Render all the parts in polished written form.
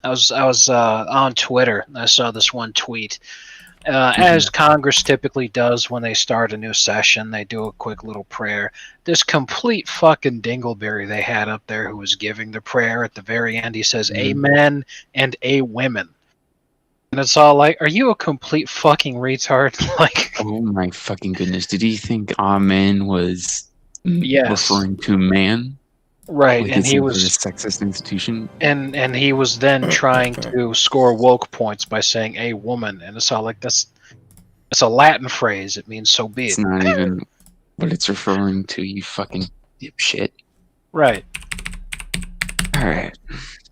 I was on Twitter and I saw this one tweet. As Congress typically does when they start a new session, they do a quick little prayer. This complete fucking dingleberry they had up there who was giving the prayer at the very end, he says, Amen and A women. And it's all like, are you a complete fucking retard? Like, oh my fucking goodness. Did he think Amen was referring to man? Right, like and he was a sexist institution. And he was then trying to score woke points by saying a woman, and it's all like it's a Latin phrase. It means so be it. It's not even what it's referring to, you fucking dipshit. Right. Alright.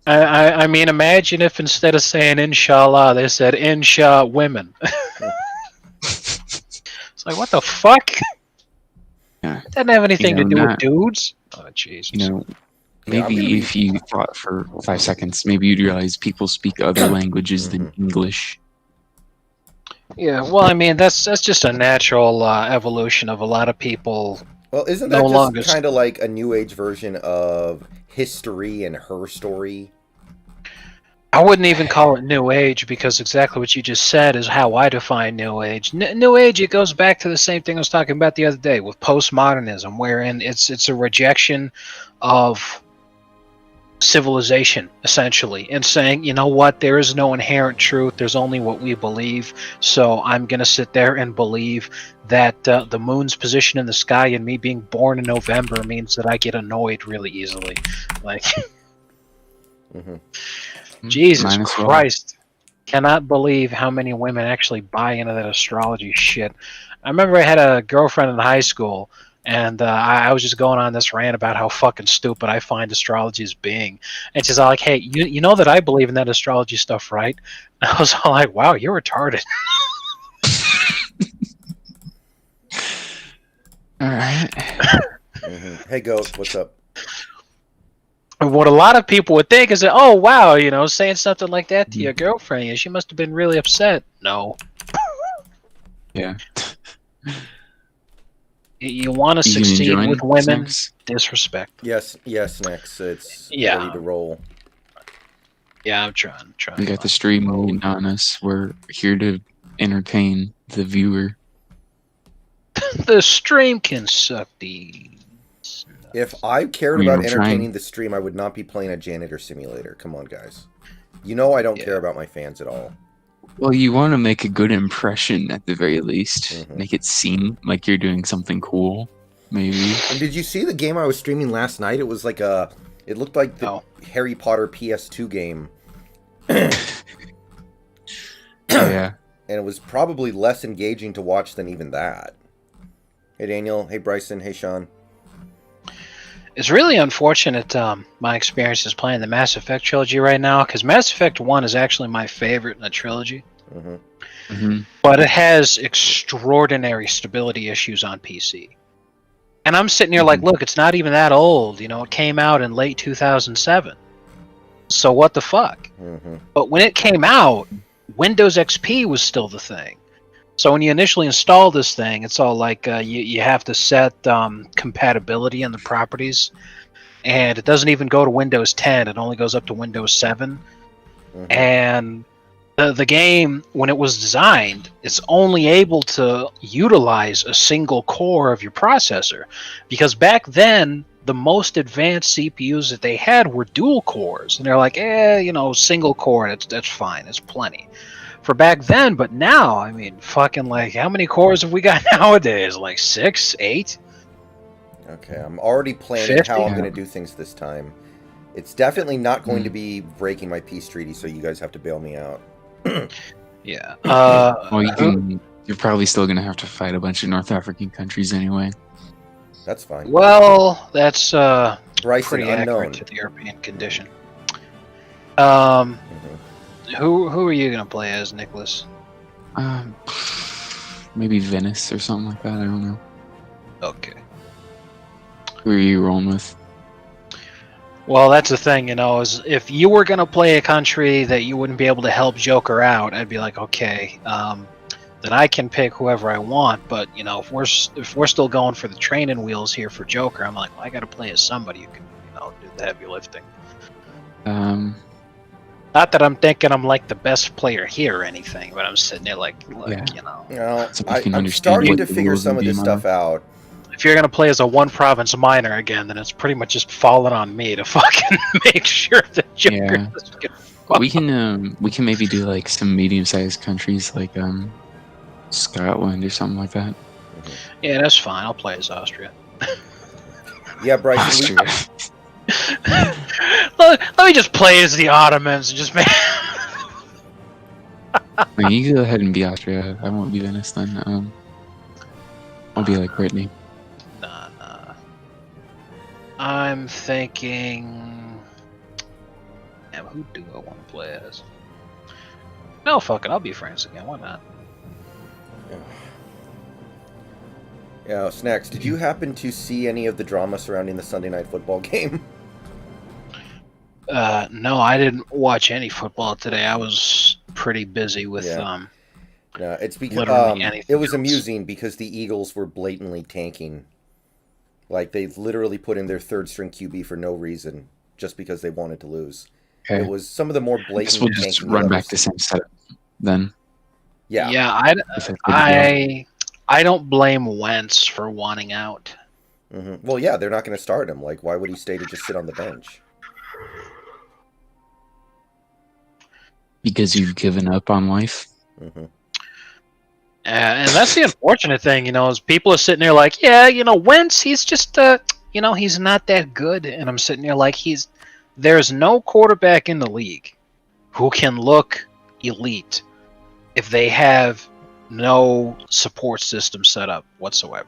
I mean, imagine if instead of saying inshallah, they said insha women. It's like, what the fuck? Yeah. It doesn't have anything to do with dudes. Oh, Jesus. You know, maybe if you thought for 5 seconds, maybe you'd realize people speak other languages than English. Yeah, well, I mean, that's just a natural evolution of a lot of people. Well, isn't that just kind of like a new age version of history and her story? I wouldn't even call it New Age, because exactly what you just said is how I define New Age. New Age, it goes back to the same thing I was talking about the other day with postmodernism, wherein it's a rejection of civilization, essentially, and saying, you know what, there is no inherent truth, there's only what we believe, so I'm going to sit there and believe that the moon's position in the sky and me being born in November means that I get annoyed really easily. Like, Jesus Christ. Cannot believe how many women actually buy into that astrology shit. I remember I had a girlfriend in high school, and I was just going on this rant about how fucking stupid I find astrology as being. And she's all like, hey, you know that I believe in that astrology stuff, right? And I was all like, wow, you're retarded. All right. Hey, Goat, what's up? What a lot of people would think is that, oh, wow, you know, saying something like that to your girlfriend, yeah, she must have been really upset. No. Yeah. You want to succeed with women? Next? Disrespect. Yes, next. It's Yeah. ready to roll. Yeah, I'm trying. We got the stream waiting on us. We're here to entertain the viewer. The stream can suck these. If I cared about entertaining the stream, I would not be playing a janitor simulator. Come on, guys. You know I don't care about my fans at all. Well, you want to make a good impression at the very least. Make it seem like you're doing something cool, maybe. And did you see the game I was streaming last night? It was like it looked like the Harry Potter PS2 game. Yeah. And it was probably less engaging to watch than even that. Hey, Daniel. Hey, Bryson. Hey, Sean. It's really unfortunate, my experience is playing the Mass Effect trilogy right now, because Mass Effect 1 is actually my favorite in the trilogy. But it has extraordinary stability issues on PC. And I'm sitting here like, look, it's not even that old. You know, it came out in late 2007. So what the fuck? But when it came out, Windows XP was still the thing. So when you initially install this thing, it's all like you have to set compatibility in the properties, and it doesn't even go to Windows 10. It only goes up to Windows 7. And the game, when it was designed, it's only able to utilize a single core of your processor, because back then the most advanced CPUs that they had were dual cores, and they're like, you know, single core, that's fine, it's plenty for back then. But now, I mean, fucking, like, how many cores have we got nowadays? Like 6, 8? Okay, I'm already planning 50? How I'm going to do things this time. It's definitely not going to be breaking my peace treaty, so you guys have to bail me out. Yeah. Well, you're probably still going to have to fight a bunch of North African countries anyway. That's fine. Well, that's Bryson, pretty unknown. accurate to the European condition. Who are you gonna play as, Nicholas? Maybe Venice or something like that. I don't know. Okay. Who are you rolling with? Well, that's the thing, you know, is if you were gonna play a country that you wouldn't be able to help Joker out, I'd be like, okay, then I can pick whoever I want. But you know, if we're still going for the training wheels here for Joker, I'm like, well, I got to play as somebody who can, you know, do the heavy lifting. Not that I'm thinking I'm like the best player here or anything, but I'm sitting there like Yeah. you know. No, So we can I'm understand starting what to the figure rules some of of this game stuff out. If you're gonna play as a one province minor again, then it's pretty much just falling on me to fucking make sure that Joker Yeah. doesn't get We can maybe do like some medium-sized countries like Scotland or something like that. Yeah, that's fine. I'll play as Austria. Yeah, Bryson. Austria. Let me just play as the Ottomans and just make. No, you go ahead and be Austria. I won't be Venice then. I'll be like Brittany. Nah. I'm thinking. Damn, who do I want to play as? No, fuck it. I'll be France again. Why not? Yeah, Snacks, did you happen to see any of the drama surrounding the Sunday night football game? No, I didn't watch any football today. I was pretty busy with No, it's because literally anything it was else. amusing because the Eagles were blatantly tanking. Like, they literally put in their third string QB for no reason, just because they wanted to lose. Okay. It was some of the more I guess blatant we'll just tanking. run back to same setup then. Yeah. Yeah, If it's good I don't blame Wentz for wanting out. Well, yeah, they're not going to start him. Like, why would he stay to just sit on the bench? because you've given up on life. And that's the unfortunate thing, is people are sitting there like, yeah, Wentz, he's just, he's not that good. And I'm sitting there like, there's no quarterback in the league who can look elite if they have no support system set up whatsoever.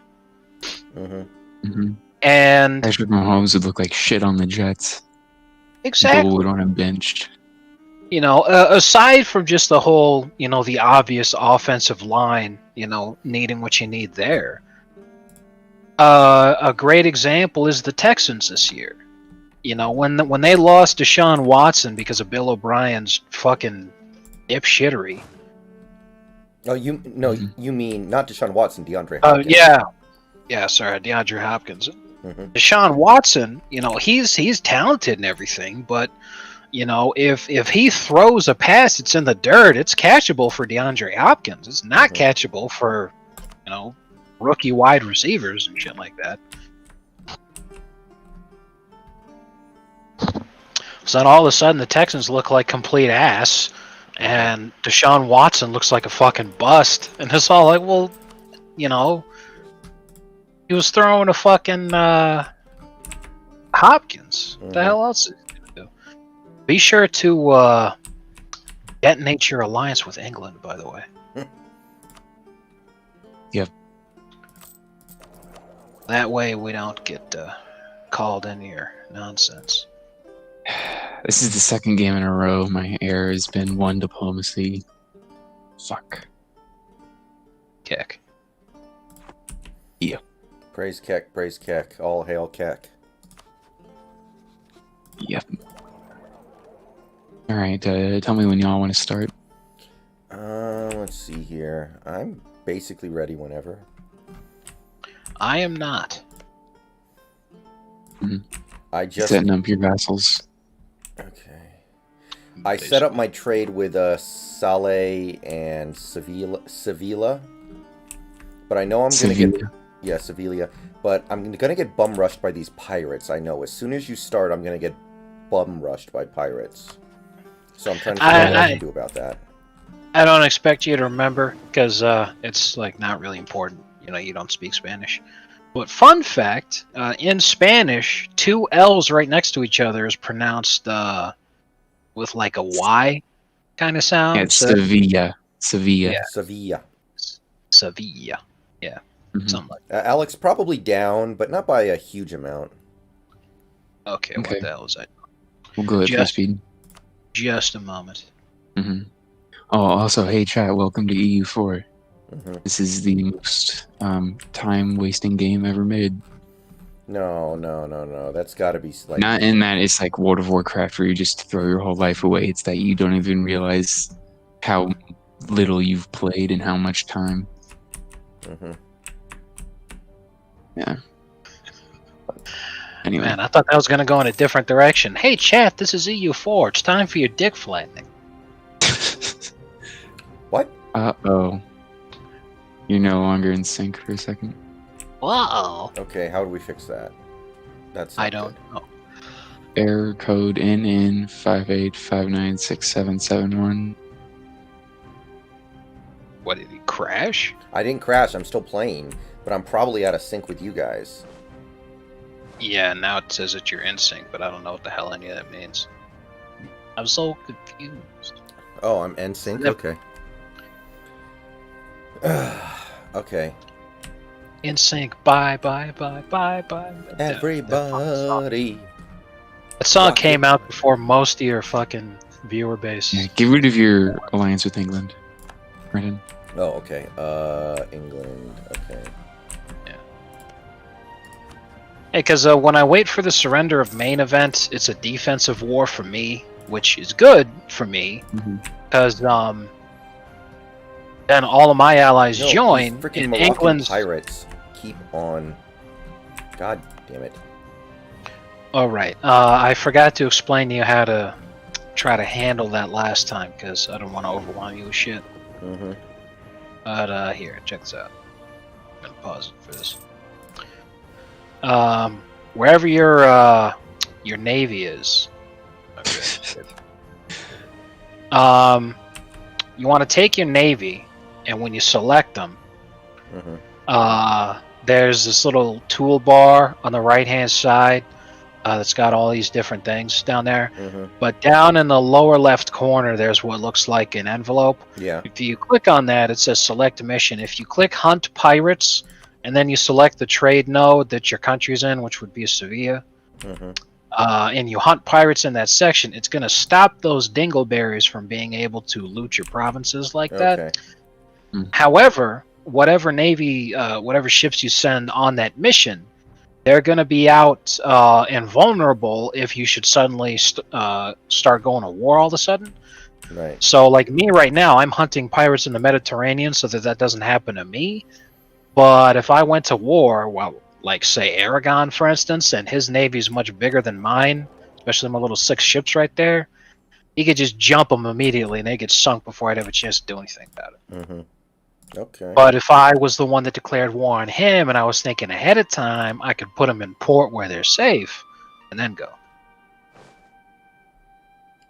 And Patrick Mahomes would look like shit on the Jets. exactly, People would want him benched. Aside from just the whole, the obvious offensive line, needing what you need there. A great example is the Texans this year. When they lost Deshaun Watson because of Bill O'Brien's fucking dipshittery. Oh, you mean not Deshaun Watson, DeAndre Hopkins. Yeah, sorry, DeAndre Hopkins. Deshaun Watson, he's talented and everything, but if he throws a pass, it's in the dirt. It's catchable for DeAndre Hopkins. It's not catchable for, rookie wide receivers and shit like that. So then all of a sudden the Texans look like complete ass, and Deshaun Watson looks like a fucking bust. And it's all like, well, he was throwing a fucking Hopkins. What the hell else is he gonna do? Be sure to detonate your alliance with England, by the way. Yep. That way we don't get called in here. Nonsense. This is the second game in a row. My error has been one diplomacy. Fuck. Kick. Yeah. Praise Keck. All hail Keck. Yep. Alright, tell me when y'all want to start. Let's see here. I'm basically ready whenever. I am not. I just Setting up your vassals. Okay. I set up my trade with Saleh and Sevilla. But I know I'm going to get... Yeah, Sevilla. But I'm going to get bum rushed by these pirates, I know. As soon as you start, I'm going to get bum rushed by pirates. So I'm trying to figure out what I can do about that. I don't expect you to remember, because it's not really important. You don't speak Spanish. But fun fact, in Spanish, two L's right next to each other is pronounced with a Y kind of sound. Yeah, it's Sevilla. Yeah. Sevilla. Yeah. Something like Alex, probably down, but not by a huge amount. Okay, what the hell is that? We'll go at full speed. Just a moment. Oh, also, hey chat, welcome to EU4. This is the most time-wasting game ever made. No. That's got to be Not in that it's like World of Warcraft where you just throw your whole life away. It's that you don't even realize how little you've played and how much time. Yeah. Anyway. Man, I thought that was going to go in a different direction. Hey, chat, this is EU4. It's time for your dick flattening. What? Uh-oh. You're no longer in sync for a second. Whoa. Okay, how do we fix that? That's I don't know. Error code NN58596771. What, did he crash? I didn't crash. I'm still playing, but I'm probably out of sync with you guys. Yeah, now it says that you're in sync, but I don't know what the hell any of that means. I'm so confused. Oh, I'm in sync? Yep. Okay. Okay. In sync. Bye. Everybody. That song came out before most of your fucking viewer base. Yeah, get rid of your alliance with England, Brendan. Oh, okay. England. Okay. Hey, because when I wait for the surrender of main event, it's a defensive war for me, which is good for me, because then all of my allies join, and England's pirates keep on. God damn it! All right, I forgot to explain to you how to try to handle that last time, because I don't want to overwhelm you with shit. But here, check this out. I'm gonna pause it for this. Wherever your navy is, okay. You want to take your navy, and when you select them, there's this little toolbar on the right-hand side that's got all these different things down there. But down in the lower left corner, there's what looks like an envelope. Yeah. If you click on that, it says select a mission. If you click Hunt Pirates, and then you select the trade node that your country's in, which would be Sevilla, and you hunt pirates in that section, it's going to stop those dingleberries from being able to loot your provinces like that. However, whatever navy, whatever ships you send on that mission, they're going to be out and vulnerable if you should suddenly start going to war all of a sudden. Right. So, like me right now, I'm hunting pirates in the Mediterranean so that that doesn't happen to me. But if I went to war, well, like say Aragon, for instance, and his navy is much bigger than mine, especially my little 6 ships right there, he could just jump them immediately and they get sunk before I'd have a chance to do anything about it. Okay. But if I was the one that declared war on him and I was thinking ahead of time, I could put them in port where they're safe and then go.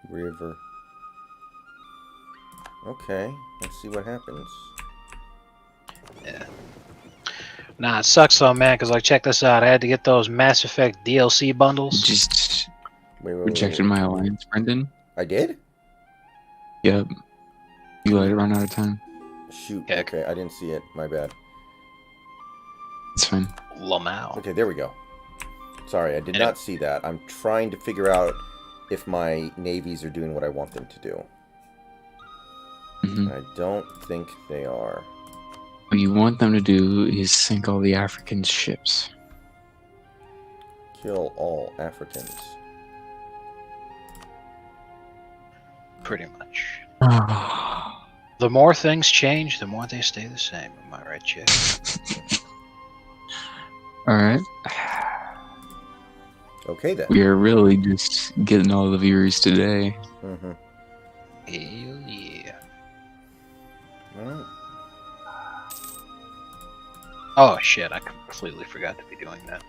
River. Okay, let's see what happens. Yeah. Nah, it sucks though, man, because like, check this out. I had to get those Mass Effect DLC bundles. Just Wait, rejected my alliance, Brendan. I did? Yep. You let it run out of time. Shoot. Yeah. Okay, I didn't see it. My bad. It's fine. Lamau. Okay, there we go. Sorry, I did not see that. I'm trying to figure out if my navies are doing what I want them to do. I don't think they are. What you want them to do is sink all the African ships. Kill all Africans. Pretty much. The more things change, the more they stay the same. Am I right, Jay? Alright. Okay, then. We are really just getting all the viewers today. Hell yeah. Well, Oh shit, I completely forgot to be doing that.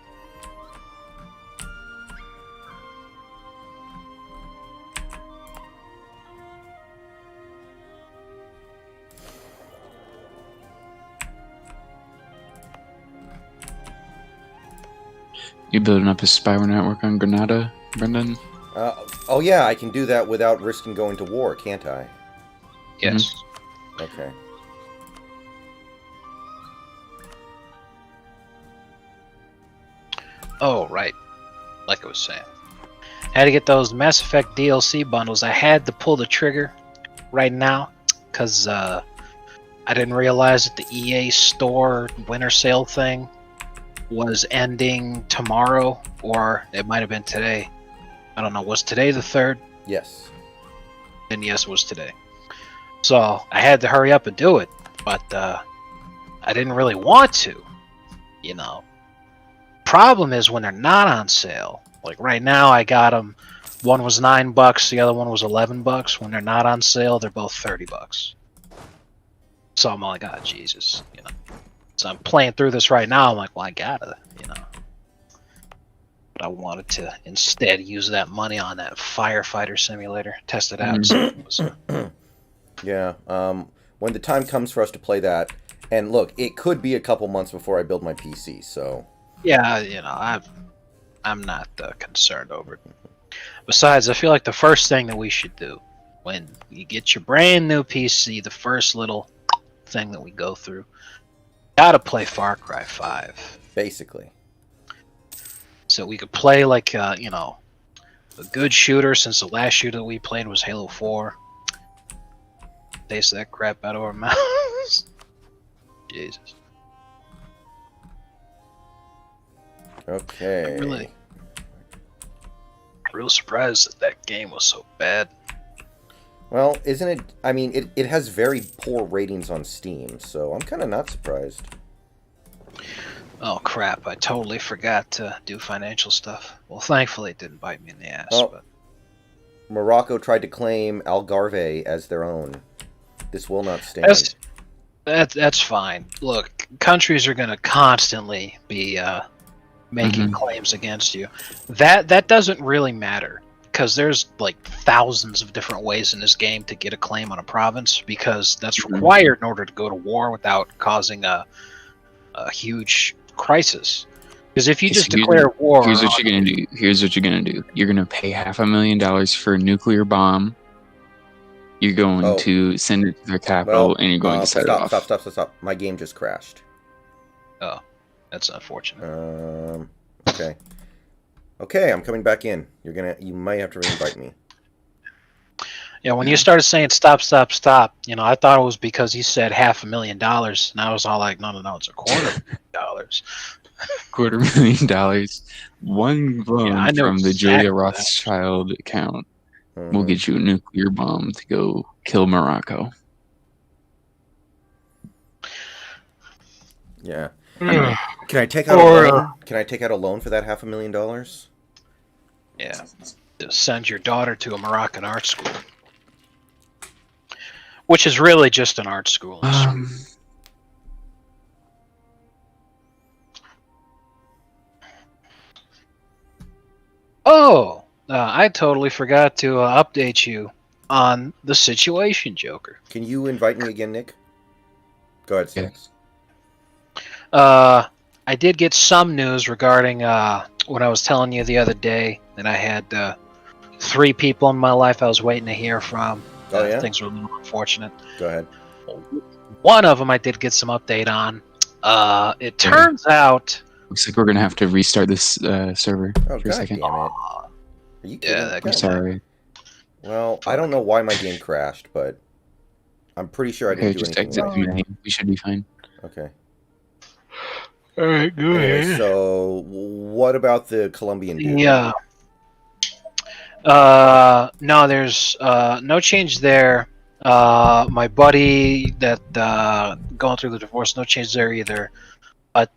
You building up a spyware network on Granada, Brendan? oh yeah, I can do that without risking going to war, can't I? Yes. Okay. Oh, right. Like I was saying. I had to get those Mass Effect DLC bundles. I had to pull the trigger right now because I didn't realize that the EA Store winter sale thing was ending tomorrow, or it might have been today. I don't know. Was today the 3rd? Yes. Then yes, it was today. So I had to hurry up and do it, but I didn't really want to, you know. problem is when they're not on sale. Like right now, I got them. One was $9, the other one was $11. When they're not on sale, they're both $30. So I'm like, oh Jesus, you know. So I'm playing through this right now. I'm like, well, I gotta, you know. But I wanted to instead use that money on that firefighter simulator, test it out. Yeah. When the time comes for us to play that, and look, it could be a couple months before I build my PC. So. Yeah, you know, I'm not concerned over it. Besides, I feel like the first thing that we should do when you get your brand new PC, the first little thing that we go through, gotta play Far Cry 5. Basically. So we could play like, you know, a good shooter, since the last shooter that we played was Halo 4. Taste that crap out of our mouths. Jesus. Okay. I'm really real surprised that that game was so bad. Well, isn't it? I mean, it has very poor ratings on Steam, so I'm kind of not surprised. Oh crap, I totally forgot to do financial stuff. Well, thankfully it didn't bite me in the ass. Oh. But Morocco tried to claim Algarve as their own. This will not stand. That's fine. Look, countries are going to constantly be making claims against you. That doesn't really matter, because there's like thousands of different ways in this game to get a claim on a province, because that's required in order to go to war without causing a huge crisis. Because if you just declare war, here's what you're gonna do. You're gonna pay $500,000 for a nuclear bomb. You're going to send it to their capital, and you're going to set it off. Stop. My game just crashed. Oh, that's unfortunate. Okay. Okay, I'm coming back in. You might have to re-invite me. Yeah, when you started saying stop, you know, I thought it was because you said $500,000, and I was all like, no, it's $250,000. $250,000. One loan from the Julia Rothschild account will get you a nuclear bomb to go kill Morocco. Yeah. Can I take out a loan? Can I take out a loan for that $500,000? Yeah. Just send your daughter to a Moroccan art school, which is really just an art school. I totally forgot to update you on the situation, Joker. Can you invite me again, Nick? Go ahead, Six. I did get some news regarding what I was telling you the other day, that I had 3 people in my life I was waiting to hear from. Oh, yeah? Things were a little unfortunate. Go ahead. One of them I did get some update on. It turns out... Looks like we're going to have to restart this server for a second. Damn it. Are you kidding? Yeah, I'm sorry. Well, I don't know why my game crashed, but I'm pretty sure I didn't do anything wrong. We should be fine. Okay. All right, go ahead. So, what about the Colombian dude? Yeah. No, there's no change there. My buddy that going through the divorce, no change there either. But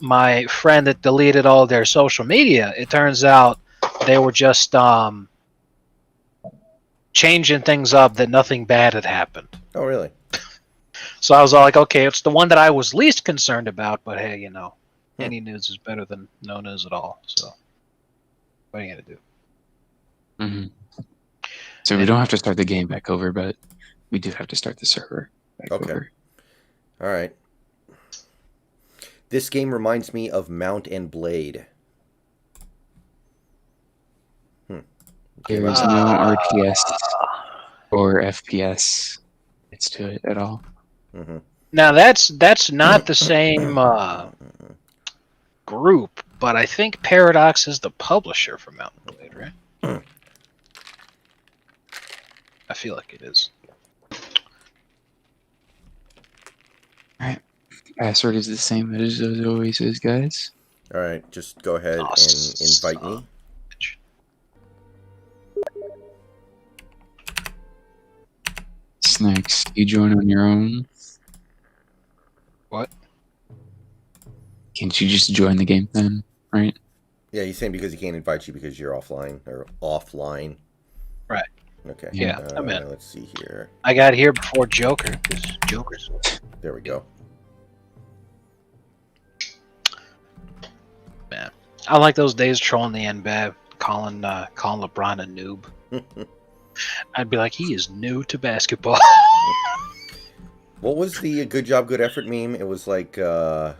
my friend that deleted all their social media, it turns out they were just changing things up, that nothing bad had happened. Oh, really? So I was all like, okay, it's the one that I was least concerned about, but hey, you know, any news is better than no news at all. So what are you going to do? So we don't have to start the game back over, but we do have to start the server back over. All right. This game reminds me of Mount and Blade. There is no RTS or FPS to it at all. Now that's not the same group, but I think Paradox is the publisher for Mount and Blade, right? I feel like it is. Alright. Password is the same as it always is, guys. Alright, just go ahead and invite me. Snacks, you join on your own? What? Can't you just join the game then? right? Yeah, he's saying because he can't invite you because you're offline or offline. Right. Okay. Yeah, I'm in. Let's see here. I got here before Joker, because Joker's. There we go. Man, I like those days trolling the NBAB, calling LeBron a noob. I'd be like, he is new to basketball. What was the good job, good effort meme? It was like, that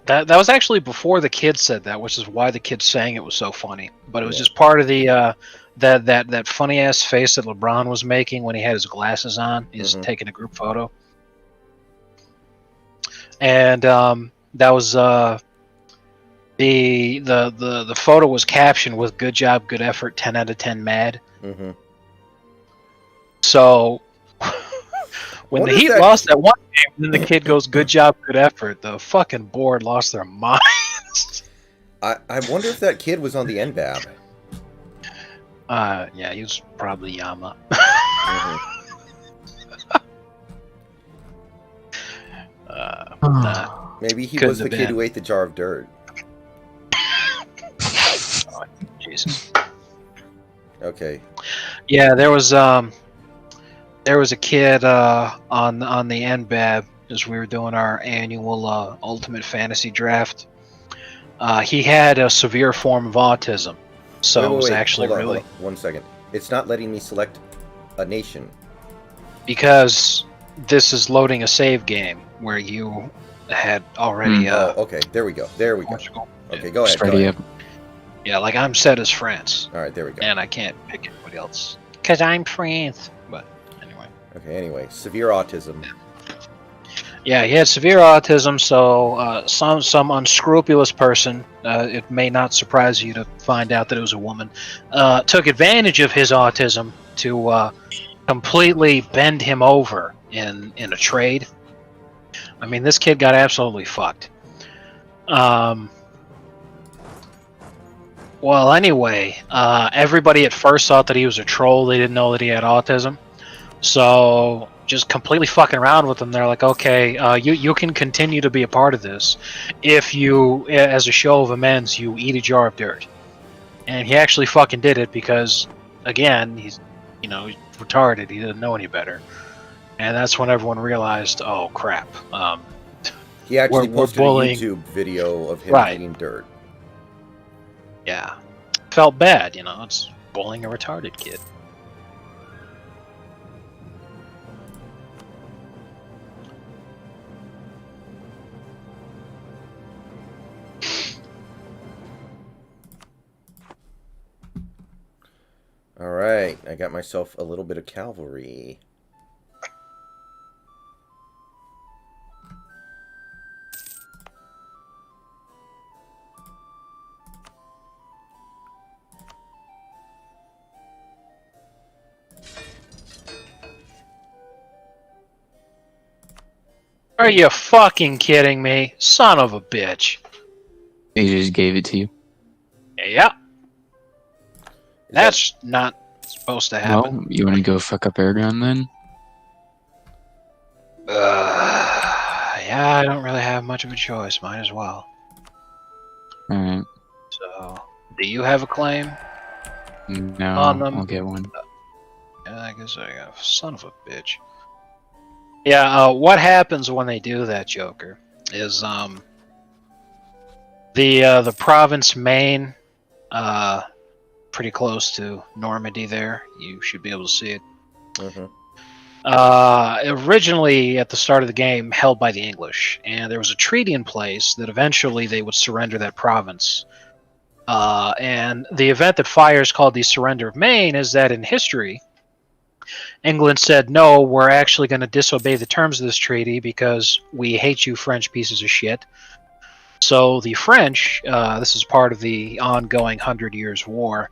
was actually before the kid said that, which is why the kid saying it was so funny. But it was just part of the that funny ass face that LeBron was making when he had his glasses on. He's taking a group photo, and that was the photo was captioned with "Good job, good effort, 10 out of 10 mad." So when the Heat lost that one game, then the kid goes, "Good job, good effort." The fucking board lost their minds. I wonder if that kid was on the NBAB. Yeah, he was probably Yama. Maybe he was the kid who ate the jar of dirt. Oh, Jesus. Okay. Yeah, there was a kid on the NBAB as we were doing our annual Ultimate Fantasy Draft. He had a severe form of autism, so it was actually hold on, 1 second. It's not letting me select a nation because this is loading a save game where you had already. Okay, there we go. Portugal. Okay, go ahead. Yeah, like I'm set as France. All right, there we go. And I can't pick anybody else because I'm France. But anyway. Okay. Anyway, severe autism. Yeah, he had severe autism, so some unscrupulous person, it may not surprise you to find out that it was a woman, took advantage of his autism to completely bend him over in a trade. I mean, this kid got absolutely fucked. Well, anyway, everybody at first thought that he was a troll. They didn't know that he had autism. So just completely fucking around with him. They're like, okay, you can continue to be a part of this if you, as a show of amends, you eat a jar of dirt. And he actually fucking did it because, again, he's retarded. He didn't know any better. And that's when everyone realized, oh, crap. He actually posted a YouTube video of him eating dirt. Yeah. Felt bad, it's bullying a retarded kid. All right, I got myself a little bit of cavalry. Are you fucking kidding me? Son of a bitch. He just gave it to you. Yeah. That's not supposed to happen. Well, you want to go fuck up Aragon then? Yeah, I don't really have much of a choice. Might as well. Alright. So, do you have a claim? No, I'll get one. Yeah, I guess I got. Son of a bitch. Yeah, what happens when they do that, Joker, is the province Maine, pretty close to Normandy there. You should be able to see it. Originally, at the start of the game, held by the English, and there was a treaty in place that eventually they would surrender that province. And the event that fires called the Surrender of Maine is that in history, England said, no, we're actually going to disobey the terms of this treaty because we hate you French pieces of shit. So the French, this is part of the ongoing 100 Years' War,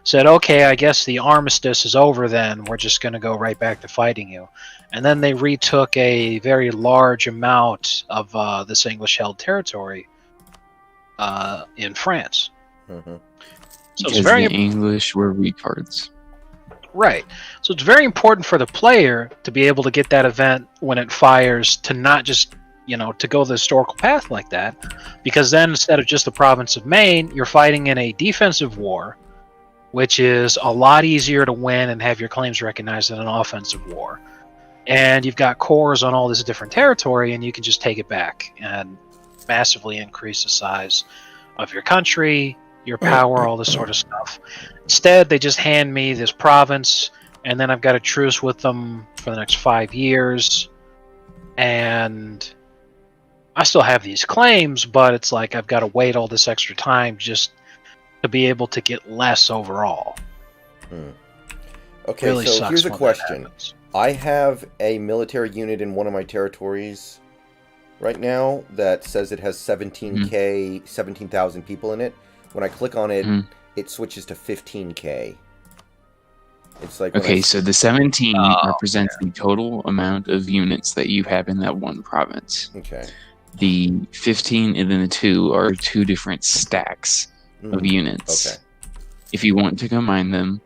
said, okay, I guess the armistice is over then. We're just going to go right back to fighting you. And then they retook a very large amount of this English-held territory in France. So because the English were retards. Right. So it's very important for the player to be able to get that event when it fires to not just to go the historical path like that, because then instead of just the province of Maine, you're fighting in a defensive war, which is a lot easier to win and have your claims recognized than an offensive war. And you've got cores on all this different territory, and you can just take it back and massively increase the size of your country, your power, all this sort of stuff. Instead, they just hand me this province, and then I've got a truce with them for the next 5 years, and I still have these claims, but it's like I've got to wait all this extra time just to be able to get less overall. Okay, really so here's a question. I have a military unit in one of my territories right now that says it has 17,000 people in it. When I click on it, it switches to 15K. It's like okay, so the 17 represents the total amount of units that you have in that one province. Okay. The 15 and then the 2 are 2 different stacks of units. Okay. If you want to combine them,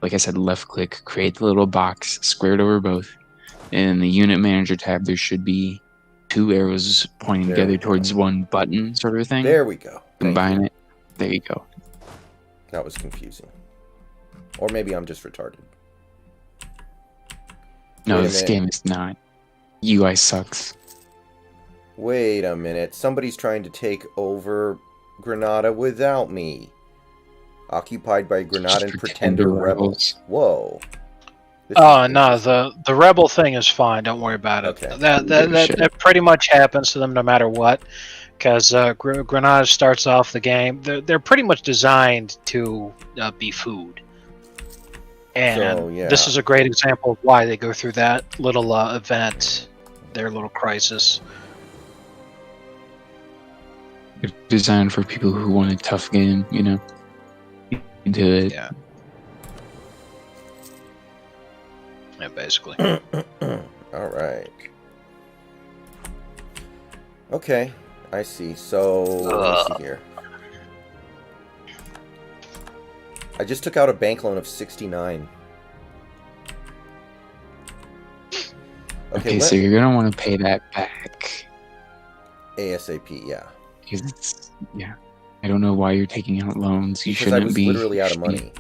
like I said, left click, create the little box, square it over both. And in the unit manager tab, there should be 2 arrows pointing together towards one button sort of thing. There we go. Combine it. There you go. That was confusing. Or maybe I'm just retarded. No, this game is not. UI sucks. Wait a minute. Somebody's trying to take over Granada without me. Occupied by Granada and pretender rebels. Whoa. No, the rebel thing is fine. Don't worry about it. Okay. That pretty much happens to them no matter what. Because Granada starts off the game. They're pretty much designed to be food. And this is a great example of why they go through that little event, their little crisis. It's designed for people who want a tough game, You do it. Yeah, basically. All right. Okay, I see. So, let's see here. I just took out a bank loan of 69. Okay, so you're going to want to pay that back. ASAP, yeah. Because I don't know why you're taking out loans. You because shouldn't be. I was literally out of money.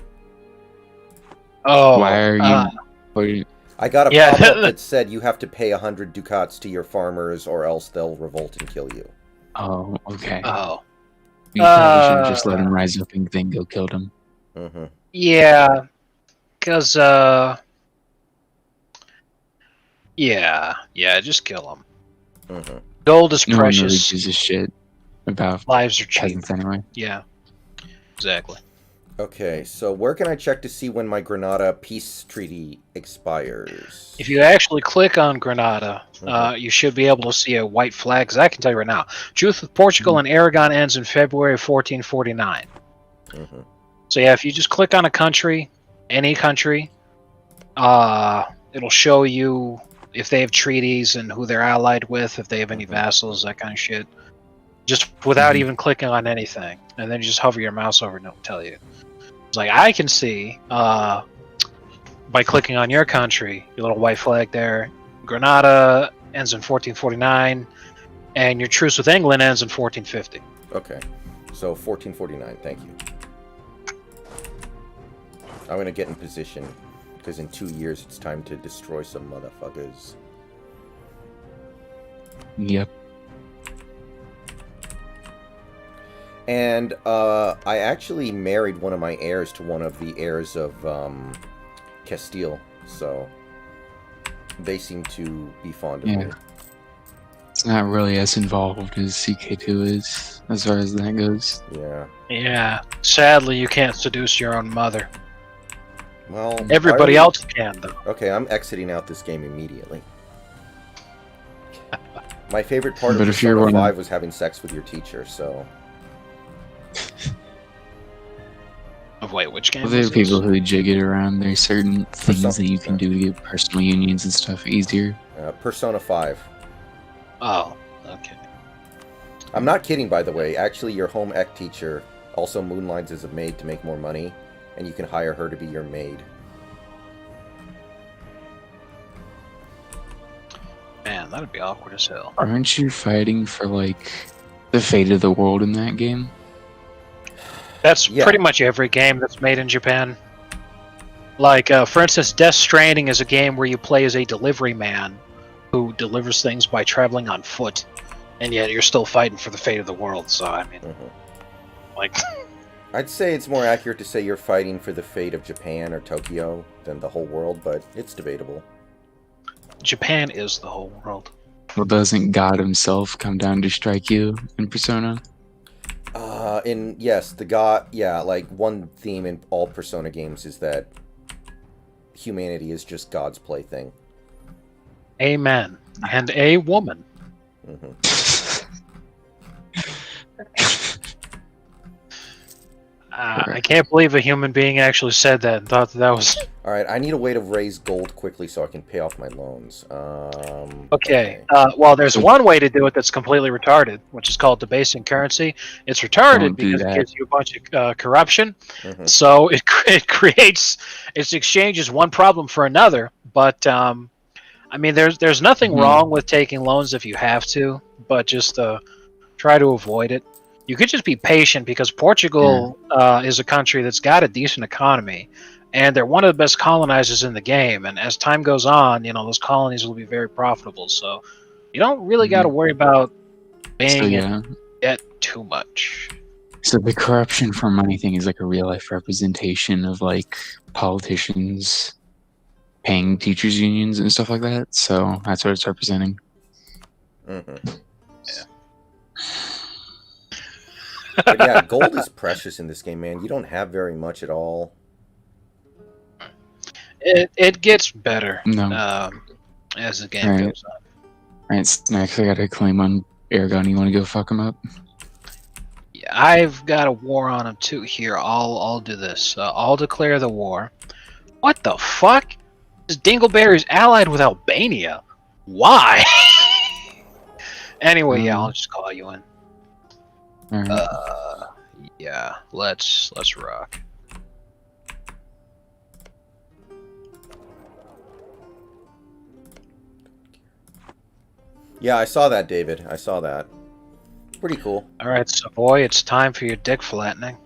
Oh. Why are you... I got a pop-up that said you have to pay 100 ducats to your farmers or else they'll revolt and kill you. Oh, okay. Oh. You probably should just let him rise up and then go kill him. Mm-hmm. Yeah. Because, just kill him. Mm-hmm. Gold is no precious. No one really gives a shit about lives are cheap. Peasants anyway. Yeah. Exactly. Okay, so where can I check to see when my Granada peace treaty expires? If you actually click on Granada, you should be able to see a white flag. Because I can tell you right now, truce with Portugal and Aragon ends in February of 1449. So if you just click on a country, any country, it'll show you if they have treaties and who they're allied with, if they have any vassals, that kind of shit. Just without even clicking on anything. And then you just hover your mouse over and it'll tell you. It's like, I can see, by clicking on your country, your little white flag there, Granada ends in 1449, and your truce with England ends in 1450. Okay, so 1449, thank you. I'm going to get in position, because in 2 years it's time to destroy some motherfuckers. Yep. And I actually married one of my heirs to one of the heirs of Castile, so they seem to be fond of me. It's not really as involved as CK2 is, as far as that goes. Yeah. Yeah. Sadly, you can't seduce your own mother. Well, everybody else can, though. Okay, I'm exiting out this game immediately. My favorite part of Persona 5 was having sex with your teacher, so... Wait, which game? Well, there are people who jig it around. There's certain things that you can do to get personal unions and stuff easier. Persona 5. Oh, okay. I'm not kidding, by the way. Actually, your home ec teacher also moonlights as a maid to make more money, and you can hire her to be your maid. Man, that'd be awkward as hell. Aren't you fighting for, like, the fate of the world in that game? That's pretty much every game that's made in Japan. Like, for instance, Death Stranding is a game where you play as a delivery man who delivers things by traveling on foot, and yet you're still fighting for the fate of the world. So, I mean, like... I'd say it's more accurate to say you're fighting for the fate of Japan or Tokyo than the whole world, but it's debatable. Japan is the whole world. Well, doesn't God himself come down to strike you in Persona? Yes, the God, like one theme in all Persona games is that humanity is just God's plaything. Amen. And a woman. I can't believe a human being actually said that and thought that was... Alright, I need a way to raise gold quickly so I can pay off my loans. Okay. Well, there's one way to do it that's completely retarded, which is called debasing currency. It's retarded because it gives you a bunch of corruption. So it creates... It exchanges one problem for another. But, I mean, there's nothing wrong with taking loans if you have to, but just try to avoid it. You could just be patient because Portugal is a country that's got a decent economy, and they're one of the best colonizers in the game. And as time goes on, you know, those colonies will be very profitable. So you don't really got to worry about being in debt too much. So the corruption for money thing is like a real life representation of like politicians paying teachers unions and stuff like that. So that's what it's representing. But yeah, gold is precious in this game, man. You don't have very much at all. It gets better as the game goes on. Alright, next I got a claim on Aragon. You want to go fuck him up? Yeah, I've got a war on him too. Here, I'll do this. I'll declare the war. What the fuck? This Dingleberry's allied with Albania. Why? Anyway, yeah, I'll just call you in. Right. Yeah, let's rock. Yeah, I saw that, David. I saw that. Pretty cool. All right, Savoy, it's time for your dick flattening.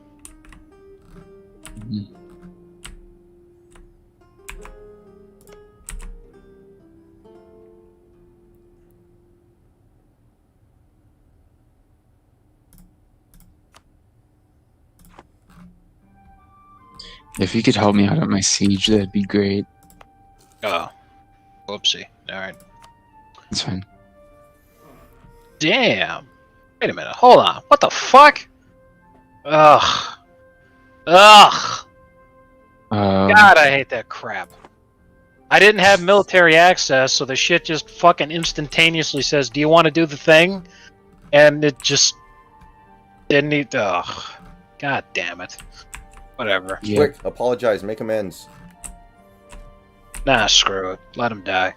If you could help me out at my siege, that'd be great. Oh. Whoopsie. Alright. That's fine. Damn. Wait a minute. Hold on. What the fuck? Ugh. God, I hate that crap. I didn't have military access, so the shit just fucking instantaneously says, do you want to do the thing? And it just didn't need... Ugh. God damn it. Whatever. Yeah. Quick, apologize, make amends. Nah, screw it. Let him die.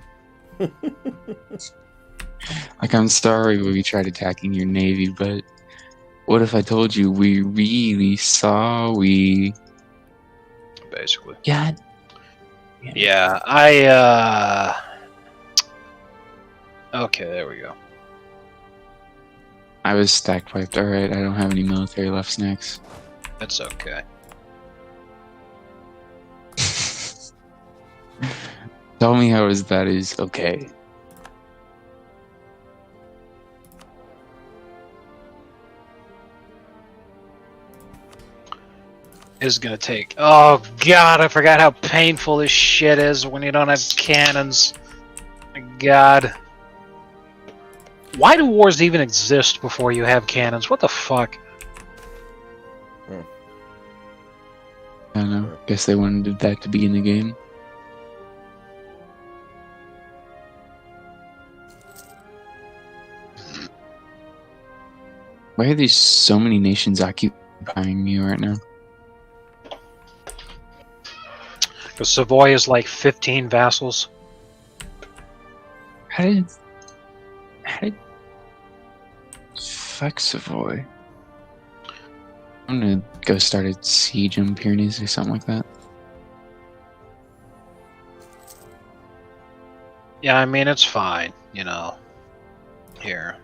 Like, I'm sorry we tried attacking your navy, but what if I told you we really saw Basically. God. Yeah, Okay, there we go. I was stack wiped. Alright, I don't have any military left, Snacks. That's okay. Tell me how that is okay. Is gonna take... Oh god, I forgot how painful this shit is when you don't have cannons. My god. Why do wars even exist before you have cannons? What the fuck? I don't know. Guess they wanted that to be in the game. Why are there so many nations occupying you right now? Because Savoy is like 15 vassals. How did fuck Savoy? I'm gonna go start a siege on Pyrenees or something like that. Yeah, I mean, it's fine, you know. Here.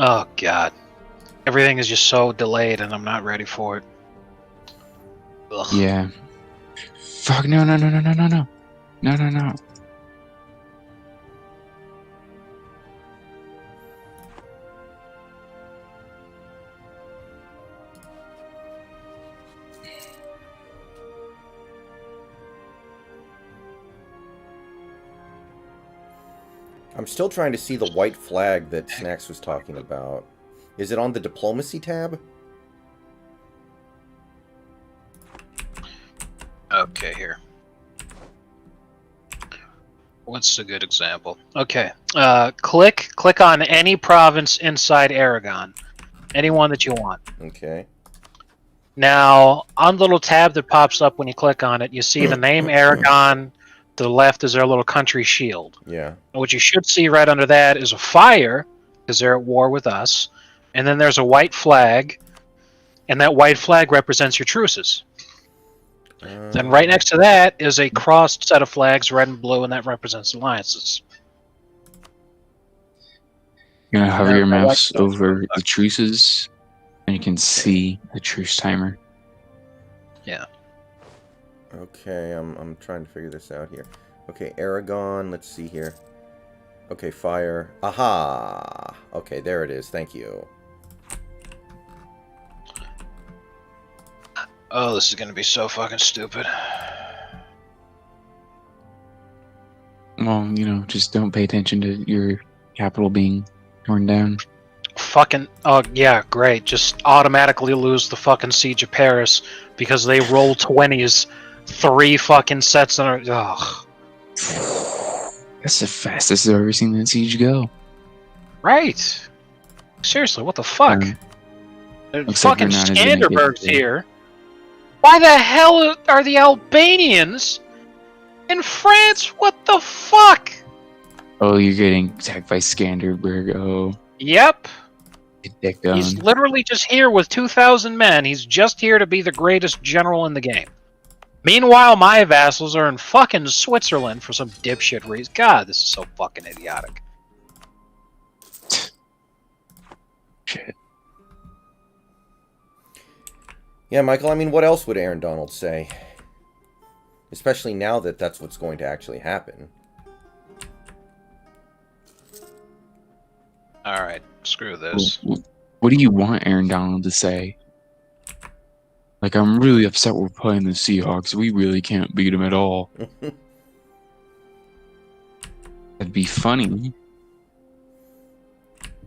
Oh, God. Everything is just so delayed, and I'm not ready for it. Ugh. Yeah. Fuck, no. No. I'm still trying to see the white flag that Snacks was talking about. Is it on the diplomacy tab? Okay, here. What's a good example? Okay. Click on any province inside Aragon. Any one that you want. Okay. Now, on the little tab that pops up when you click on it, you see the name Aragon. To the left is their little country shield. Yeah. What you should see right under that is a fire, because they're at war with us. And then there's a white flag, and that white flag represents your truces. Then right next to that is a crossed set of flags, red and blue, and that represents alliances. You're gonna hover your mouse over the truces, and you can see the truce timer. Yeah. Okay, I'm trying to figure this out here. Okay, Aragon, let's see here. Okay, fire. Aha! Okay, there it is. Thank you. Oh, this is gonna be so fucking stupid. Well, you know, just don't pay attention to your capital being torn down. Fucking, oh yeah, great. Just automatically lose the fucking Siege of Paris because they roll 20s 3 fucking sets in a... Ugh. That's the fastest I've ever seen that siege go. Right. Seriously, what the fuck? Fucking Skanderberg's here. Why the hell are the Albanians in France? What the fuck? Oh, you're getting attacked by Skanderberg. Oh. Yep. Dick on. He's literally just here with 2,000 men. He's just here to be the greatest general in the game. Meanwhile, my vassals are in fucking Switzerland for some dipshit reason. God, this is so fucking idiotic. Shit. Yeah, Michael, I mean, what else would Aaron Donald say? Especially now that that's what's going to actually happen. Alright, screw this. What do you want Aaron Donald to say? Like, I'm really upset we're playing the Seahawks. We really can't beat them at all. That'd be funny.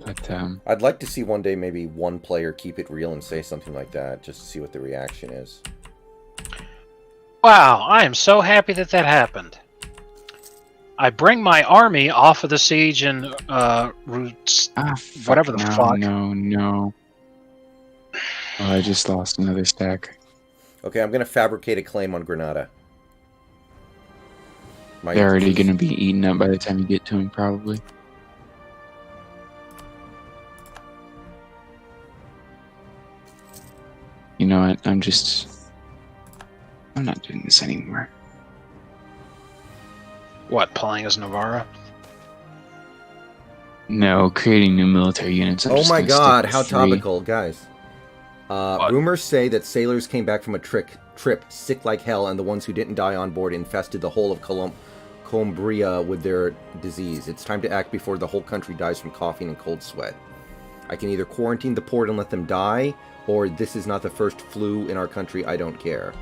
But, I'd like to see one day maybe one player keep it real and say something like that, just to see what the reaction is. Wow, I am so happy that that happened. I bring my army off of the siege and, whatever the fuck. No. Oh, I just lost another stack. Okay, I'm going to fabricate a claim on Granada. They're already going to be eaten up by the time you get to them, probably. You know what? I'm not doing this anymore. What, playing as Navarra? No, creating new military units. Oh my god, how topical, guys. Rumors say that sailors came back from a trip sick like hell, and the ones who didn't die on board infested the whole of Cumbria with their disease. It's time to act before the whole country dies from coughing and cold sweat. I can either quarantine the port and let them die, or this is not the first flu in our country, I don't care.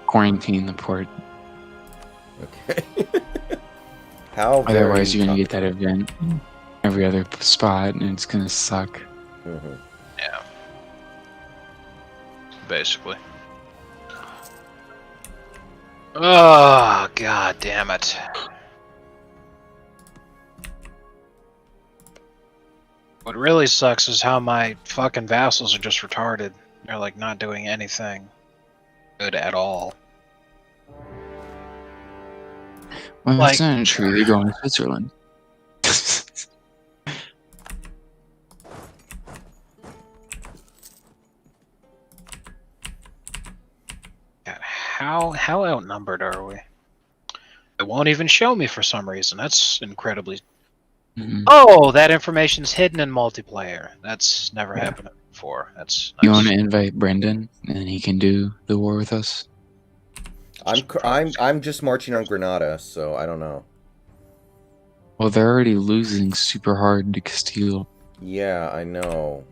Quarantine the port. Okay. How Otherwise, you're going to get that event every other spot, and it's going to suck. Mm-hmm. Yeah. Basically. Oh, god damn it. What really sucks is how my fucking vassals are just retarded. They're like not doing anything good at all. Well, that's not true. They're going to Switzerland. God, how outnumbered are we? It won't even show me for some reason. That's incredibly... Mhm. Oh, that information's hidden in multiplayer. That's never happened before. That's You nice. want to invite Brendan, and he can do the war with us? I'm just marching on Granada, so I don't know. Well, they're already losing super hard to Castile. Yeah, I know.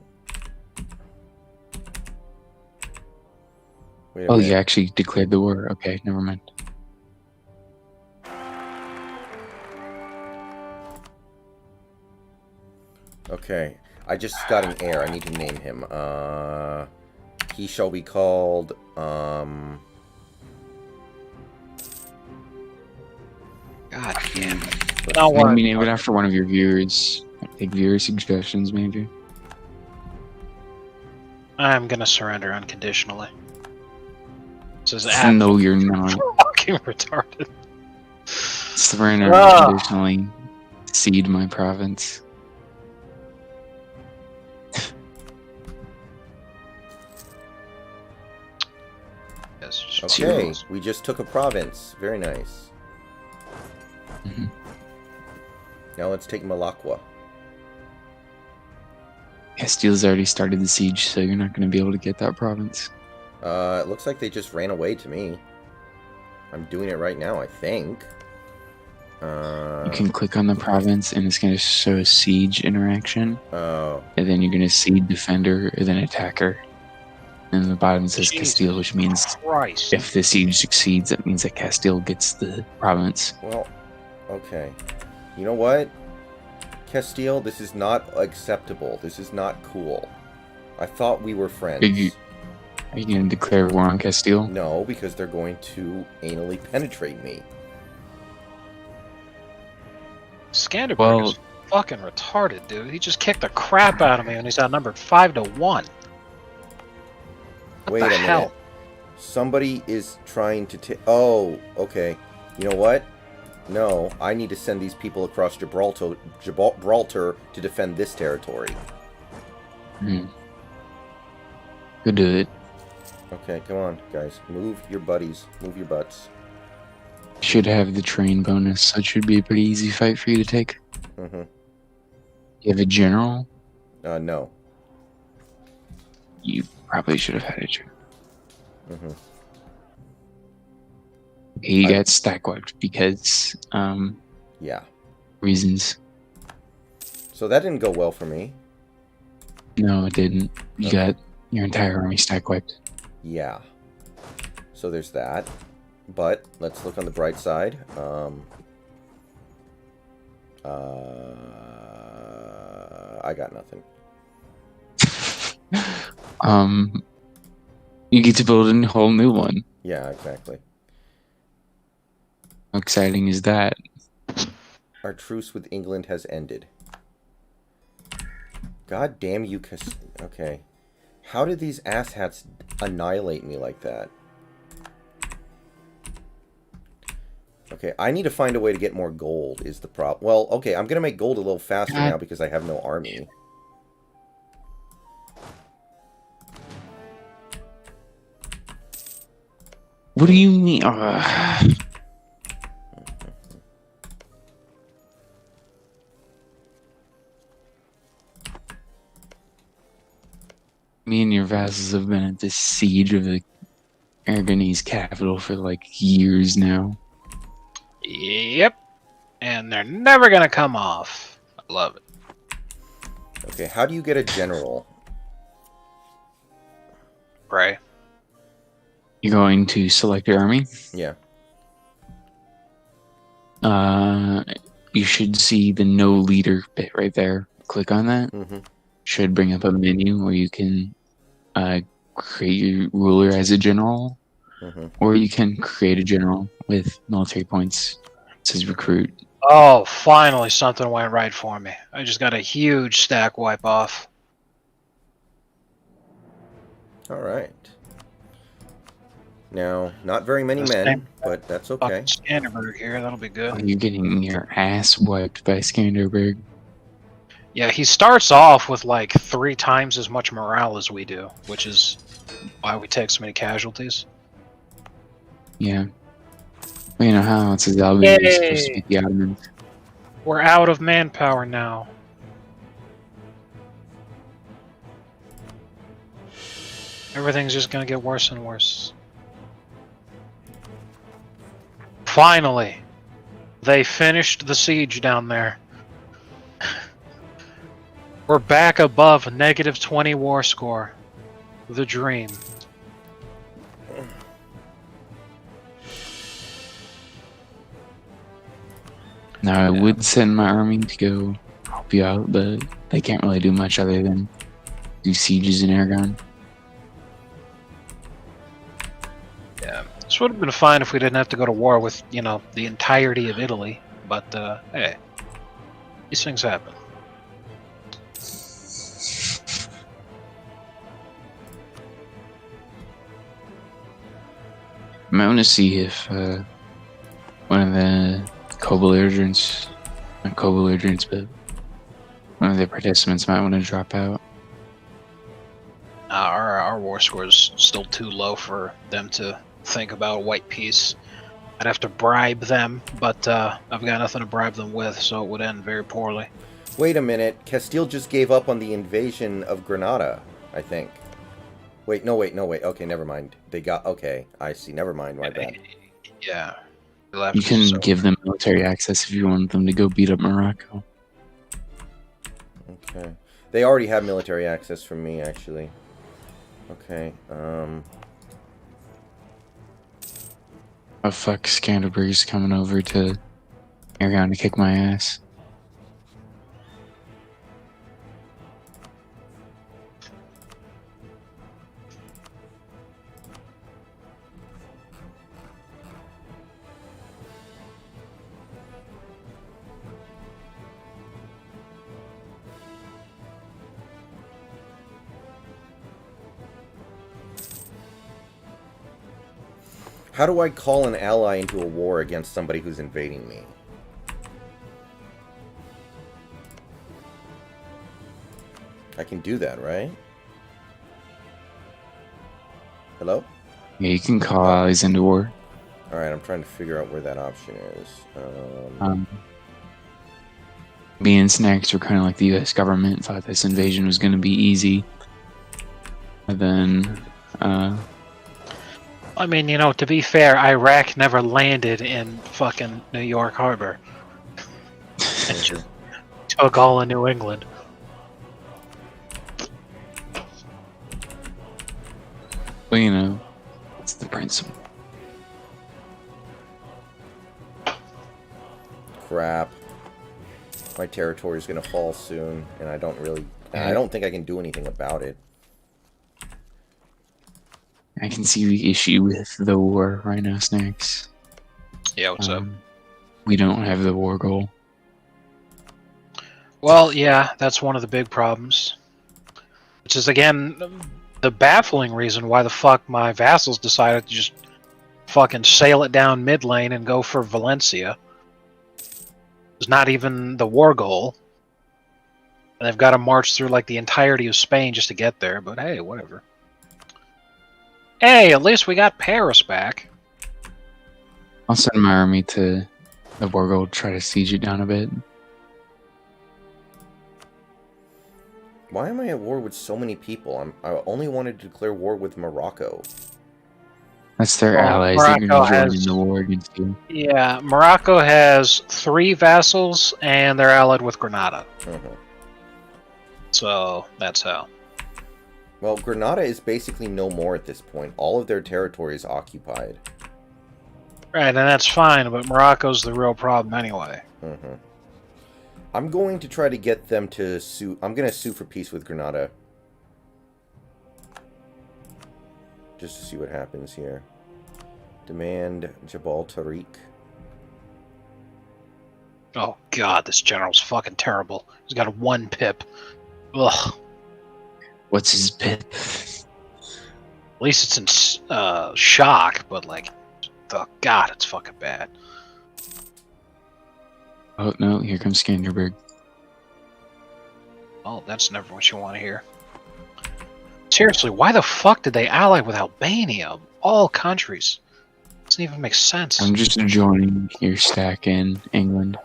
Wait a Oh, minute. you actually declared the war. Okay, never mind. Okay, I just got an heir. I need to name him. He shall be called, God damn it. let's No see. worry. Maybe name it after one of your viewers. Take viewer suggestions, maybe. I'm gonna surrender unconditionally. This is No, you're not. fucking retarded. Surrender Ah. unconditionally. Cede my province. Yes, just Okay, zeros. we just took a province. Very nice. Mhm. Now let's take Malacca. Castile's already started the siege, so you're not going to be able to get that province. It looks like they just ran away to me. I'm doing it right now, I think. You can click on the province, and it's going to show a siege interaction. Oh, And then you're going to seed defender, and then attacker. And the bottom says Jesus Castile, which means Christ. if the siege succeeds, that means that Castile gets the province. well, okay. You know what? Castile, this is not acceptable. This is not cool. I thought we were friends. Are you going to declare war on Castile? No, because they're going to anally penetrate me. Skanderberg Well- is fucking retarded, dude. He just kicked the crap out of me when he's outnumbered 5-1. What Wait the a minute. hell? Somebody is trying to take... Oh, okay. You know what? No, I need to send these people across Gibraltar to defend this territory. Hmm. Go do it. Okay, come on, guys. Move your buddies. Move your butts. Should have the train bonus, so it should be a pretty easy fight for you to take. Mm-hmm. You have a general? No. You probably should have had a general. Mm-hmm. He got stack wiped because Yeah. reasons. So that didn't go well for me. No, it didn't. You Okay. got your entire army stack wiped. Yeah. So there's that. But let's look on the bright side. I got nothing. You get to build a whole new one. Yeah, exactly. How exciting is that? Our truce with England has ended. God damn you, okay. How did these asshats annihilate me like that? Okay, I need to find a way to get more gold is the problem. Well, okay, I'm going to make gold a little faster now because I have no army. What do you mean? Me and your vassals have been at this siege of the Aragonese capital for like years now. Yep. And they're never gonna come off. I love it. Okay, how do you get a general? Pray. You're going to select your army. Yeah. You should see the no leader bit right there. Click on that. Mm-hmm. Should bring up a menu where you can create your ruler as a general, Mm-hmm. or you can create a general with military points. It says recruit. Oh, finally something went right for me. I just got a huge stack wipe off. All right. Now, not very many That's men, fine. but that's okay. Fucking Skanderberg here, that'll be good. You're getting your ass wiped by Skanderberg. Yeah, he starts off with like 3 times as much morale as we do, which is why we take so many casualties. Yeah. Well, you know how it's his album is supposed to be the Ottomans. We're out of manpower now. Everything's just gonna get worse and worse. Finally, they finished the siege down there. We're back above a -20 war score. The dream. Now, I would send my army to go help you out, but they can't really do much other than do sieges in Aragon. Yeah, this would have been fine if we didn't have to go to war with, you know, the entirety of Italy. But, hey, these things happen. I might want to see if one of the co-belligerents, not co-belligerents, but one of the participants might want to drop out. Our war score is still too low for them to think about white peace. I'd have to bribe them, but I've got nothing to bribe them with, so it would end very poorly. Wait a minute. Castile just gave up on the invasion of Granada, I think. Wait, no, wait. Okay, never mind. They got... Okay, I see. Never mind. My bad. Yeah. You can give them military access if you want them to go beat up Morocco. Okay. They already have military access from me, actually. Okay, Oh fuck, Scanderberg's coming over to Aragon to kick my ass. how do I call an ally into a war against somebody who's invading me? I can do that, right? Hello? Yeah, you can call allies into war. Alright, I'm trying to figure out where that option is. Me and Snacks were kind of like the U.S. government, thought this invasion was going to be easy. And then, I mean, you know, to be fair, Iraq never landed in fucking New York Harbor. And just took all of New England. Well, you know, it's the principle. Crap. My territory is going to fall soon, and I don't really... I don't think I can do anything about it. I can see the issue with the war right now, Snacks. Yeah, what's up? We don't have the war goal. Well, yeah, that's one of the big problems. Which is, again, the baffling reason why the fuck my vassals decided to just fucking sail it down mid lane and go for Valencia. It's not even the war goal. And they've got to march through like the entirety of Spain just to get there, but hey, whatever. Hey, at least we got Paris back. I'll send my army to the war goal to try to siege it down a bit. Why am I at war with so many people? I only wanted to declare war with Morocco. That's their allies. They're going to join in the war against you. Yeah, Morocco has 3 vassals, and they're allied with Granada. So, that's how. Well, Granada is basically no more at this point. All of their territory is occupied. Right, and that's fine, but Morocco's the real problem anyway. I'm going to try to get them to sue... I'm going to sue for peace with Granada. Just to see what happens here. Demand Jabal Tariq. Oh god, this general's fucking terrible. He's got a 1 pip. Ugh. What's his pip? At least it's in shock, but like, oh god, it's fucking bad. Oh no, here comes Skanderberg. Oh, that's never what you want to hear. Seriously, why the fuck did they ally with Albania? Of all countries. Doesn't even make sense. I'm just joining your stack in England.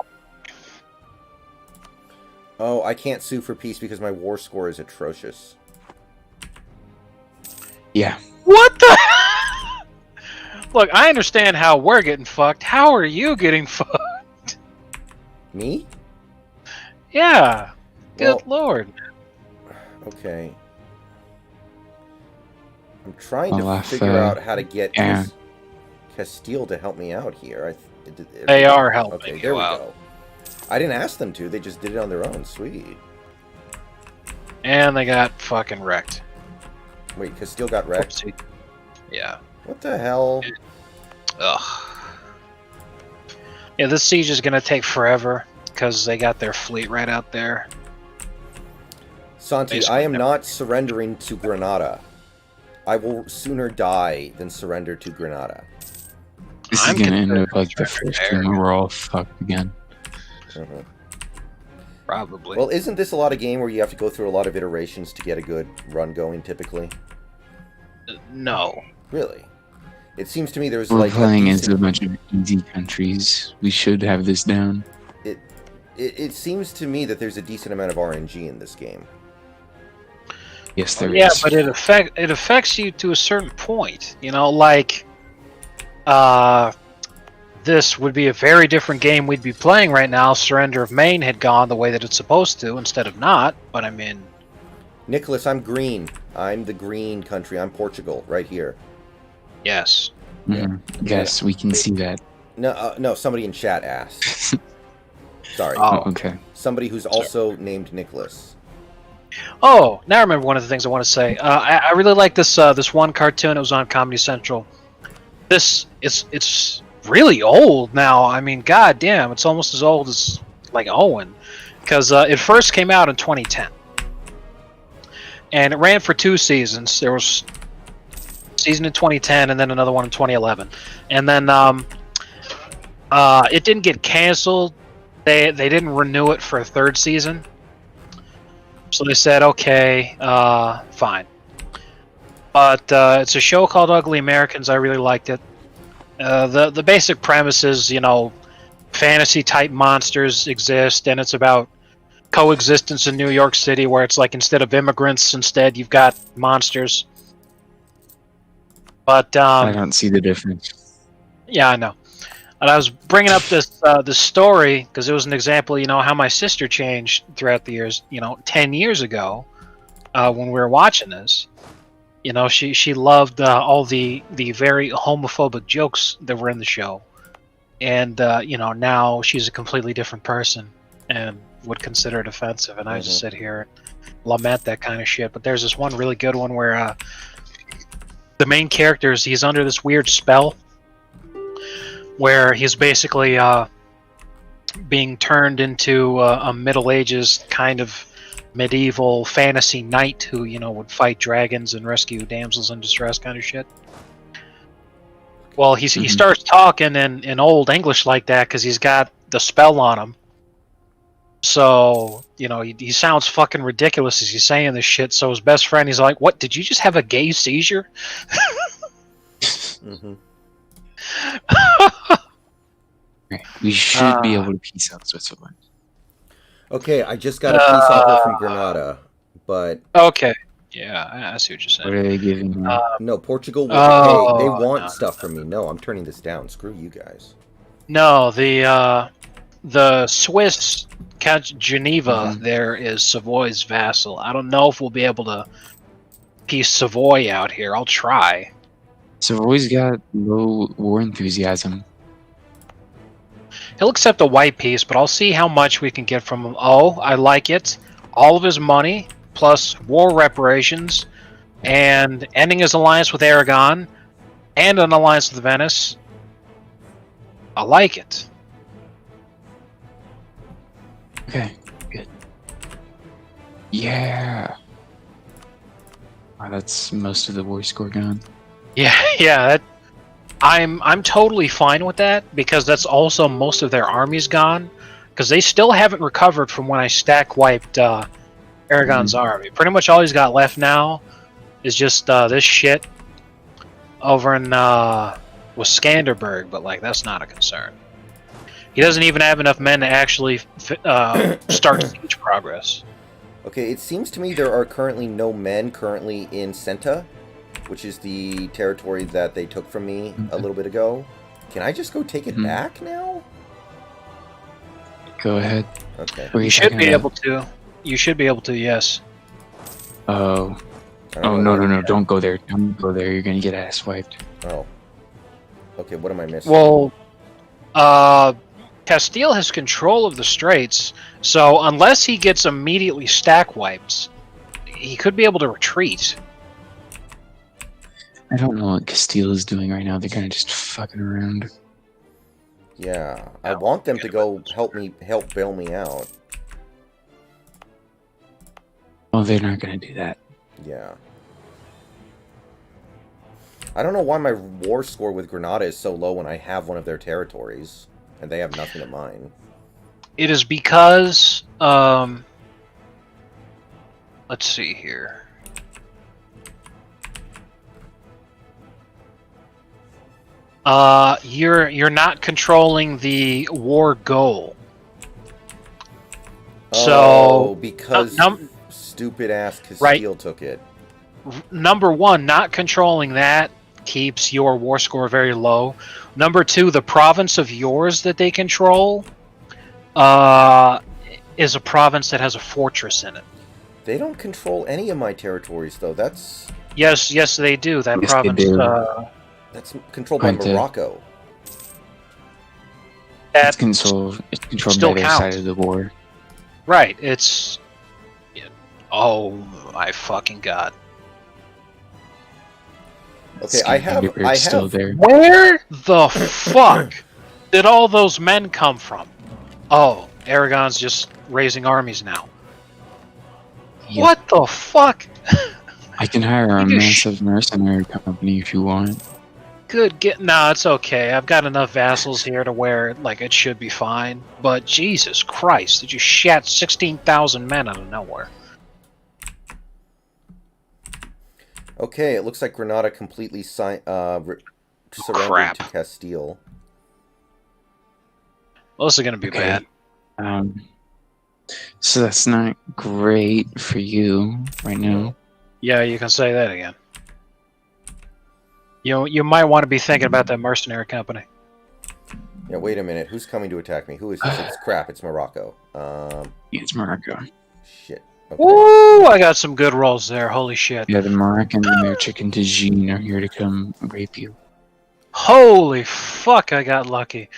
Oh, I can't sue for peace because my war score is atrocious. Yeah. What the? Look, I understand how we're getting fucked. How are you getting fucked? Me? Yeah. Good Well, lord. Okay. I'm trying to figure out how to get Castile to help me out here. They are helping. Okay, there we go. I didn't ask them to. They just did it on their own. Sweet. And they got fucking wrecked. Wait, Castile got wrecked? Oopsie. Yeah. What the hell? Ugh. Yeah, this siege is gonna take forever because they got their fleet right out there. Santee, I am not surrendering to Granada. I will sooner die than surrender to Granada. This is gonna end up like the first game where we're all fucked again. Mm-hmm. Probably. Well, isn't this a lot of game where you have to go through a lot of iterations to get a good run going, typically? No. Really? It seems to me there's We're like playing into a bunch of easy countries. We should have this down. It seems to me that there's a decent amount of RNG in this game. Yes, there is. Yeah, but it affects you to a certain point. You know, like this would be a very different game we'd be playing right now. Surrender of Maine had gone the way that it's supposed to instead of not. But I mean, Nicholas, I'm green. I'm the green country. I'm Portugal, right here. yes. Mm-hmm. Yes, we can see that. No, somebody in chat asked. Sorry. Oh, okay. Somebody who's also named Nicholas. Oh, now I remember one of the things I want to say. I really like this this one cartoon. It was on Comedy Central. It's really old now. I mean, god damn, it's almost as old as like Owen, because it first came out in 2010, and it ran for 2 seasons. There was a season in 2010, and then another one in 2011, and then it didn't get canceled. They didn't renew it for a 3rd season. So they said, okay, fine. But it's a show called Ugly Americans. I really liked it. The basic premise is, you know, fantasy-type monsters exist, and it's about coexistence in New York City, where it's like instead of immigrants, instead you've got monsters. But I don't see the difference. Yeah, I know. And I was bringing up this story because it was an example, you know, how my sister changed throughout the years. You know, 10 years ago, when we were watching this, you know, she loved all the very homophobic jokes that were in the show, and you know, now she's a completely different person and would consider it offensive. And I just sit here and lament that kind of shit. But there's this one really good one where the main character he's under this weird spell, where he's basically being turned into a Middle Ages kind of medieval fantasy knight who, you know, would fight dragons and rescue damsels in distress kind of shit. Well, he starts talking in Old English like that because he's got the spell on him. So, you know, he sounds fucking ridiculous as he's saying this shit. So his best friend, he's like, "What, did you just have a gay seizure?" We should be able to peace out Switzerland. Okay, I just got a peace offer from Granada, but... Okay. Yeah, I see what you're saying. What are they giving me? No, Portugal will pay. They want stuff from me. No, I'm turning this down. Screw you guys. No, the Swiss Count Geneva there is Savoy's vassal. I don't know if we'll be able to piece Savoy out here. I'll try. Savoy's got low war enthusiasm. He'll accept a white piece, but I'll see how much we can get from him. Oh, I like it. All of his money, plus war reparations, and ending his alliance with Aragon, and an alliance with Venice. I like it. Okay, good. Yeah. Oh, that's most of the war score gone. Yeah. I'm totally fine with that because that's also most of their armies gone. Because they still haven't recovered from when I stack wiped Aragon's army. Pretty much all he's got left now is just this shit over in with Skanderberg, but like that's not a concern. He doesn't even have enough men to actually start siege progress. Okay, it seems to me there are currently no men currently in Santee, which is the territory that they took from me a little bit ago. Can I just go take it back now? Go ahead. Okay. You should be able to. You should be able to, yes. Oh. Oh, no, don't go there. Don't go there. You're going to get ass wiped. Oh. Okay, what am I missing? Well, Castile has control of the straits, so unless he gets immediately stack wiped, he could be able to retreat. I don't know what Castile is doing right now. They're kind of just fucking around. Yeah, I want them to go help bail me out. Well, they're not going to do that. Yeah. I don't know why my war score with Granada is so low when I have one of their territories, and they have nothing of mine. It is because, let's see here. You're not controlling the war goal. So because stupid ass Castile took it. Number one, not controlling that keeps your war score very low. Number two, the province of yours that they control is a province that has a fortress in it. They don't control any of my territories, though. That's yes, they do. That province. That's controlled by Morocco. It's controlled by their side of the war. Right. It's. Oh my fucking god. Okay, I have. There. Where the fuck did all those men come from? Oh, Aragon's just raising armies now. Yep. What the fuck? I can hire a massive mercenary company if you want. Nah, it's okay. I've got enough vassals here to where, like, it should be fine. But Jesus Christ, did you shat 16,000 men out of nowhere? Okay, it looks like Granada completely surrendered to Castile. Well, this is gonna be bad. So that's not great for you right now. Yeah, you can say that again. You might want to be thinking about that mercenary company. Yeah, wait a minute. Who's coming to attack me? Who is this? It's crap. It's Morocco. It's Morocco. Shit. Okay. Woo! I got some good rolls there. Holy shit. Yeah, the Moroccan and their chicken tagine are here to come rape you. Holy fuck! I got lucky.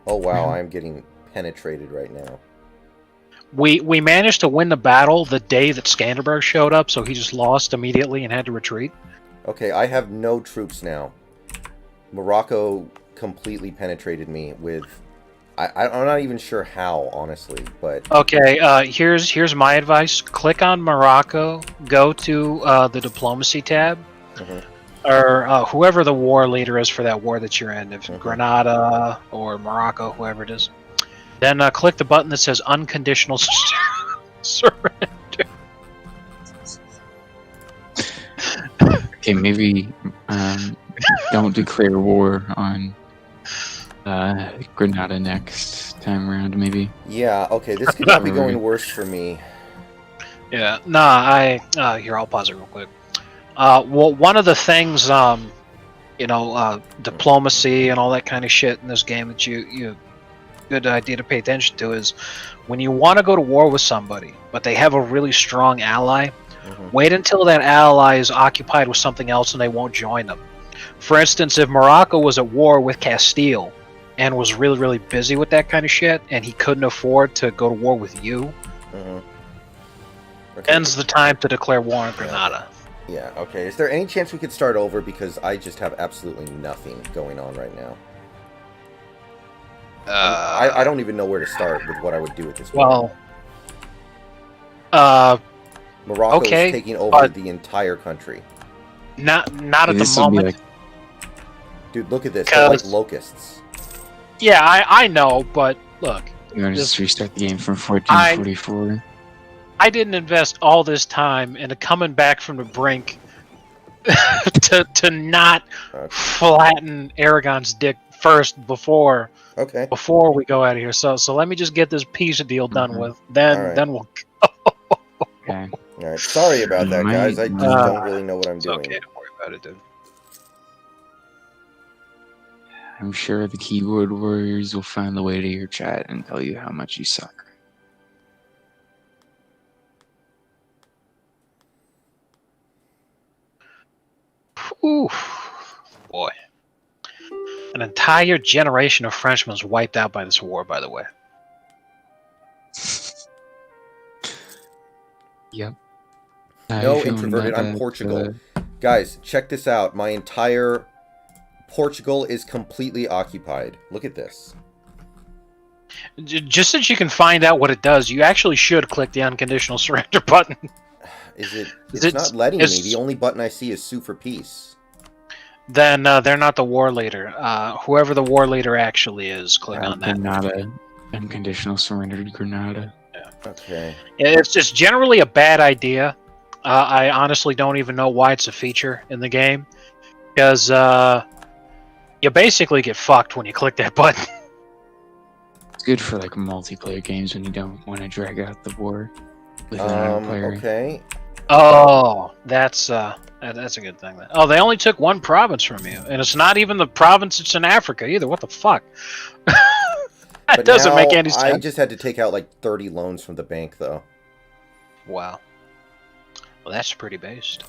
Oh wow! I'm getting penetrated right now. We managed to win the battle the day that Skanderberg showed up, so he just lost immediately and had to retreat. Okay, I have no troops now. Morocco completely penetrated me with... I'm not even sure how, honestly, but... Okay, here's my advice. Click on Morocco, go to the diplomacy tab, or whoever the war leader is for that war that you're in, if Granada or Morocco, whoever it is. Then click the button that says unconditional surrender. Okay, maybe don't declare war on Granada next time around, maybe. Yeah, okay, this could not be going worse for me. Yeah, nah, here, I'll pause it real quick. Well, one of the things, diplomacy and all that kind of shit in this game that you good idea to pay attention to is when you want to go to war with somebody, but they have a really strong ally, wait until that ally is occupied with something else and they won't join them. For instance, if Morocco was at war with Castile and was really, really busy with that kind of shit, and he couldn't afford to go to war with you, then's the time to declare war on Granada. Yeah, okay. Is there any chance we could start over? Because I just have absolutely nothing going on right now. I don't even know where to start with what I would do at this point. Well, Morocco is taking over the entire country. Not at the moment. Dude, look at this. They're like locusts. Yeah, I know, but look. You're going to just restart the game from 1444. I didn't invest all this time into coming back from the brink to not flatten Aragon's dick first before we go out of here. So let me just get this peace deal done with. Then we'll Okay. All right. Sorry about that, guys. I just don't really know what I'm doing. Okay, don't worry about it, dude. I'm sure the keyboard warriors will find the way to your chat and tell you how much you suck. Ooh, boy. An entire generation of Frenchmen was wiped out by this war, by the way. Yep. No, introverted. I'm Portugal. Guys, check this out. My entire Portugal is completely occupied. Look at this. Just since you can find out what it does, you actually should click the unconditional surrender button. It's not letting me. The only button I see is Sue for peace. Then they're not the war leader. Whoever the war leader actually is, click on that. Granada. Unconditional surrender to Granada. Yeah. Okay. It's just generally a bad idea. I honestly don't even know why it's a feature in the game. Because you basically get fucked when you click that button. It's good for like multiplayer games when you don't want to drag out the war with another player. Okay. Oh, that's a good thing. Then. Oh, they only took one province from you, and it's not even the province that's in Africa either. What the fuck? That doesn't make any sense. I just had to take out like 30 loans from the bank, though. Wow. Well, that's pretty based.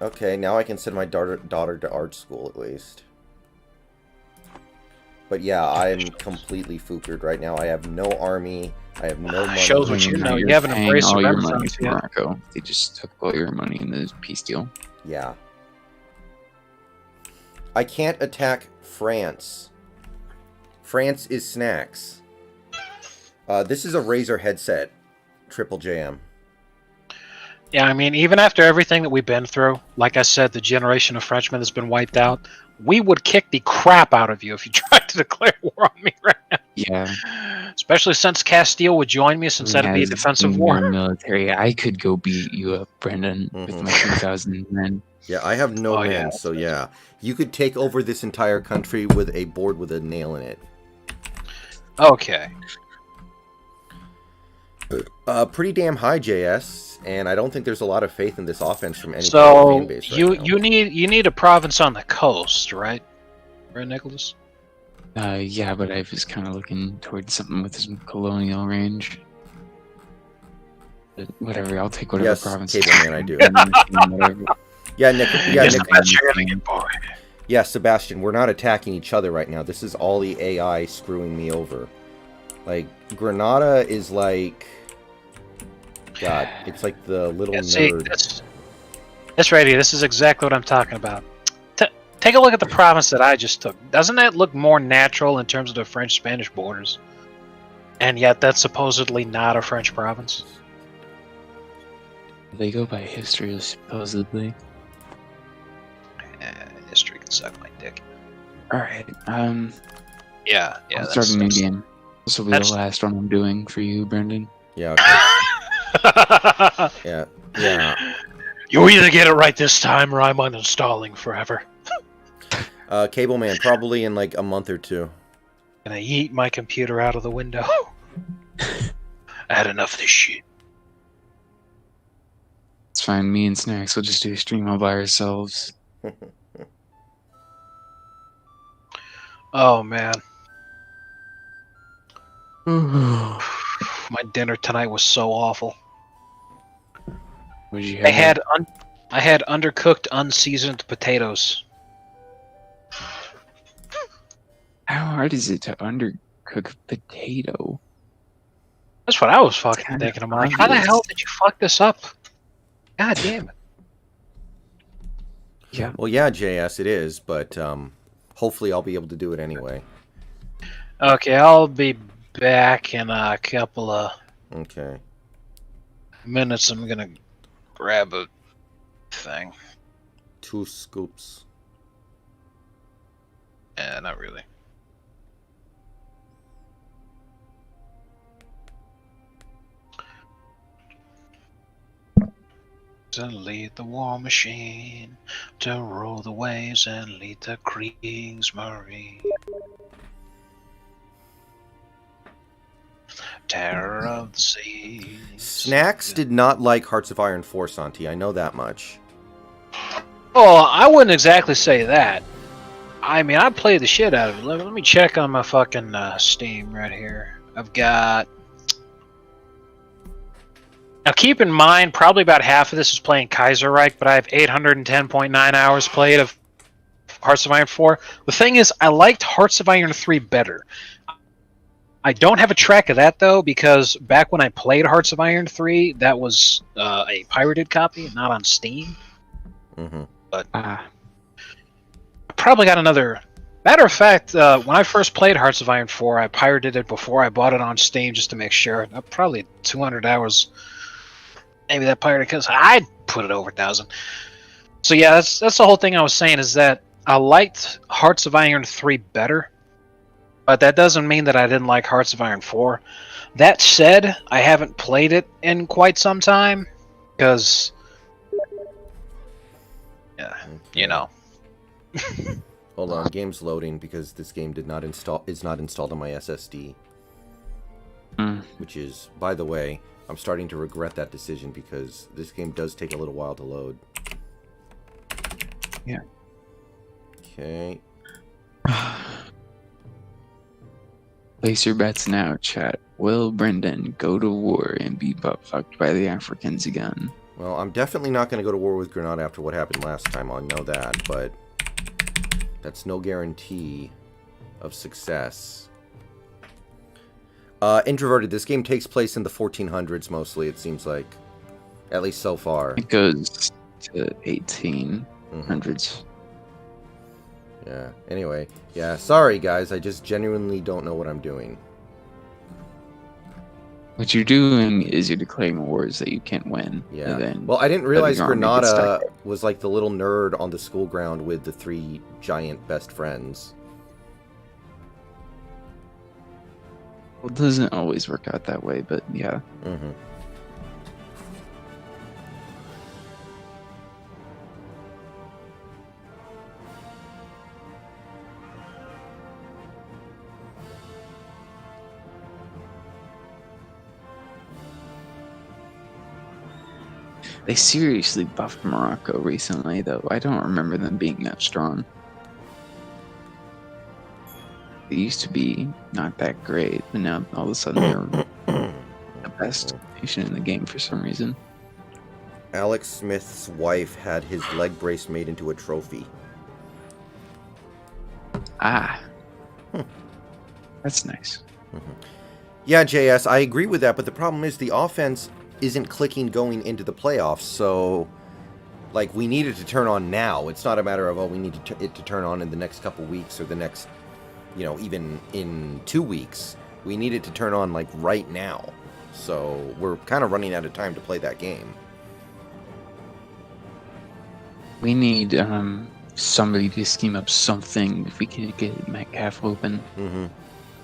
Okay, now I can send my daughter to art school at least. But yeah, I'm completely fookered right now. I have no army. I have no money. Shows what you know. You haven't embraced all your money to Morocco. They just took all your money in the peace deal. Yeah. I can't attack France. France is snacks. This is a Razer headset. Triple Jam. Yeah, I mean, even after everything that we've been through, like I said, the generation of Frenchmen that's been wiped out, we would kick the crap out of you if you tried to declare war on me right now. Yeah. Especially since Castile would join me, since that'd be a defensive war. Military, I could go beat you up, Brendan, with my 2,000 men. Yeah, I have no men, so yeah. You could take over this entire country with a board with a nail in it. Okay. Pretty damn high, JS, and I don't think there's a lot of faith in this offense from any fan base right now. You need a province on the coast, right? Right, Nicholas? Yeah, but I was kind of looking towards something with some colonial range. But whatever, I'll take whatever province. Cable man, I do. Yeah, Nick. Yeah, Sebastian, we're not attacking each other right now. This is all the AI screwing me over. Like, Granada is like... God, it's like the little nerd. This right here, this is exactly what I'm talking about. Take a look at the province that I just took. Doesn't that look more natural in terms of the French-Spanish borders? And yet that's supposedly not a French province. They go by history, supposedly. History can suck my dick. Alright, Yeah, I'll start a new game. This will be the last one I'm doing for you, Brendan. Yeah, okay. Yeah. You either get it right this time, or I'm uninstalling forever. Cable man, probably in like a month or two. And I yeet my computer out of the window. I had enough of this shit. It's fine, me and Snacks will just do a stream all by ourselves. Oh, man. My dinner tonight was so awful. What did you have? I had undercooked, unseasoned potatoes. How hard is it to undercook a potato? That's what I was fucking thinking. I'm like, how the hell did you fuck this up? God damn it. Yeah. Well, yeah, JS, it is, but hopefully I'll be able to do it anyway. Okay, I'll be back in a couple of minutes. I'm gonna grab a thing. 2 scoops. Not really. and lead the war machine, to rule the waves and lead the Kriegsmarine. Terror of the seas. Snacks did not like Hearts of Iron 4, Santee. I know that much. Oh, I wouldn't exactly say that. I mean, I played the shit out of it. Let me check on my fucking Steam right here. I've got... Now, keep in mind, probably about half of this is playing Kaiserreich, but I have 810.9 hours played of Hearts of Iron 4. The thing is, I liked Hearts of Iron 3 better. I don't have a track of that, though, because back when I played Hearts of Iron 3, that was a pirated copy, not on Steam. Mm-hmm. But I probably got another... Matter of fact, when I first played Hearts of Iron 4, I pirated it before I bought it on Steam just to make sure. Probably 200 hours... Maybe that pirated, because I'd put it over 1,000. So yeah, that's the whole thing I was saying, is that I liked Hearts of Iron 3 better, but that doesn't mean that I didn't like Hearts of Iron 4. That said, I haven't played it in quite some time, because, yeah, you know. Hold on, game's loading because this game is not installed on my SSD. Which is, by the way, I'm starting to regret that decision because this game does take a little while to load. Yeah. Okay. Place your bets now, chat. Will Brendan go to war and be butt-fucked by the Africans again? Well, I'm definitely not going to go to war with Grenada after what happened last time. I know that, but that's no guarantee of success. Introverted, this game takes place in the 1400s mostly, it seems like. At least so far. It goes to 1800s. Yeah, anyway. Yeah, sorry guys, I just genuinely don't know what I'm doing. What you're doing is you're declaring wars that you can't win. Yeah. And then well, I didn't realize letting your army get Grenada stuck. was like the little nerd on the school ground with the 3 giant best friends. Well, it doesn't always work out that way, but yeah. Mm-hmm. They seriously buffed Morocco recently, though. I don't remember them being that strong. They used to be not that great, but now all of a sudden they're the best nation in the game for some reason. Alex Smith's wife had his leg brace made into a trophy. Ah. That's nice. Mm-hmm. Yeah, JS, I agree with that, but the problem is the offense isn't clicking going into the playoffs, so like we need it to turn on now. It's not a matter of, oh, we need it to turn on in the next couple weeks or the next, you know, even in 2 weeks. We need it to turn on like right now. So we're kind of running out of time to play that game. We need somebody to scheme up something if we can get Metcalf open. Mm-hmm.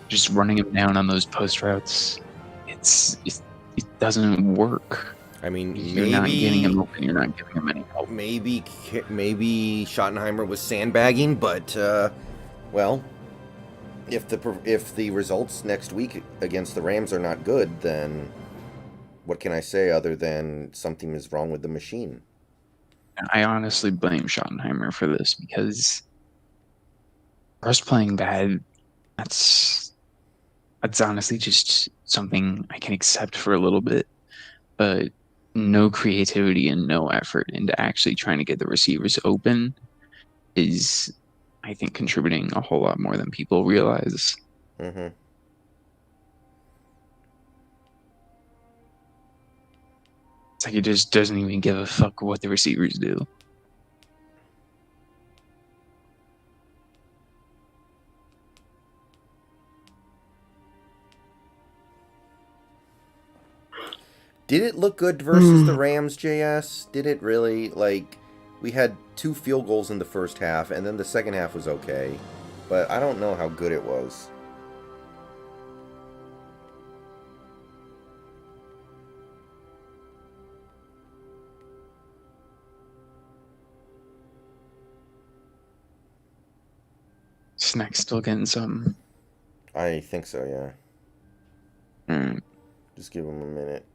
Just running him down on those post routes, it doesn't work. I mean, You're not getting him open. You're not giving him any help. Maybe Schottenheimer was sandbagging, but well, if the results next week against the Rams are not good, then what can I say other than something is wrong with the machine? I honestly blame Schottenheimer for this because us playing bad, that's honestly just something I can accept for a little bit, but no creativity and no effort into actually trying to get the receivers open is, I think, contributing a whole lot more than people realize. Mm-hmm. It's like he just doesn't even give a fuck what the receivers do. Did it look good versus the Rams, JS? Did it really? Like, we had 2 field goals in the first half, and then the second half was okay. But I don't know how good it was. Snack's still getting some. I think so, yeah. Alright. Just give him a minute.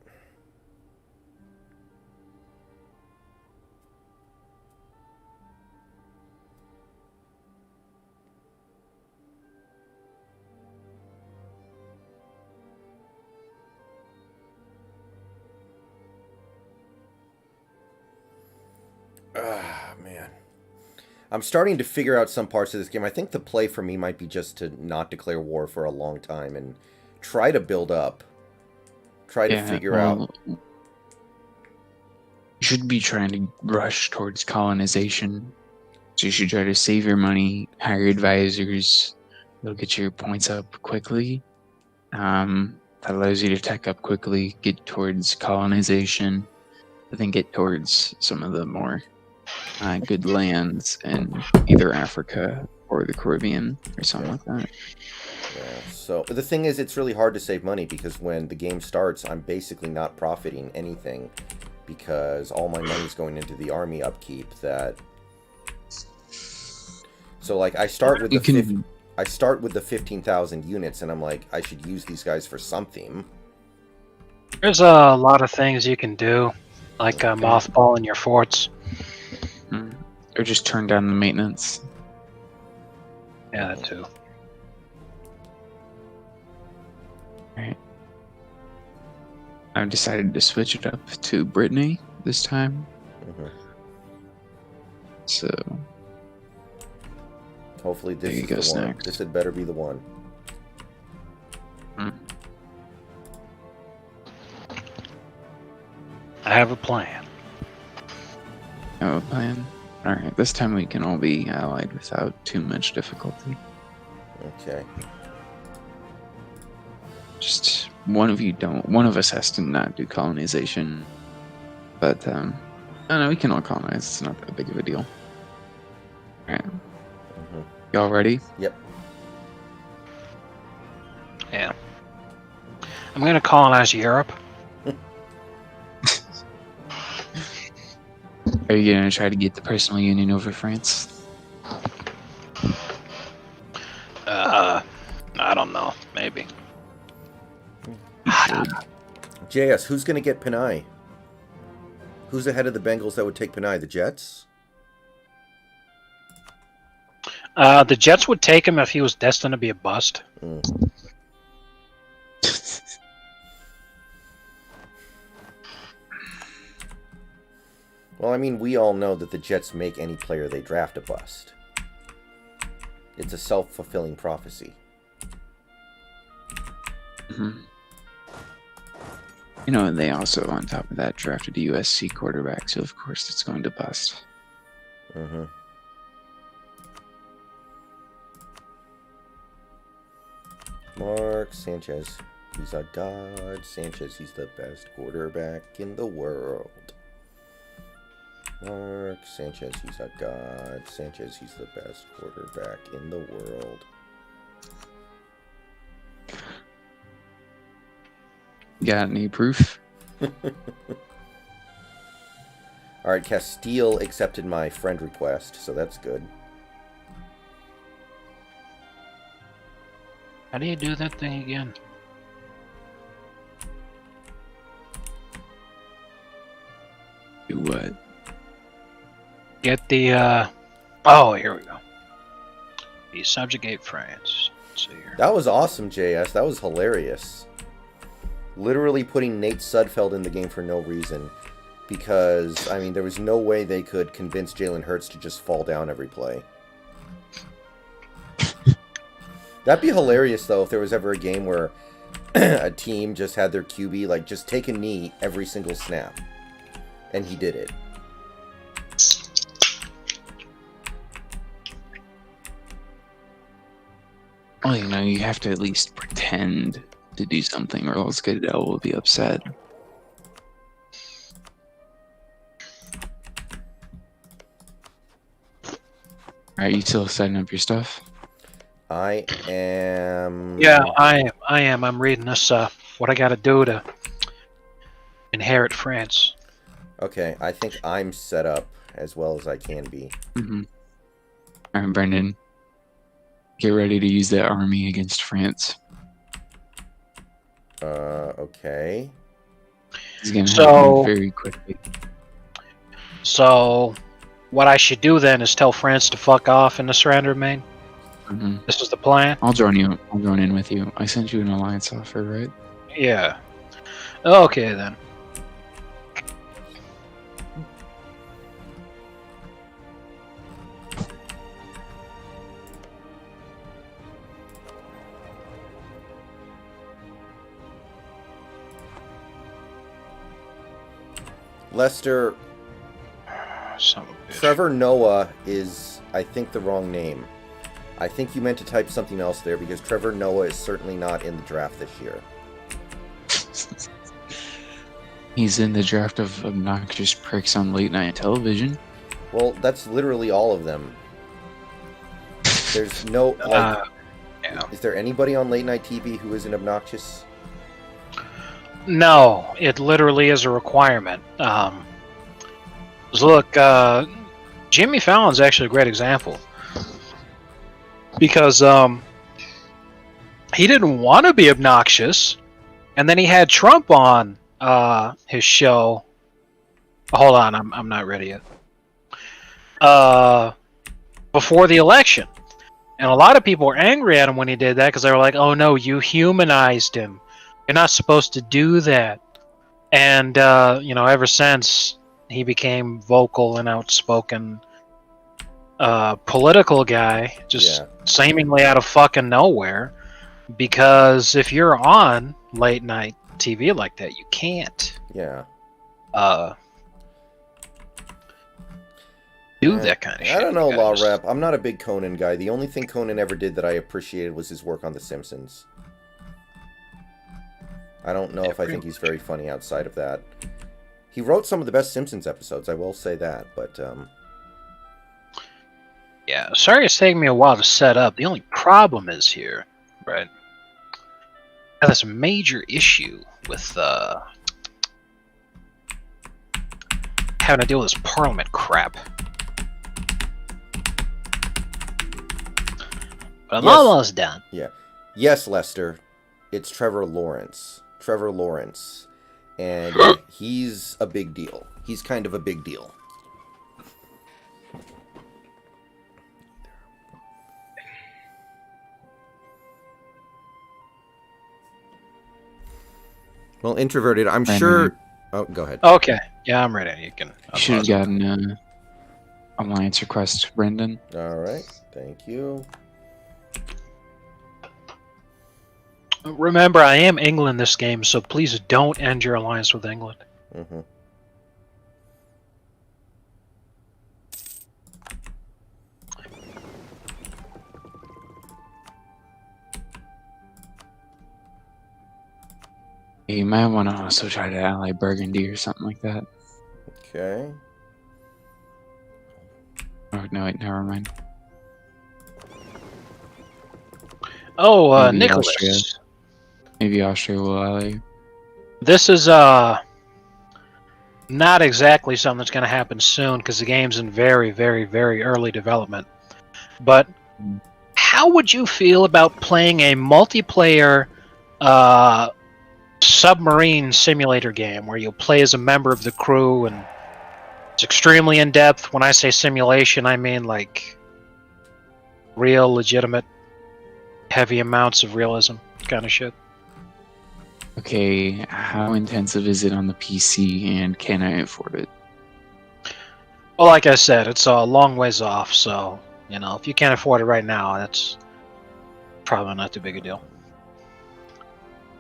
Ah, man. I'm starting to figure out some parts of this game. I think the play for me might be just to not declare war for a long time and try to build up. Try to figure out. You should be trying to rush towards colonization. So you should try to save your money, hire advisors. They'll get your points up quickly. That allows you to tech up quickly, get towards colonization, but then get towards some of the more good lands in either Africa or the Caribbean or something like that. Yeah, so the thing is, it's really hard to save money because when the game starts, I'm basically not profiting anything because all my money's going into the army upkeep. So like I start with the 15,000 units, and I'm like, I should use these guys for something. There's a lot of things you can do, like mothballing your forts. Or just turn down the maintenance. Yeah, that too. Alright. I've decided to switch it up to Brittany this time. So hopefully this is the one. This had better be the one. I have a plan. Alright, this time we can all be allied without too much difficulty. Okay. Just one of us has to not do colonization. But no, we can all colonize. It's not that big of a deal. Alright. Y'all ready? Yep. Yeah. I'm gonna colonize Europe. Are you gonna try to get the personal union over France? I don't know. Maybe. JS, who's gonna get Panay? Who's ahead of the Bengals that would take Panay? The Jets? The Jets would take him if he was destined to be a bust. Well, I mean, we all know that the Jets make any player they draft a bust. It's a self-fulfilling prophecy. You know, they also, on top of that, drafted a USC quarterback, so of course it's going to bust. Mark Sanchez, he's a god. Sanchez, he's the best quarterback in the world. Mark Sanchez, he's a god. Sanchez, he's the best quarterback in the world. Got any proof? Alright, Castile accepted my friend request, so that's good. How do you do that thing again? Do what? Get the, oh, here we go. You subjugate France. Let's see here. That was awesome, JS. That was hilarious. Literally putting Nate Sudfeld in the game for no reason. Because, I mean, there was no way they could convince Jalen Hurts to just fall down every play. That'd be hilarious, though, if there was ever a game where a team just had their QB, like, just take a knee every single snap. And he did it. Well, you know, you have to at least pretend to do something, or else Goodell will be upset. Alright, you still setting up your stuff? I am... Yeah, I am. I'm reading this, what I gotta do to inherit France. Okay, I think I'm set up as well as I can be. Alright, Brendan. get ready to use that army against France. Okay. It's gonna happen very quickly. So, what I should do then is tell France to fuck off in the surrender of Maine. Mm-hmm. This is the plan. I'll join in with you. I sent you an alliance offer, right? Yeah. Okay then. Lester, Trevor Noah is, I think, the wrong name. I think you meant to type something else there because Trevor Noah is certainly not in the draft this year. He's in the draft of obnoxious pricks on late night television. Well, that's literally all of them. There's no... yeah. Is there anybody on late night TV who isn't obnoxious? No, it literally is a requirement. Look, Jimmy Fallon's actually a great example. Because he didn't want to be obnoxious, and then he had Trump on his show. Hold on, I'm not ready yet. Before the election. And a lot of people were angry at him when he did that because they were like, oh no, you humanized him. You're not supposed to do that. And, ever since he became vocal and outspoken political guy, just seemingly out of fucking nowhere. Because if you're on late night TV like that, you can't. Yeah. Do that kind of shit. I don't know, Law Rep. I'm not a big Conan guy. The only thing Conan ever did that I appreciated was his work on The Simpsons. I don't know if I think he's very funny outside of that. He wrote some of the best Simpsons episodes, I will say that, but... Yeah, sorry it's taking me a while to set up. The only problem is here, right? I have this major issue with having to deal with this Parliament crap. But I'm almost done. Yeah. Yes, Lester. It's Trevor Lawrence. Trevor Lawrence. And he's a big deal. He's kind of a big deal. Well, introverted, I'm sure... Oh, go ahead. Okay. Yeah, I'm ready. You can... You should have gotten an alliance request, Brendan. All right. Thank you. Remember, I am England this game, so please don't end your alliance with England. Mm-hmm. You might want to also try to ally Burgundy or something like that. Okay. Oh, no, wait, never mind. Oh, Maybe Nicholas. Austria. Maybe Austria will ally you. This is not exactly something that's going to happen soon because the game's in very, very, very early development. But how would you feel about playing a multiplayer submarine simulator game where you play as a member of the crew and it's extremely in-depth? When I say simulation, I mean like real, legitimate, heavy amounts of realism kind of shit. Okay, how intensive is it on the PC and can I afford it? Well, like I said, it's a long ways off, so, if you can't afford it right now, that's probably not too big a deal.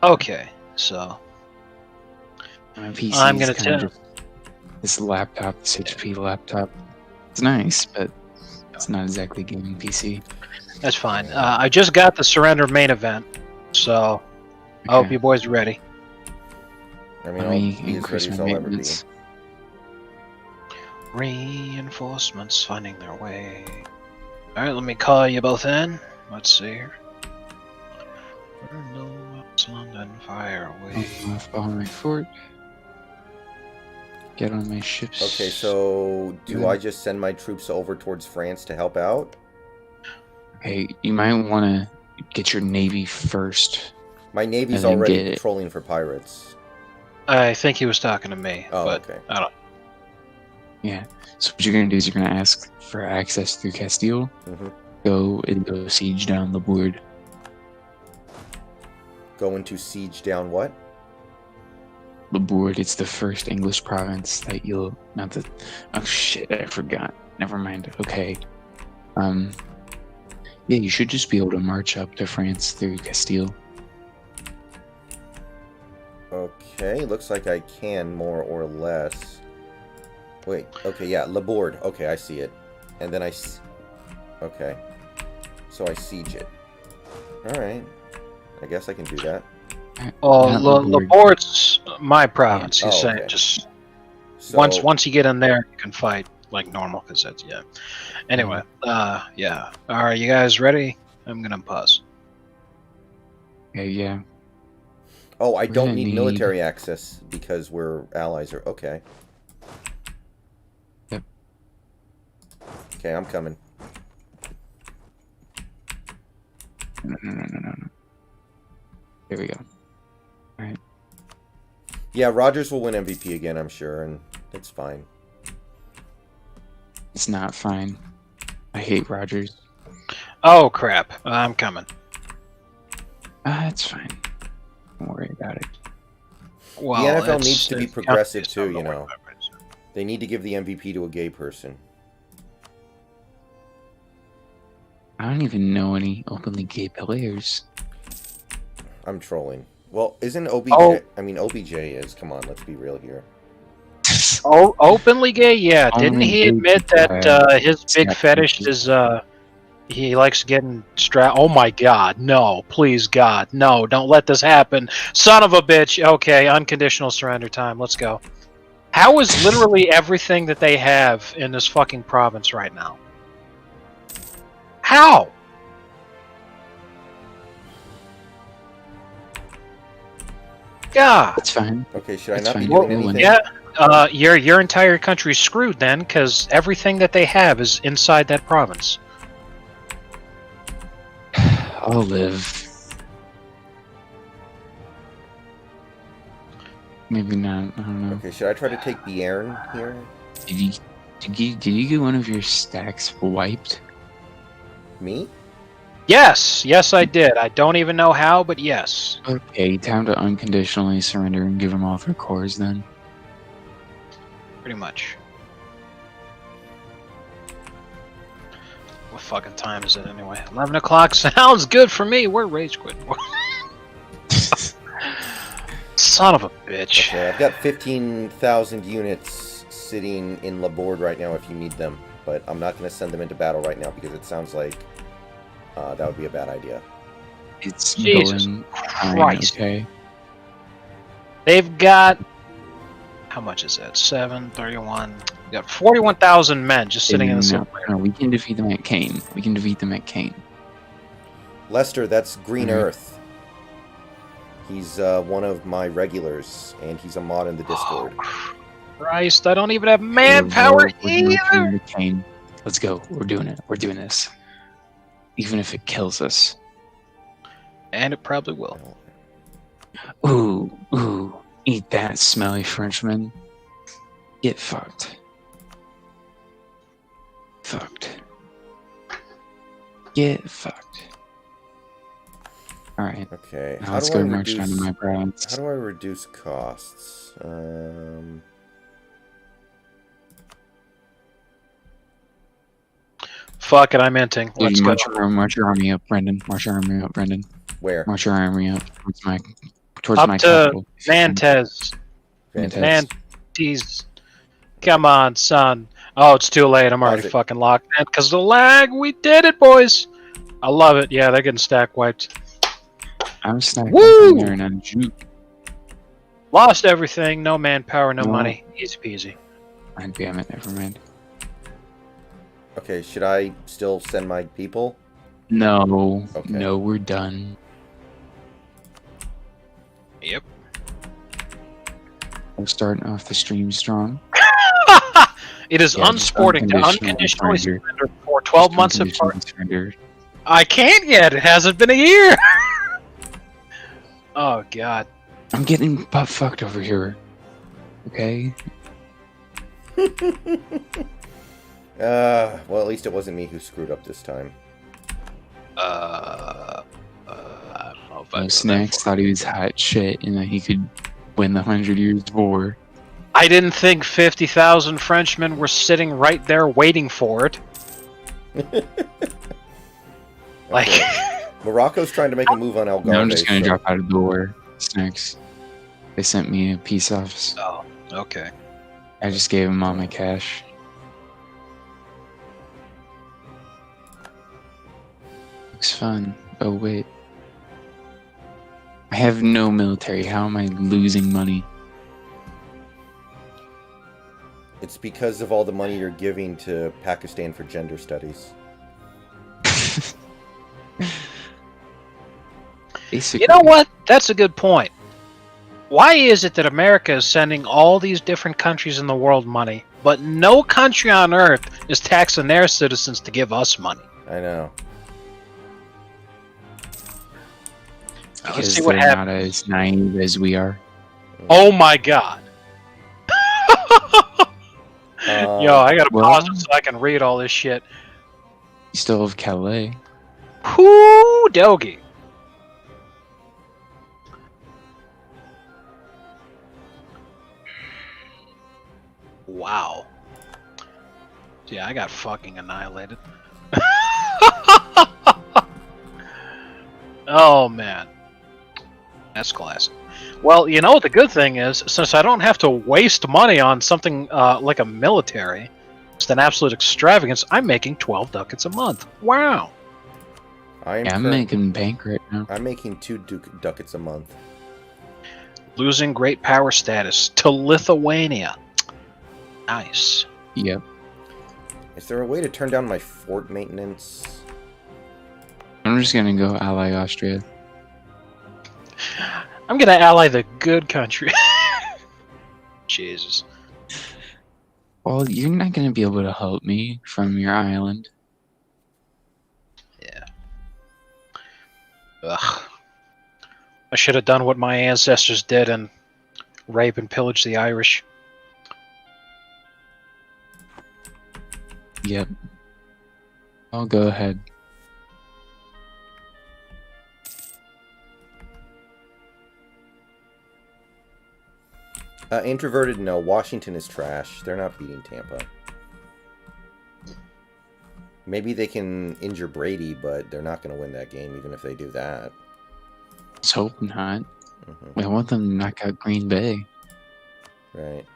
Okay, so... My PC I'm is gonna kind of this laptop, this HP laptop. It's nice, but it's not exactly gaming PC. That's fine. I just got the Surrender main event, so I hope you boys are ready. I Let mean, me I'll be as increase ready as my I'll ever be. maintenance. Reinforcements finding their way. Alright, let me call you both in. Let's see here. London, fire away. Off behind my fort. Get on my ships. Okay, so do I just send my troops over towards France to help out? Hey, you might want to get your navy first. My navy's already patrolling for pirates. I think he was talking to me. Oh, but okay. I don't. Yeah. So what you're gonna do is you're gonna ask for access through Castile. Go siege down the board. Going to siege down what? The board. It's the first English province that you'll not the. Oh shit! I forgot. Never mind. Okay. Yeah, you should just be able to march up to France through Castile. Okay, looks like I can more or less. Wait, okay, yeah, Le Board. Okay, I see it. And then okay. So I siege it. Alright. I guess I can do that. Oh, Le Board's my province. He's saying okay. just So, once you get in there, you can fight like normal, because that's, yeah. Anyway, yeah. Are you guys ready? I'm gonna pause. Yeah. Oh, I don't need military access because we're allies. Or okay. Yep. Okay, I'm coming. No. There we go. All right. Yeah, Rogers will win MVP again, I'm sure, and it's fine. It's not fine. I hate Rogers. Oh crap! I'm coming. It's fine. Don't worry about it. Well, the NFL needs to be progressive too, you know. They need to give the MVP to a gay person. I don't even know any openly gay players. I'm trolling. Well, isn't OBJ... I mean, OBJ is... Come on, let's be real here. Oh, openly gay? Yeah. Didn't he admit that his big fetish is... he likes getting strapped... Oh my god, no. Please, God. No, don't let this happen. Son of a bitch. Okay, unconditional surrender time. Let's go. How is literally everything that they have in this fucking province right now? How? God. It's fine. Okay, should I It's not be fine. doing anything? Yeah, your entire country's screwed then, because everything that they have is inside that province. I'll live. Maybe not. I don't know. Okay, should I try to take Biern here? Did you get one of your stacks wiped? Me? Yes, I did. I don't even know how, but yes. Okay, time to unconditionally surrender and give them all their cores then. Pretty much. What fucking time is it anyway? 11 o'clock sounds good for me. We're rage quit. Son of a bitch. Okay, I've got 15,000 units sitting in Laborde right now if you need them. But I'm not going to send them into battle right now because it sounds like that would be a bad idea. It's Jesus going Christ. fine, okay. They've got... How much is that? 731. We got 41,000 men just sitting in this. No, we can defeat them at Kane. We can defeat them at Kane. Lester, that's GreenEarth. He's one of my regulars, and he's a mod in the Discord. Oh, Christ, I don't even have manpower either. Kane. Let's go. We're doing it. We're doing this. Even if it kills us. And it probably will. Ooh. Eat that, smelly Frenchman. Get fucked. Get fucked. Alright. Okay. Now let's go march down to my province. How do I reduce costs? Fuck it, I'm inting. Let's go. March your army up, Brendan. March your army up, Brendan. Where? March your army up towards my up to capital. Vantes. Come on, son. Oh, it's too late. I'm already fucking locked in because of the lag. We did it, boys. I love it. Yeah, they're getting stack wiped. I'm stacking there and I'm juke. Lost everything. No manpower, no money. Easy peasy. God damn it, never mind. Okay, should I still send my people? No. Okay. No, we're done. Yep. I'm starting off the stream strong. It is unsporting to unconditionally surrender for 12 months apart. I can't yet. It hasn't been a year. Oh God. I'm getting butt fucked over here. Okay. Well, at least it wasn't me who screwed up this time. I don't know if I Snacks thought he was hot shit and that he could win the 100 Years' War. I didn't think 50,000 Frenchmen were sitting right there waiting for it. Like, Morocco's trying to make a move on Algarve. No, I'm just gonna drop out of the war. Snacks. They sent me a peace office. oh, okay. I just gave them all my cash. Looks fun. Oh wait. I have no military. How am I losing money? It's because of all the money you're giving to Pakistan for gender studies. Basically. You know what? That's a good point. Why is it that America is sending all these different countries in the world money, but no country on Earth is taxing their citizens to give us money? I know. Because see what they're happens. not as naive as we are. Oh my God. Yo, I gotta pause it so I can read all this shit. You still have Calais. Whoo, doggy. Wow. Yeah, I got fucking annihilated. Oh, man. That's classic. Well, you know what the good thing is? Since I don't have to waste money on something like a military, it's an absolute extravagance, I'm making 12 ducats a month. Wow. I'm making bank right now. I'm making 2 ducats a month. Losing great power status to Lithuania. Nice. Yep. Is there a way to turn down my fort maintenance? I'm just gonna go ally Austria. I'm gonna ally the good country. Jesus. Well, you're not gonna be able to help me from your island. Yeah. Ugh. I should have done what my ancestors did and rape and pillage the Irish. Yep. I'll go ahead. Introverted, no. Washington is trash. They're not beating Tampa. Maybe they can injure Brady, but they're not going to win that game, even if they do that. Let's hope not. I want them to knock out Green Bay. Right.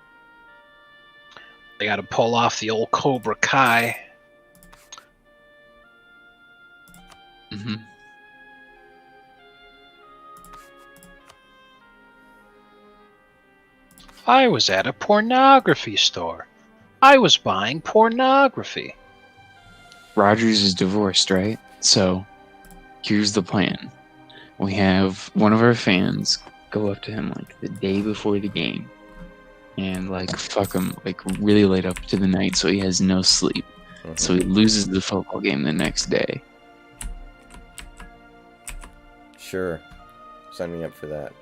They gotta pull off the old Cobra Kai. Mm-hmm. I was at a pornography store. I was buying pornography. Rogers is divorced, right? So, here's the plan. We have one of our fans go up to him like the day before the game and like fuck him like really late up to the night so he has no sleep. So he loses the football game the next day. Sure. Sign me up for that.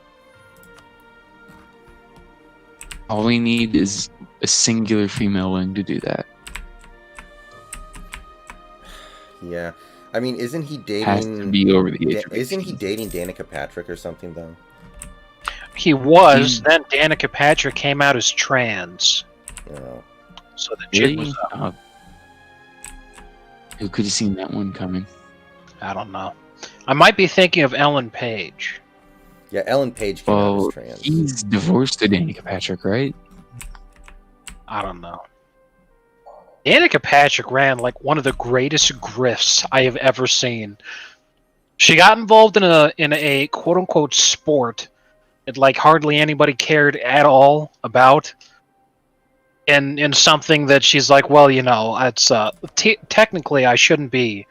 All we need is a singular female willing to do that. Yeah. I mean, isn't he dating... Has to be over the age of 18. Isn't he dating Danica Patrick or something, though? He was, then Danica Patrick came out as trans. Oh. So the jig was up. Oh. Who could have seen that one coming? I don't know. I might be thinking of Ellen Page. Yeah, Ellen Page came out Well, as trans. he's divorced to Danica Patrick, right? I don't know. Danica Patrick ran like one of the greatest grifts I have ever seen. She got involved in a quote unquote sport that like hardly anybody cared at all about, and in something that she's like, well, you know, it's technically I shouldn't be,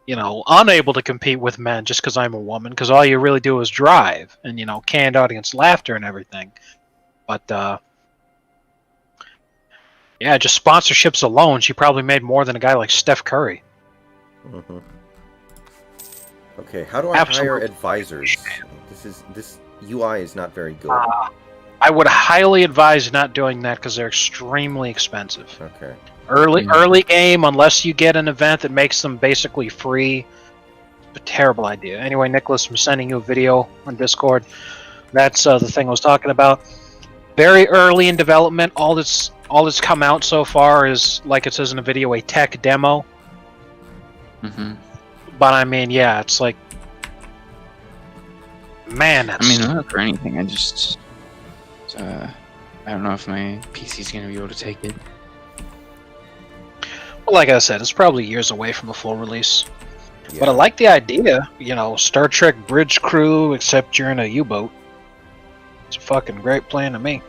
you know, unable to compete with men just because I'm a woman, because all you really do is drive and, you know, canned audience laughter and everything. But yeah, just sponsorships alone, she probably made more than a guy like Steph Curry. Okay, how do I hire advisors? This UI is not very good. I would highly advise not doing that because they're extremely expensive. Okay. Early game, unless you get an event that makes them basically free. A terrible idea. Anyway, Nicholas, I'm sending you a video on Discord. That's the thing I was talking about. Very early in development. All that's come out so far is, like it says in the video, a tech demo. Mm-hmm. But I mean, yeah, it's like, man. I mean, not for anything. I just, I don't know if my PC's gonna be able to take it. Well, like I said, it's probably years away from a full release. Yeah. But I like the idea, Star Trek bridge crew, except you're in a U-boat. It's a fucking great plan to me.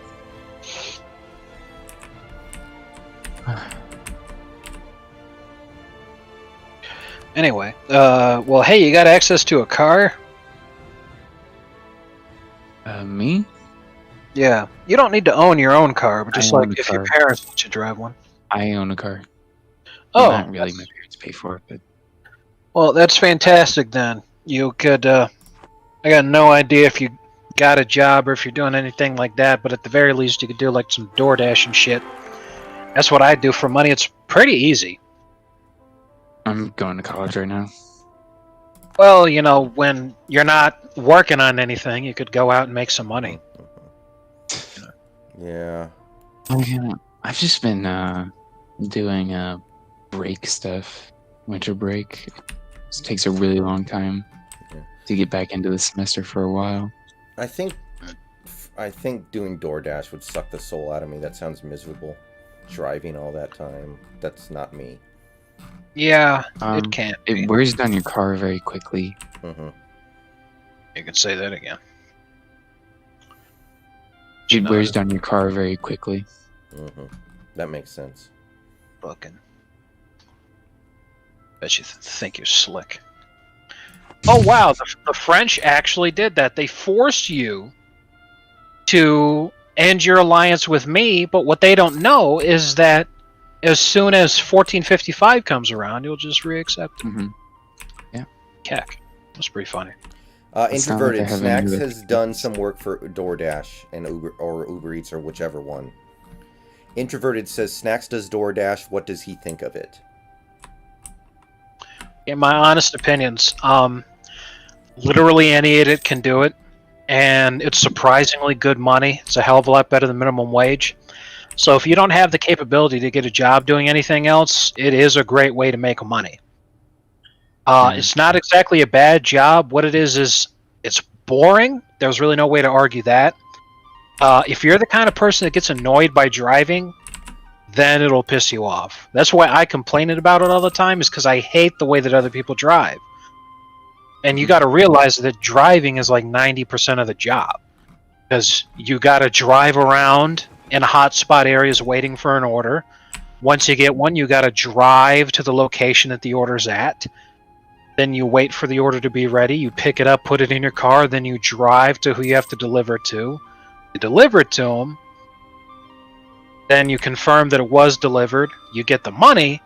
Anyway, well, hey, you got access to a car? Me? Yeah. You don't need to own your own car, but just I like own a if your car. parents let you drive one. I own a car. Oh. Not really. My parents pay for it, but... Well, that's fantastic then. You could, I got no idea if you got a job or if you're doing anything like that, but at the very least you could do like some DoorDash and shit. That's what I do for money. It's pretty easy. I'm going to college right now. Well, when you're not working on anything, you could go out and make some money. Yeah. I've just been doing break stuff. Winter break. It takes a really long time to get back into the semester for a while. I think doing DoorDash would suck the soul out of me. That sounds miserable. Driving all that time. That's not me. Yeah, it can't. It wears down your car very quickly. Mm-hmm. You could say that again. It wears down your car very quickly. Mm-hmm. That makes sense. Fucking. Bet you think you're slick. Oh wow, the French actually did that. They forced you to end your alliance with me, but what they don't know is that as soon as 1455 comes around, you'll just re-accept it. Mm-hmm. Yeah. Keck. That's pretty funny. Introverted Snacks has done some work for DoorDash and Uber Eats or whichever one. Introverted says Snacks does DoorDash. What does he think of it? In my honest opinions, literally any idiot can do it, and it's surprisingly good money. It's a hell of a lot better than minimum wage. So if you don't have the capability to get a job doing anything else, it is a great way to make money. It's not exactly a bad job. What it is it's boring. There's really no way to argue that. If you're the kind of person that gets annoyed by driving, then it'll piss you off. That's why I complain about it all the time, is because I hate the way that other people drive. And you got to realize that driving is like 90% of the job. Because you got to drive around in hotspot areas waiting for an order. Once you get one, you got to drive to the location that the order's at. Then you wait for the order to be ready. You pick it up, put it in your car. Then you drive to who you have to deliver it to. You deliver it to them. Then you confirm that it was delivered. You get the money.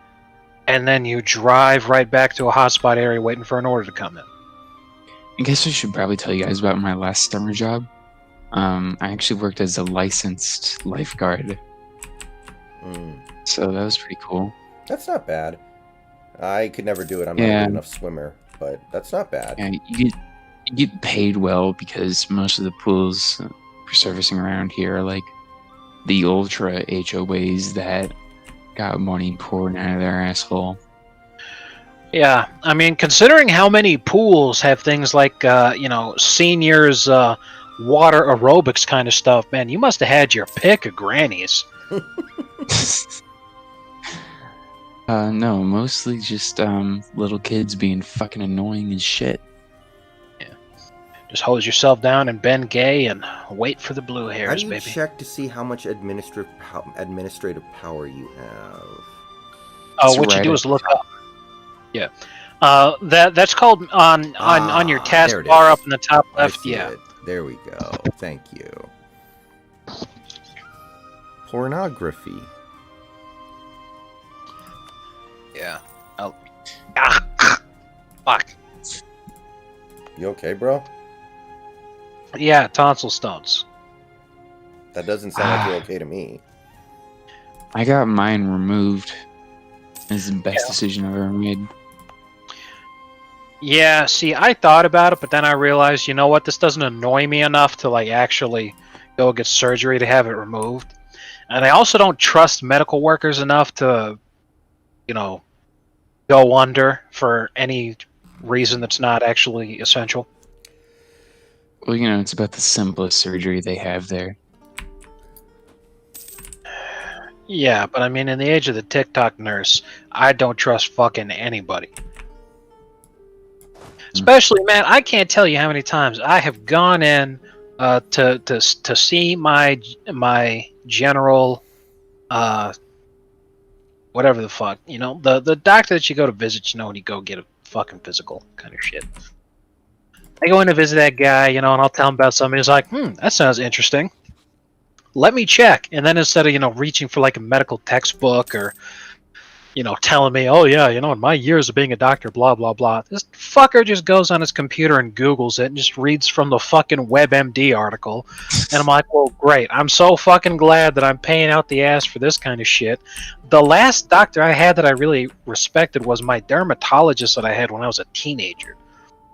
And then you drive right back to a hotspot area waiting for an order to come in. I guess I should probably tell you guys about my last summer job. I actually worked as a licensed lifeguard. So that was pretty cool. That's not bad. I could never do it. I'm not a good enough swimmer, but that's not bad. Yeah, you get paid well because most of the pools for servicing around here are like the ultra HOAs that got money pouring out of their asshole. Yeah, I mean, considering how many pools have things like, seniors water aerobics kind of stuff, man, you must have had your pick of grannies. No, mostly just little kids being fucking annoying as shit. Yeah, just hose yourself down and bend gay and wait for the blue hairs, How do you baby. check to see how much administrative power you have? Oh, what you do is look up. Yeah, that's called on your taskbar up in the top left. Yeah, there we go. Thank you. Pornography. Yeah. Oh. Fuck. You okay, bro? Yeah, tonsil stones. That doesn't sound like you're okay to me. I got mine removed. This is the best decision I've ever made. Yeah, see, I thought about it, but then I realized, you know what, this doesn't annoy me enough to, like, actually go get surgery to have it removed. And I also don't trust medical workers enough to, you know, go under for any reason that's not actually essential. Well, you know, it's about the simplest surgery they have there. Yeah, but I mean, in the age of the TikTok nurse, I don't trust fucking anybody. Especially, man, I can't tell you how many times I have gone in to see my general whatever the fuck, you know, the doctor that you go to visit, you know, when you go get a fucking physical kind of shit. I go in to visit that guy, you know, and I'll tell him about something. He's like, that sounds interesting. Let me check. And then instead of, you know, reaching for like a medical textbook or, you know, telling me, oh yeah, you know, in my years of being a doctor, blah, blah, blah. This fucker just goes on his computer and Googles it and just reads from the fucking WebMD article. And I'm like, well, great. I'm so fucking glad that I'm paying out the ass for this kind of shit. The last doctor I had that I really respected was my dermatologist that I had when I was a teenager.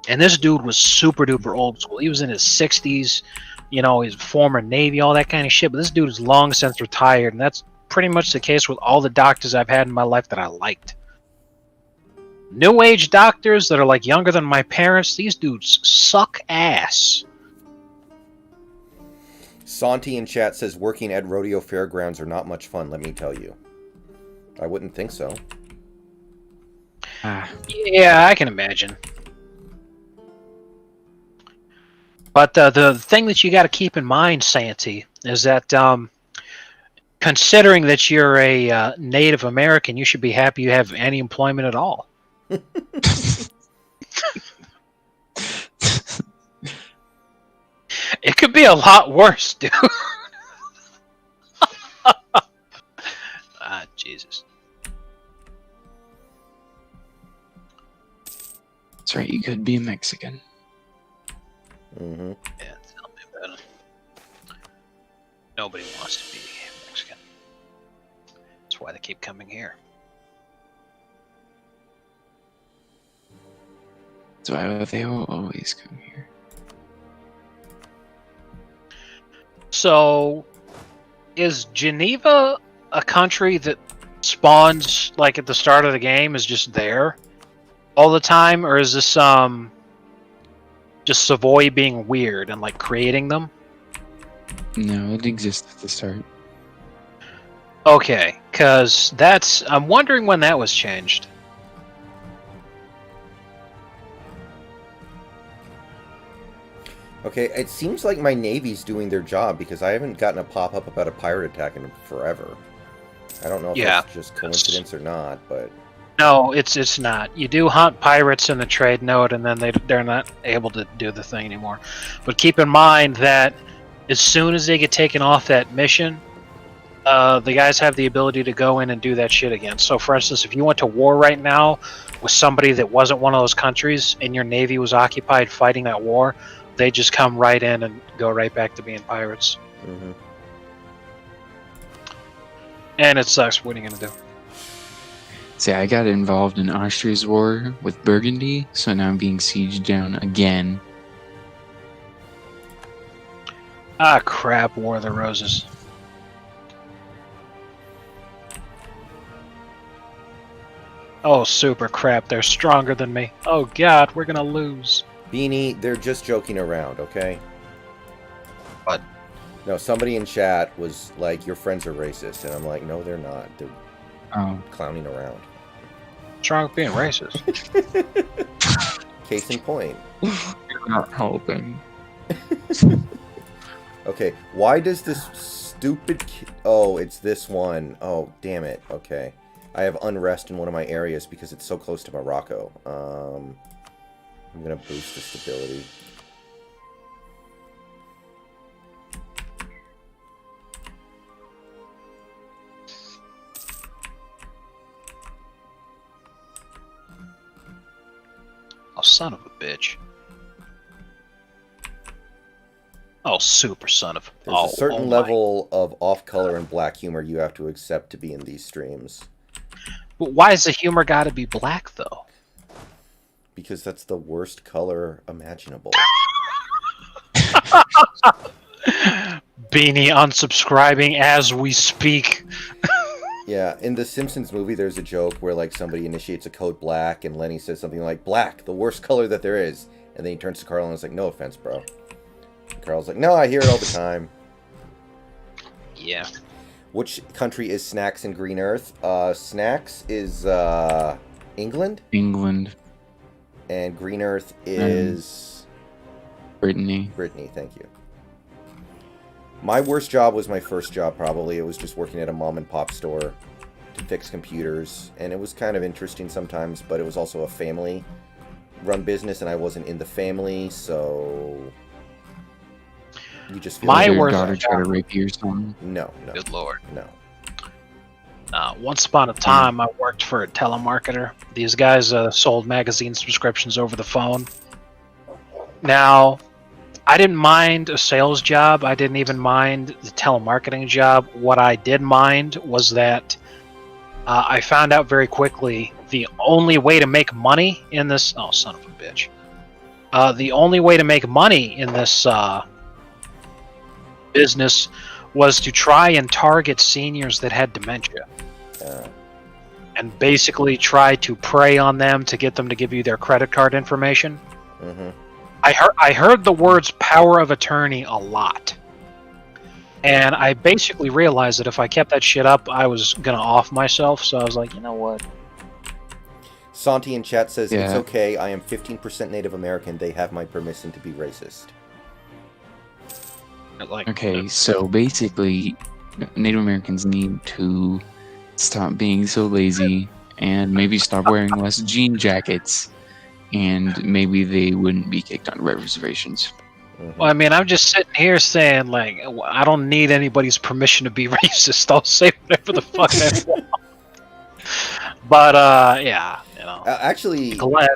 And this dude was super duper old school. He was in his 60s, you know, he's former Navy, all that kind of shit. But this dude is long since retired, and that's pretty much the case with all the doctors I've had in my life that I liked. New age doctors that are like younger than my parents, these dudes suck ass. Santee in chat says working at rodeo fairgrounds are not much fun, let me tell you. I wouldn't think so. Yeah, I can imagine. But the thing that you got to keep in mind, Santee, is that considering that you're a Native American, you should be happy you have any employment at all. It could be a lot worse, dude. Jesus. That's right, you could be Mexican. Mm-hmm. Yeah, tell me about it. Nobody wants to be Mexican. That's why they keep coming here. That's why they will always come here. So, is Geneva a country that spawns like at the start of the game, is just there all the time, or is this just Savoy being weird and like creating them? No, it exists at the start. Okay, because I'm wondering when that was changed. Okay, it seems like my Navy's doing their job because I haven't gotten a pop-up about a pirate attack in forever. I don't know if that's just coincidence or not, but... No, it's not. You do hunt pirates in the trade node, and then they're not able to do the thing anymore. But keep in mind that as soon as they get taken off that mission, the guys have the ability to go in and do that shit again. So, for instance, if you went to war right now with somebody that wasn't one of those countries, and your Navy was occupied fighting that war, they just come right in and go right back to being pirates. Mm-hmm. And it sucks. What are you gonna do? See, I got involved in Austria's war with Burgundy, so now I'm being sieged down again. Ah, crap, War of the Roses. Oh, super crap, they're stronger than me. Oh god, we're gonna lose. Beanie, they're just joking around, okay? What? No, somebody in chat was like, your friends are racist, and I'm like, no, they're not. They're clowning around. What's wrong with being racist? Case in point. You're not helping. Okay, why does this stupid... Oh, it's this one. Oh, damn it. Okay. I have unrest in one of my areas because it's so close to Morocco. I'm going to boost the stability. Oh, son of a bitch. Oh, super son of. There's a certain level of off-color and black humor you have to accept to be in these streams. But why has the humor got to be black though? Because that's the worst color imaginable. Beanie unsubscribing as we speak. Yeah, in the Simpsons movie, there's a joke where like somebody initiates a code black, and Lenny says something like, "Black, the worst color that there is," and then he turns to Carl and is like, "No offense, bro." And Carl's like, "No, I hear it all the time." Yeah. Which country is Snacks in GreenEarth? Snacks is England. England. And GreenEarth is Brittany. Brittany, thank you. My worst job was my first job, probably. It was just working at a mom and pop store to fix computers. And it was kind of interesting sometimes, but it was also a family-run business, and I wasn't in the family, so... You just feel my worst daughter try to rape you or something? No. Good lord. No. Once upon a time, I worked for a telemarketer. These guys sold magazine subscriptions over the phone. Now, I didn't mind a sales job. I didn't even mind the telemarketing job. What I did mind was that I found out very quickly the only way to make money in this... Oh, son of a bitch. The only way to make money in this business was to try and target seniors that had dementia. And basically try to prey on them to get them to give you their credit card information. Mm-hmm. I heard the words power of attorney a lot. And I basically realized that if I kept that shit up, I was going to off myself. So I was like, you know what? Santee in chat says, It's okay, I am 15% Native American. They have my permission to be racist. Okay, so basically, Native Americans need to stop being so lazy and maybe stop wearing less jean jackets, and maybe they wouldn't be kicked on reservations. Mm-hmm. Well, I mean, I'm just sitting here saying, like, I don't need anybody's permission to be racist. I'll say whatever the fuck I want. But, yeah, you know. Actually, glad.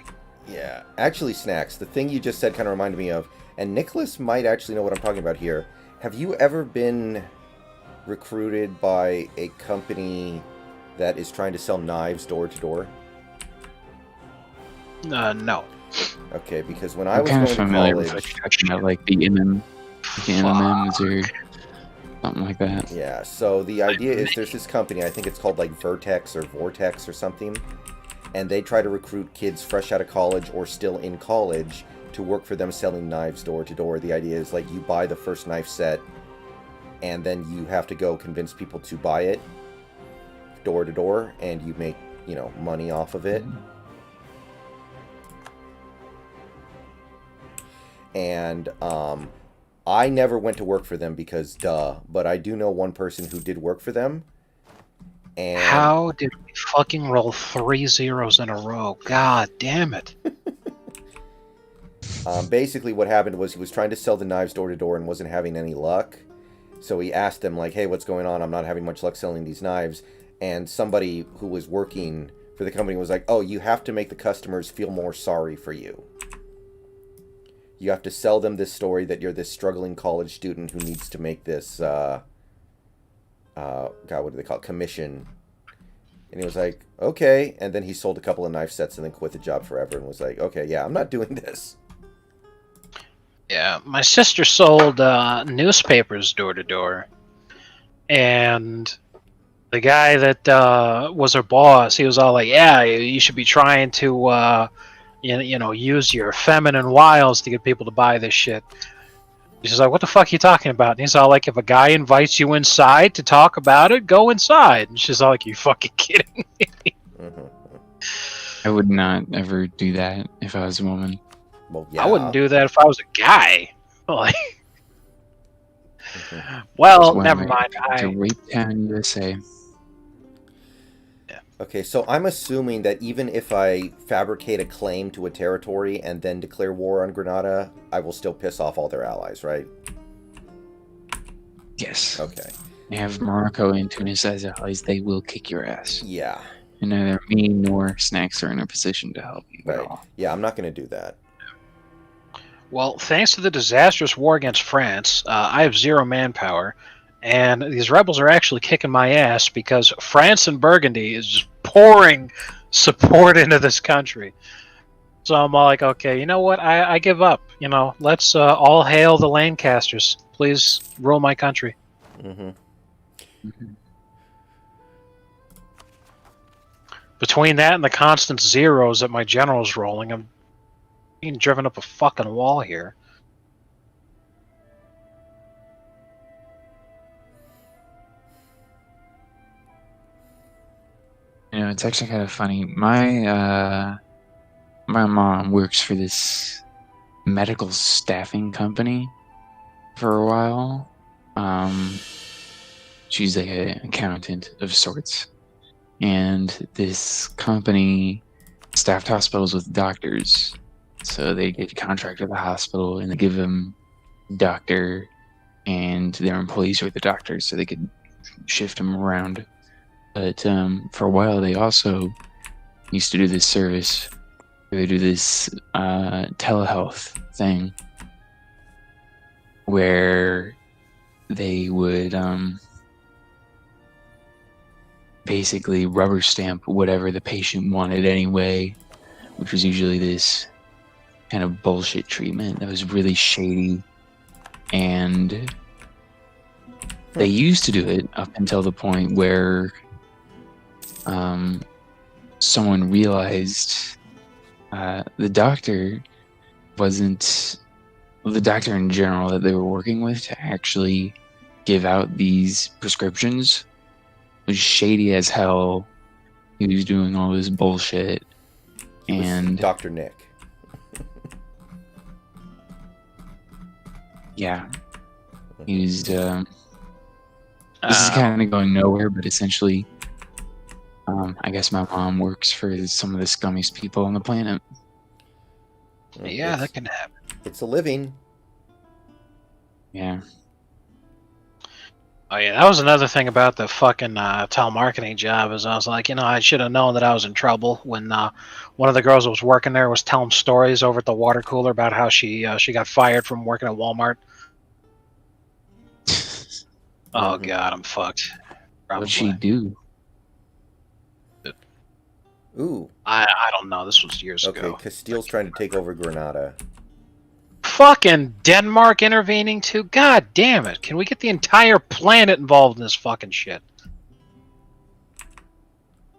Yeah, actually, Snacks, the thing you just said kind of reminded me of, and Nicholas might actually know what I'm talking about here. Have you ever been recruited by a company that is trying to sell knives door to door? No. Okay, because when I was kind going of familiar to with college, what you're talking about, like the MMs or something like that. Yeah, so the idea is there's this company, I think it's called like Vertex or Vortex or something, and they try to recruit kids fresh out of college or still in college to work for them selling knives door to door. The idea is like you buy the first knife set, and then you have to go convince people to buy it door to door, and you make, you know, money off of it. And I never went to work for them because duh, but I do know one person who did work for them. And how did we fucking roll 3 zeros in a row? God damn it. Basically what happened was he was trying to sell the knives door to door and wasn't having any luck. So he asked them like, hey, what's going on? I'm not having much luck selling these knives. And somebody who was working for the company was like, oh, you have to make the customers feel more sorry for you. You have to sell them this story that you're this struggling college student who needs to make this, God, what do they call it? Commission. And he was like, okay. And then he sold a couple of knife sets and then quit the job forever and was like, okay, yeah, I'm not doing this. Yeah, my sister sold newspapers door to door. And the guy that was her boss, he was all like, yeah, you should be trying to, you know, use your feminine wiles to get people to buy this shit. She's like, what the fuck are you talking about? And he's all like, if a guy invites you inside to talk about it, go inside. And she's all like, you fucking kidding me? I would not ever do that if I was a woman. Well, yeah. I wouldn't do that if I was a guy. Like, well, never mind. To Rape Town, USA. Okay, so I'm assuming that even if I fabricate a claim to a territory and then declare war on Grenada, I will still piss off all their allies, right? Yes. Okay. They have Morocco and Tunis as allies. They will kick your ass. Yeah. And neither me nor Snacks are in a position to help you at all. Yeah, I'm not going to do that. Well, thanks to the disastrous war against France, I have 0 manpower, and these rebels are actually kicking my ass because France and Burgundy is just pouring support into this country. So I'm all like, okay, you know what? I give up. You know, let's all hail the Lancasters. Please rule my country. Mm-hmm. Between that and the constant zeros that my general's rolling, I'm being driven up a fucking wall here. You know, it's actually kind of funny. My mom works for this medical staffing company for a while. She's like an accountant of sorts. And this company staffed hospitals with doctors. So they get contract with the hospital and they give them doctor and their employees are the doctors so they could shift them around. But for a while they also used to do this service where they do this telehealth thing where they would basically rubber stamp whatever the patient wanted anyway, which was usually this kind of bullshit treatment that was really shady. And they used to do it up until the point where someone realized the doctor in general that they were working with to actually give out these prescriptions was shady as hell. He was doing all this bullshit. And Dr. Nick. Yeah. He was this is kind of going nowhere, but essentially I guess my mom works for some of the scummiest people on the planet. Yeah, that can happen. It's a living. Yeah. Oh yeah, that was another thing about the fucking telemarketing job. Is I was like, you know, I should have known that I was in trouble when one of the girls that was working there was telling stories over at the water cooler about how she got fired from working at Walmart. Oh god, I'm fucked. Probably. What'd she do? Ooh. I don't know. This was years ago. Okay, Castile's trying to take over Granada. Fucking Denmark intervening too? God damn it. Can we get the entire planet involved in this fucking shit?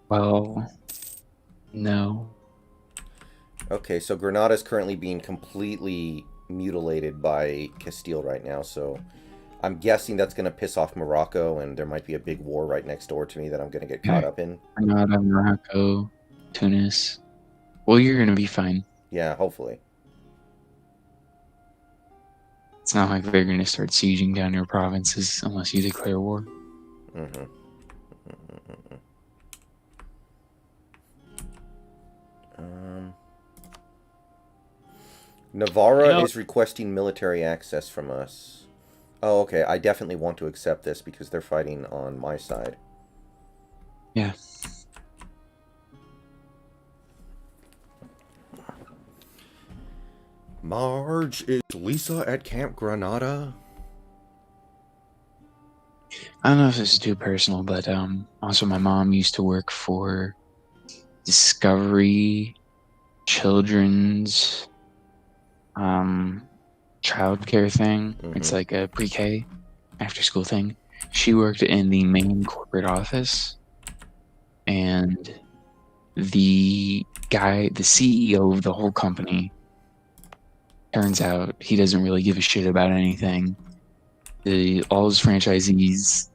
Well, no. Okay, so Granada is currently being completely mutilated by Castile right now, so I'm guessing that's going to piss off Morocco, and there might be a big war right next door to me that I'm going to get caught up in. Granada, Morocco, Tunis. Well, you're going to be fine. Yeah, hopefully. It's not like they're going to start sieging down your provinces unless you declare war. Mm-hmm. Navarra is requesting military access from us. Oh, okay. I definitely want to accept this because they're fighting on my side. Yeah. Marge, is Lisa at Camp Granada? I don't know if this is too personal, but also my mom used to work for Discovery Children's childcare thing. Mm-hmm. It's like a pre-K after school thing. She worked in the main corporate office, and the guy, the CEO of the whole company, turns out he doesn't really give a shit about anything. All his franchisees,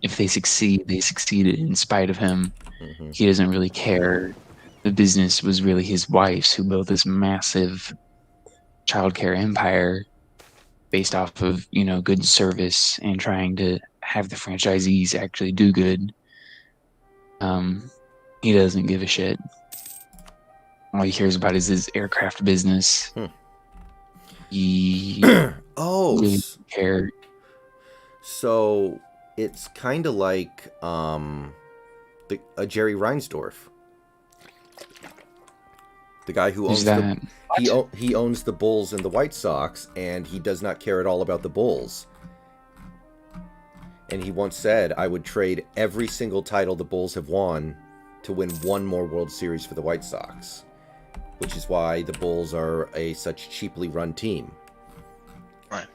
if they succeed, they succeeded in spite of him. Mm-hmm. He doesn't really care. The business was really his wife's, who built this massive childcare empire based off of, you know, good service and trying to have the franchisees actually do good. He doesn't give a shit. All he cares about is his aircraft business. He really cared. So it's kind of like Jerry Reinsdorf, the guy who owns he owns the Bulls and the White Sox, and he does not care at all about the Bulls. And he once said, I would trade every single title the Bulls have won to win one more World Series for the White Sox. Which is why the Bulls are such cheaply run team. Right.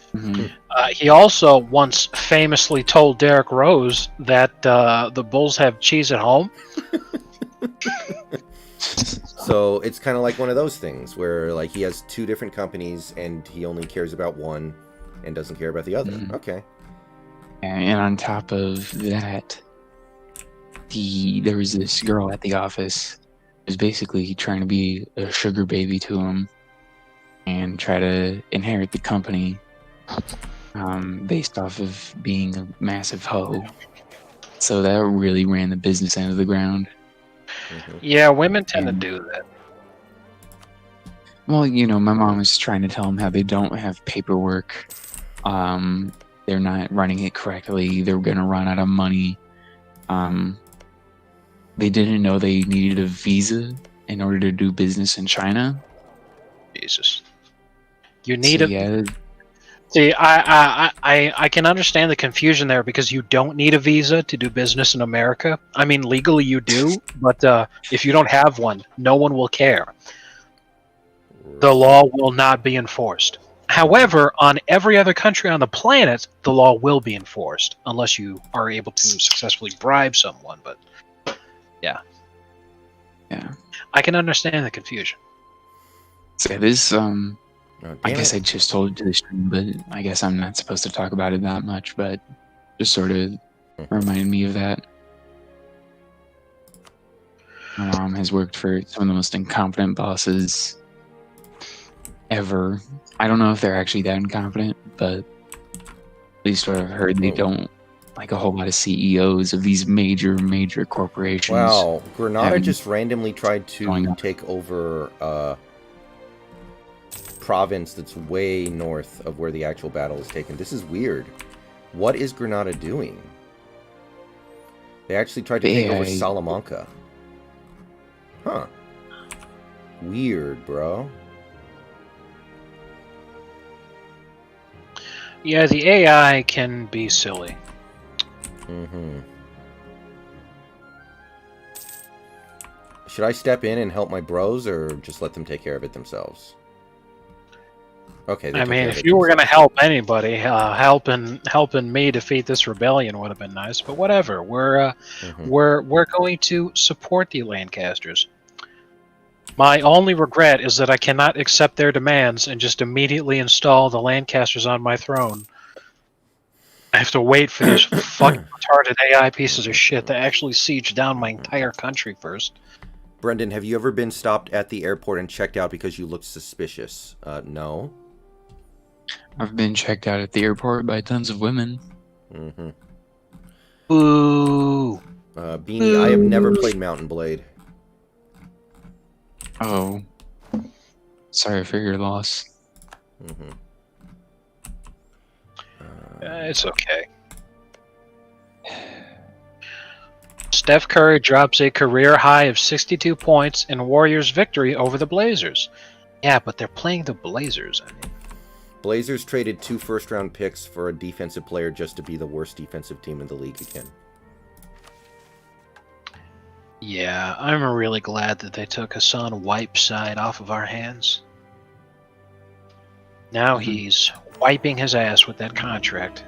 He also once famously told Derrick Rose that the Bulls have cheese at home. So it's kind of like one of those things where like he has two different companies and he only cares about one and doesn't care about the other. Okay. And on top of that, there was this girl at the office who was basically trying to be a sugar baby to him and try to inherit the company based off of being a massive hoe. So that really ran the business end of the ground. Yeah, women tend to do that. Well, you know, my mom was trying to tell them how they don't have paperwork. They're not running it correctly. They're going to run out of money. They didn't know they needed a visa in order to do business in China. Jesus. You need it. Yeah. See, I can understand the confusion there because you don't need a visa to do business in America. I mean, legally you do, but if you don't have one, no one will care. The law will not be enforced. However, on every other country on the planet, the law will be enforced unless you are able to successfully bribe someone. But yeah, I can understand the confusion. So this I guess I just told it to the stream, but I guess I'm not supposed to talk about it that much, but just sort of reminded me of that. My mom has worked for some of the most incompetent bosses ever. I don't know if they're actually that incompetent, but at least what I've heard, they don't like a whole lot of CEOs of these major corporations. Wow, Granada just randomly tried to take over province that's way north of where the actual battle is taken. This is weird. What is Granada doing? They actually tried to take over Salamanca. Huh. Weird, bro. Yeah, the AI can be silly. Should I step in and help my bros, or just let them take care of it themselves? Okay. I mean, if you were going to help anybody, helping me defeat this rebellion would have been nice. But whatever, we're going to support the Lancasters. My only regret is that I cannot accept their demands and just immediately install the Lancasters on my throne. I have to wait for these fucking retarded AI pieces of shit to actually siege down my entire country first. Brendan, have you ever been stopped at the airport and checked out because you looked suspicious? No. I've been checked out at the airport by tons of women. Ooh. Beanie, I have never played Mountain Blade. Oh. Sorry for your loss. It's okay. Steph Curry drops a career high of 62 points in Warriors' victory over the Blazers. Yeah, but they're playing the Blazers. I mean, Blazers traded 2 first-round picks for a defensive player just to be the worst defensive team in the league again. Yeah, I'm really glad that they took Hassan Whiteside off of our hands. Now he's wiping his ass with that contract.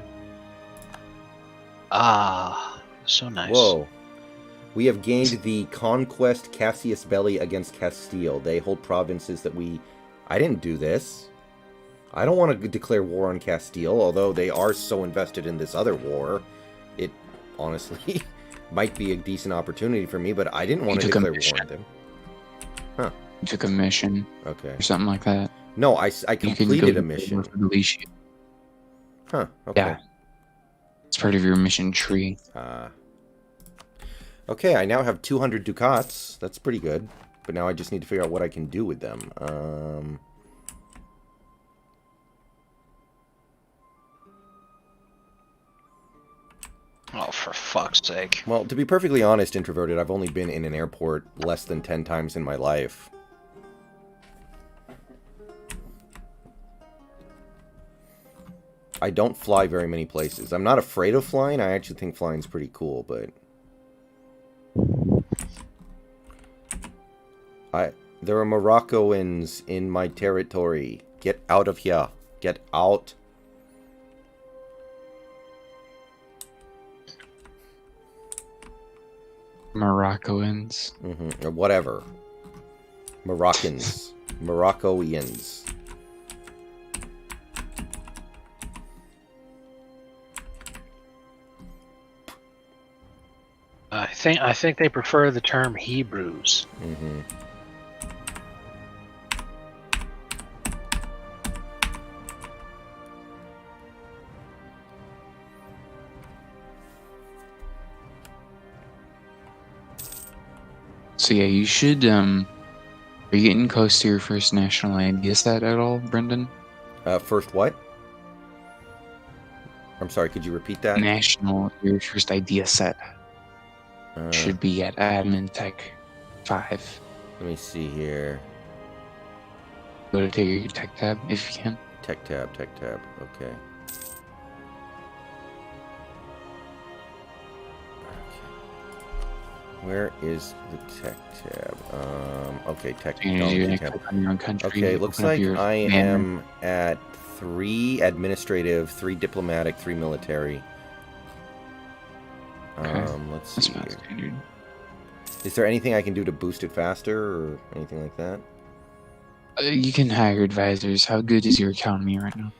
Ah, so nice. Whoa. We have gained the Conquest Cassius Belli against Castile. They hold provinces that I didn't do this. I don't want to declare war on Castile, although they are so invested in this other war. It, honestly, might be a decent opportunity for me, but I didn't want to declare war on them. Huh. You took a mission. Okay. Or something like that. No, I completed a mission. Huh, okay. Yeah. It's part of your mission tree. Okay, I now have 200 ducats. That's pretty good. But now I just need to figure out what I can do with them. Oh, for fuck's sake. Well, to be perfectly honest, Introverted, I've only been in an airport less than 10 times in my life. I don't fly very many places. I'm not afraid of flying. I actually think flying's pretty cool, but... There are Moroccans in my territory. Get out of here. Get out. Moroccans. Or whatever. Moroccans. Moroccoians. I think they prefer the term Hebrews. So yeah, you should. Are you getting close to your first national idea set at all, Brendan? First what? I'm sorry, could you repeat that? Your first idea set should be at Admin Tech 5. Let me see here. Go to take your Tech tab if you can. Tech tab, okay. Where is the Tech tab? Okay, Tech tab. Okay, looks like I am at 3 administrative, 3 diplomatic, 3 military. Let's see here. Is there anything I can do to boost it faster or anything like that? You can hire advisors. How good is your economy right now?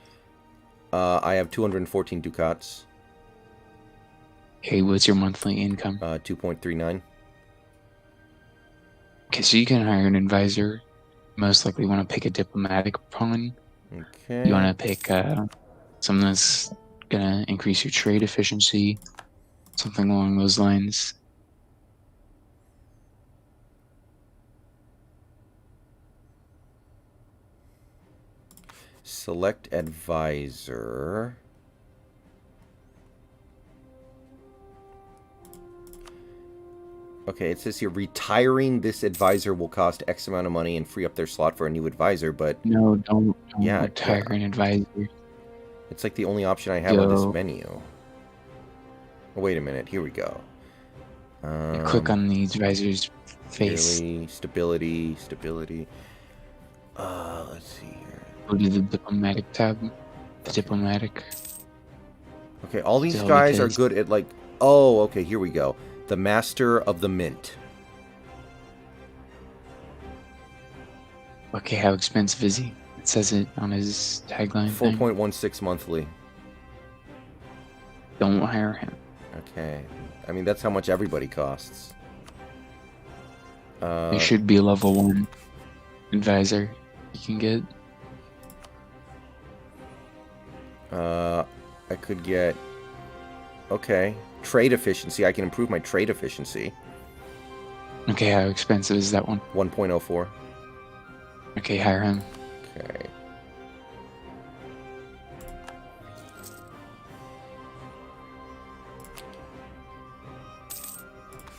I have 214 ducats. Okay, what's your monthly income? 2.39. Okay, so you can hire an advisor. Most likely want to pick a diplomatic pawn. Okay. You want to pick something that's going to increase your trade efficiency. Something along those lines. Select advisor. Okay, it says here, retiring this advisor will cost X amount of money and free up their slot for a new advisor, but... No, don't retire an advisor. It's like the only option I have on this menu. Oh, wait a minute, here we go. Click on the advisor's face. Stability. Let's see here. Go to the diplomatic tab. The diplomatic. Okay, all these guys are good at like... Oh, okay, here we go. The Master of the Mint. Okay, how expensive is he? It says it on his tagline. 4.16 monthly. Don't hire him. Okay. I mean, that's how much everybody costs. He should be a level 1 advisor you can get. I could get... Okay. Trade efficiency. I can improve my trade efficiency. Okay, how expensive is that one? 1.04. Okay, hire him. Okay.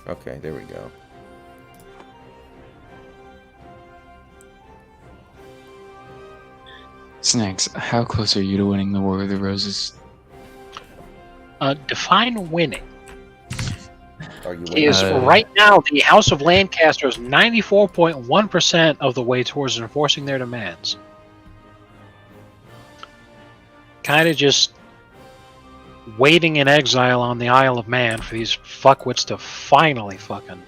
Okay, there we go. Snacks, how close are you to winning the War of the Roses? Define winning. Are you winning? Right now, the House of Lancaster is 94.1% of the way towards enforcing their demands. Kind of just waiting in exile on the Isle of Man for these fuckwits to finally fucking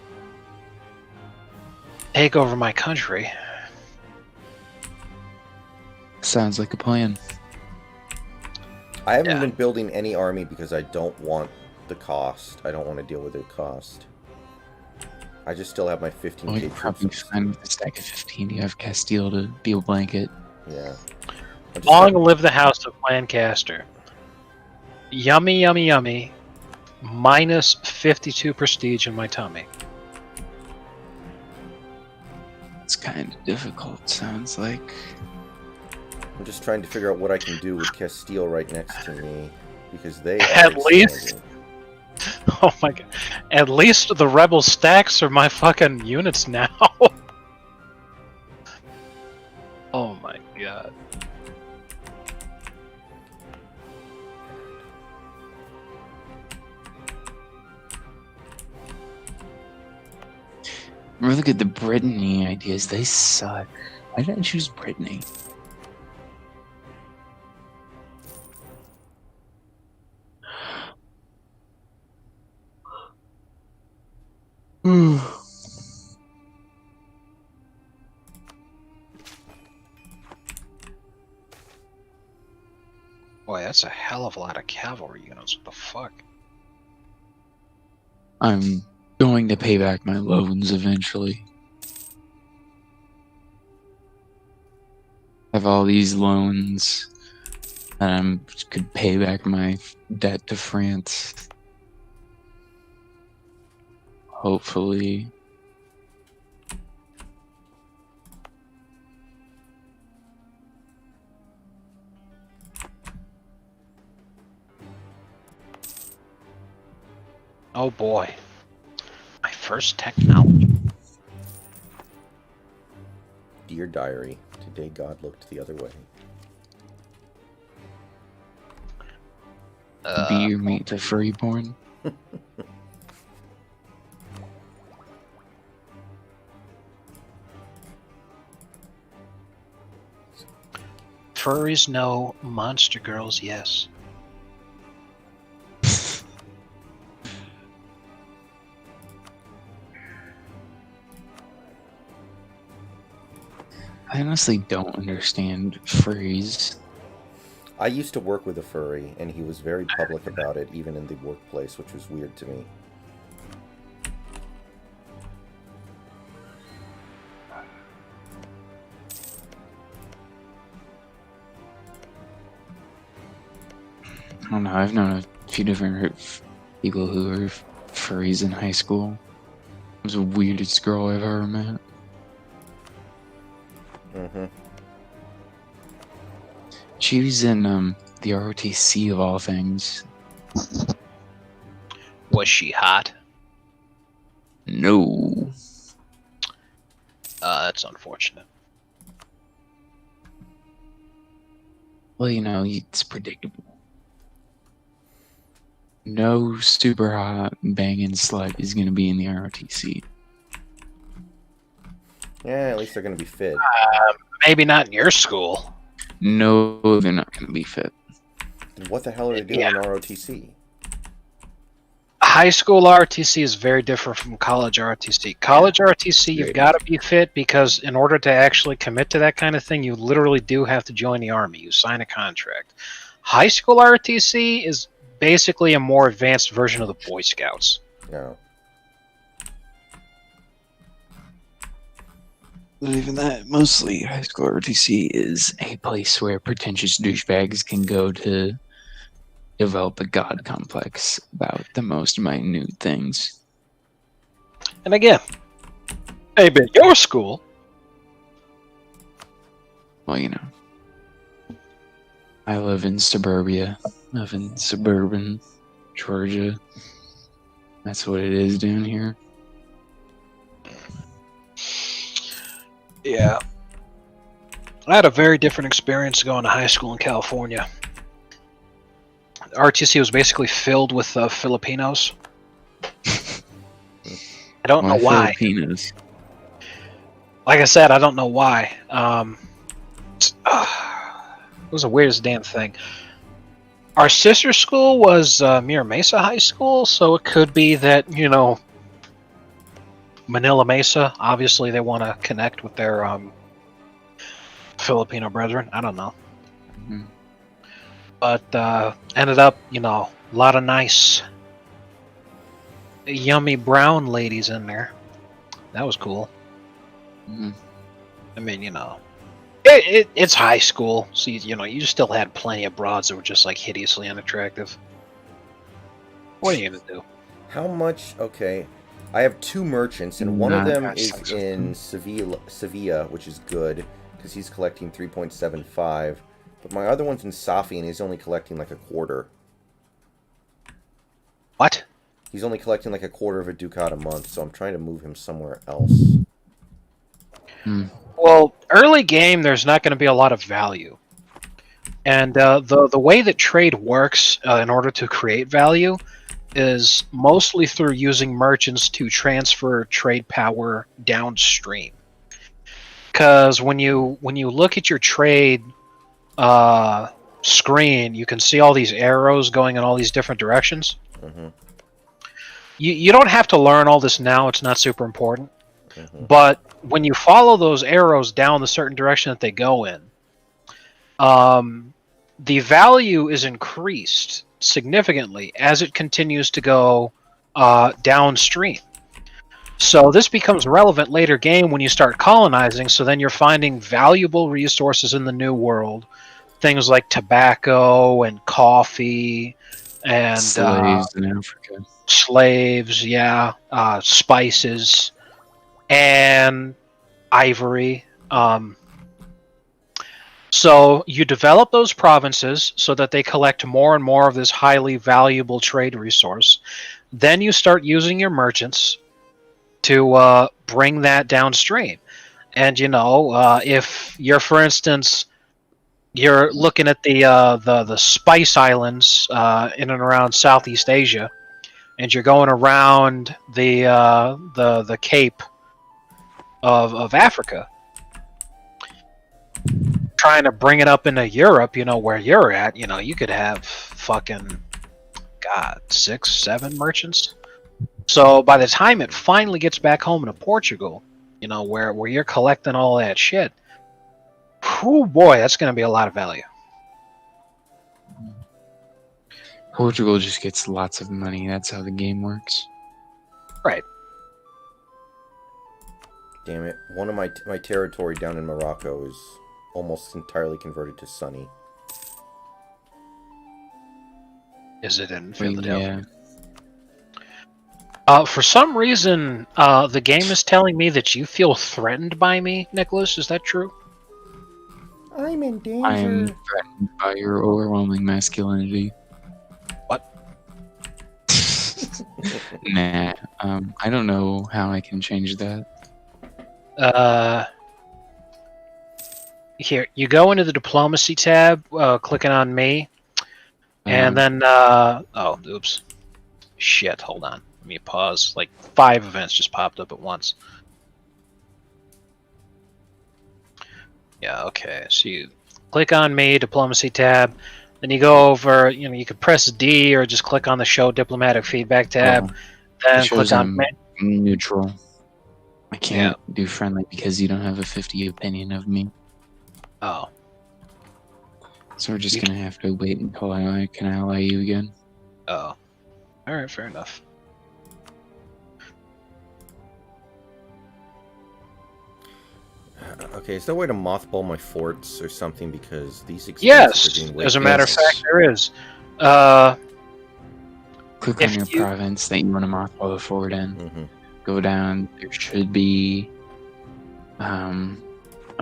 take over my country. Sounds like a plan. I haven't been building any army because I don't want the cost. I don't want to deal with the cost. I just still have my 15k you're probably fine with the stack of 15. You have Castile to be a blanket. Yeah. Long live the House of Lancaster. Yummy, yummy, yummy. Minus 52 prestige in my tummy. It's kind of difficult, sounds like. I'm just trying to figure out what I can do with Castile right next to me, because they at least. Oh my god! At least the rebel stacks are my fucking units now. Oh my God. Really good. The Brittany ideas, they suck. Why did I choose Brittany? Boy, that's a hell of a lot of cavalry units. What the fuck? I'm going to pay back my loans eventually. I have all these loans, and I could pay back my debt to France. Hopefully. Oh boy. My first technology. Dear diary, today God looked the other way. Beer meat to furry porn. Furries no, monster girls yes. I honestly don't understand furries. I used to work with a furry, and he was very public about it, even in the workplace, which was weird to me. I don't know, I've known a few different people who were furries in high school. It was the weirdest girl I've ever met. Mm-hmm. She was in the ROTC of all things. Was she hot? No. That's unfortunate. Well, you know, it's predictable. No super hot banging slut is going to be in the ROTC. Yeah, at least they're going to be fit. Maybe not in your school. No, they're not going to be fit. Then what the hell are they doing in ROTC? High school ROTC is very different from college ROTC. College ROTC, you've got to be fit because in order to actually commit to that kind of thing, you literally do have to join the army. You sign a contract. High school ROTC is basically a more advanced version of the Boy Scouts. No. But even that, mostly high school ROTC is a place where pretentious douchebags can go to develop a god complex about the most minute things. And again, maybe at your school. Well, you know, I live in suburbia. I live in suburban Georgia. That's what it is down here. Yeah. I had a very different experience going to high school in California. RTC was basically filled with Filipinos. I don't know why. Filipinos? Like I said, I don't know why. It was the weirdest damn thing. Our sister school was Mira Mesa High School, so it could be that, you know, Manila Mesa, obviously they want to connect with their Filipino brethren. I don't know. Mm-hmm. But ended up, you know, a lot of nice, yummy brown ladies in there. That was cool. Mm-hmm. I mean, you know, it's high school, so you know, you still had plenty of broads that were just like hideously unattractive. What are you gonna do? How much? Okay, I have 2 merchants, and one of them is in Sevilla, which is good because he's collecting 3.75. But my other one's in Safi, and he's only collecting like a quarter. What? He's only collecting like a quarter of a ducat a month, so I'm trying to move him somewhere else. Well, Well, early game, there's not going to be a lot of value. And the way that trade works in order to create value is mostly through using merchants to transfer trade power downstream. Because when you look at your trade screen, you can see all these arrows going in all these different directions. Mm-hmm. You don't have to learn all this now. It's not super important. Mm-hmm. But when you follow those arrows down the certain direction that they go in, the value is increased significantly as it continues to go downstream. So this becomes relevant later game when you start colonizing, so then you're finding valuable resources in the New World. Things like tobacco and coffee and slaves in Africa. Slaves, yeah. Spices and ivory. So you develop those provinces so that they collect more and more of this highly valuable trade resource. Then you start using your merchants to bring that downstream. And if you're, for instance, you're looking at the Spice Islands in and around Southeast Asia, and you're going around the Cape of Africa, trying to bring it up into Europe, where you're at, you could have fucking 6, 7 merchants. So by the time it finally gets back home to Portugal, where you're collecting all that shit, oh boy, that's going to be a lot of value. Portugal just gets lots of money. That's how the game works. Right. Damn it! One of my territory down in Morocco is almost entirely converted to sunny. Is it in Philadelphia? Yeah. For some reason, the game is telling me that you feel threatened by me, Nicholas. Is that true? I'm in danger. I'm threatened by your overwhelming masculinity. What? Nah. I don't know how I can change that. Here, you go into the diplomacy tab, clicking on me, and then, oh, oops. Shit, hold on. Let me pause. Like, 5 events just popped up at once. Yeah, okay. So you click on me, diplomacy tab, then you go over, you could press D or just click on the show diplomatic feedback tab, then click on neutral. I can't do friendly because you don't have a 50 opinion of me. Oh. So we're just gonna have to wait until I can ally you again. Oh. Alright, fair enough. Okay, is there a way to mothball my forts or something, because these Yes, as a matter of fact, there is. Click on your province that you want to mothball the fort in. Mm-hmm. Go down. There should be a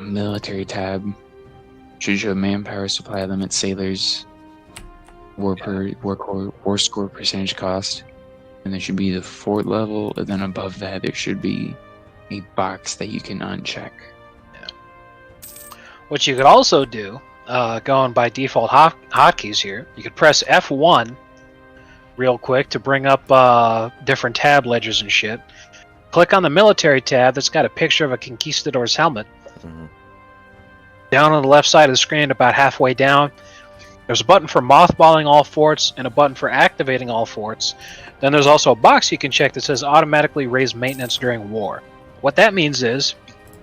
military tab. Should show manpower, supply limit, sailors, war score, percentage cost, and there should be the fort level. And then above that, there should be a box that you can uncheck. What you could also do, going by default hotkeys here, you could press F1 real quick to bring up different tab ledgers and shit. Click on the military tab that's got a picture of a conquistador's helmet. Mm-hmm. Down on the left side of the screen, about halfway down, there's a button for mothballing all forts and a button for activating all forts. Then there's also a box you can check that says automatically raise maintenance during war. What that means is,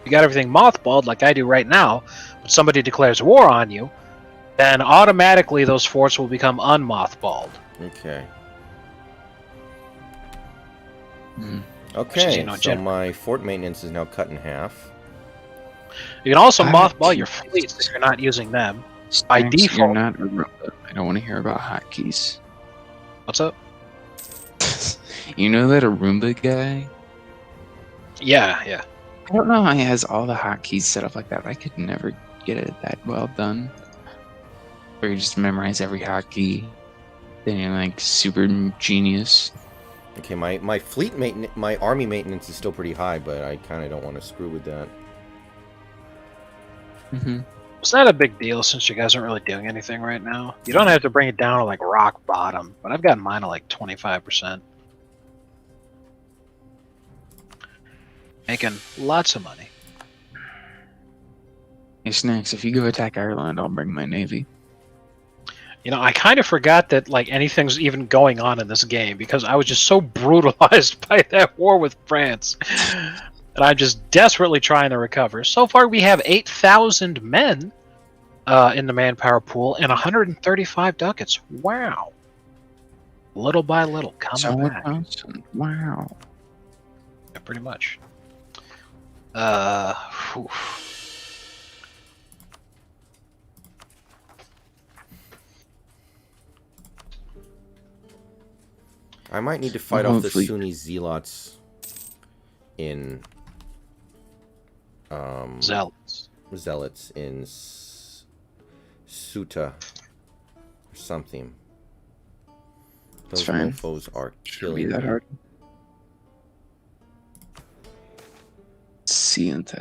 you got everything mothballed like I do right now, but somebody declares war on you, then automatically those forts will become unmothballed. Okay. Mm. Okay, so my fort maintenance is now cut in half. You can also mothball your fleets if you're not using them. By default, you're not Europa. I don't want to hear about hotkeys. What's up? You know that Roomba guy? Yeah. I don't know how he has all the hotkeys set up like that. I could never get it that well done. Where you just memorize every hotkey, then you're like super genius. Okay, my fleet maintenance, my army maintenance is still pretty high, but I kind of don't want to screw with that. It's not a big deal since you guys aren't really doing anything right now. You don't have to bring it down to like rock bottom, but I've got mine at like 25%. Making lots of money. Hey, Snacks, if you go attack Ireland, I'll bring my navy. You know, I kind of forgot that like anything's even going on in this game because I was just so brutalized by that war with France. And I'm just desperately trying to recover. So far, we have 8,000 men in the manpower pool and 135 ducats. Wow. Little by little, coming back. Wow. Yeah, pretty much. Whew. I might need to fight off the Sunni zealots in zealots in Suta or something. Those mofos are killing me. Hard. Santee.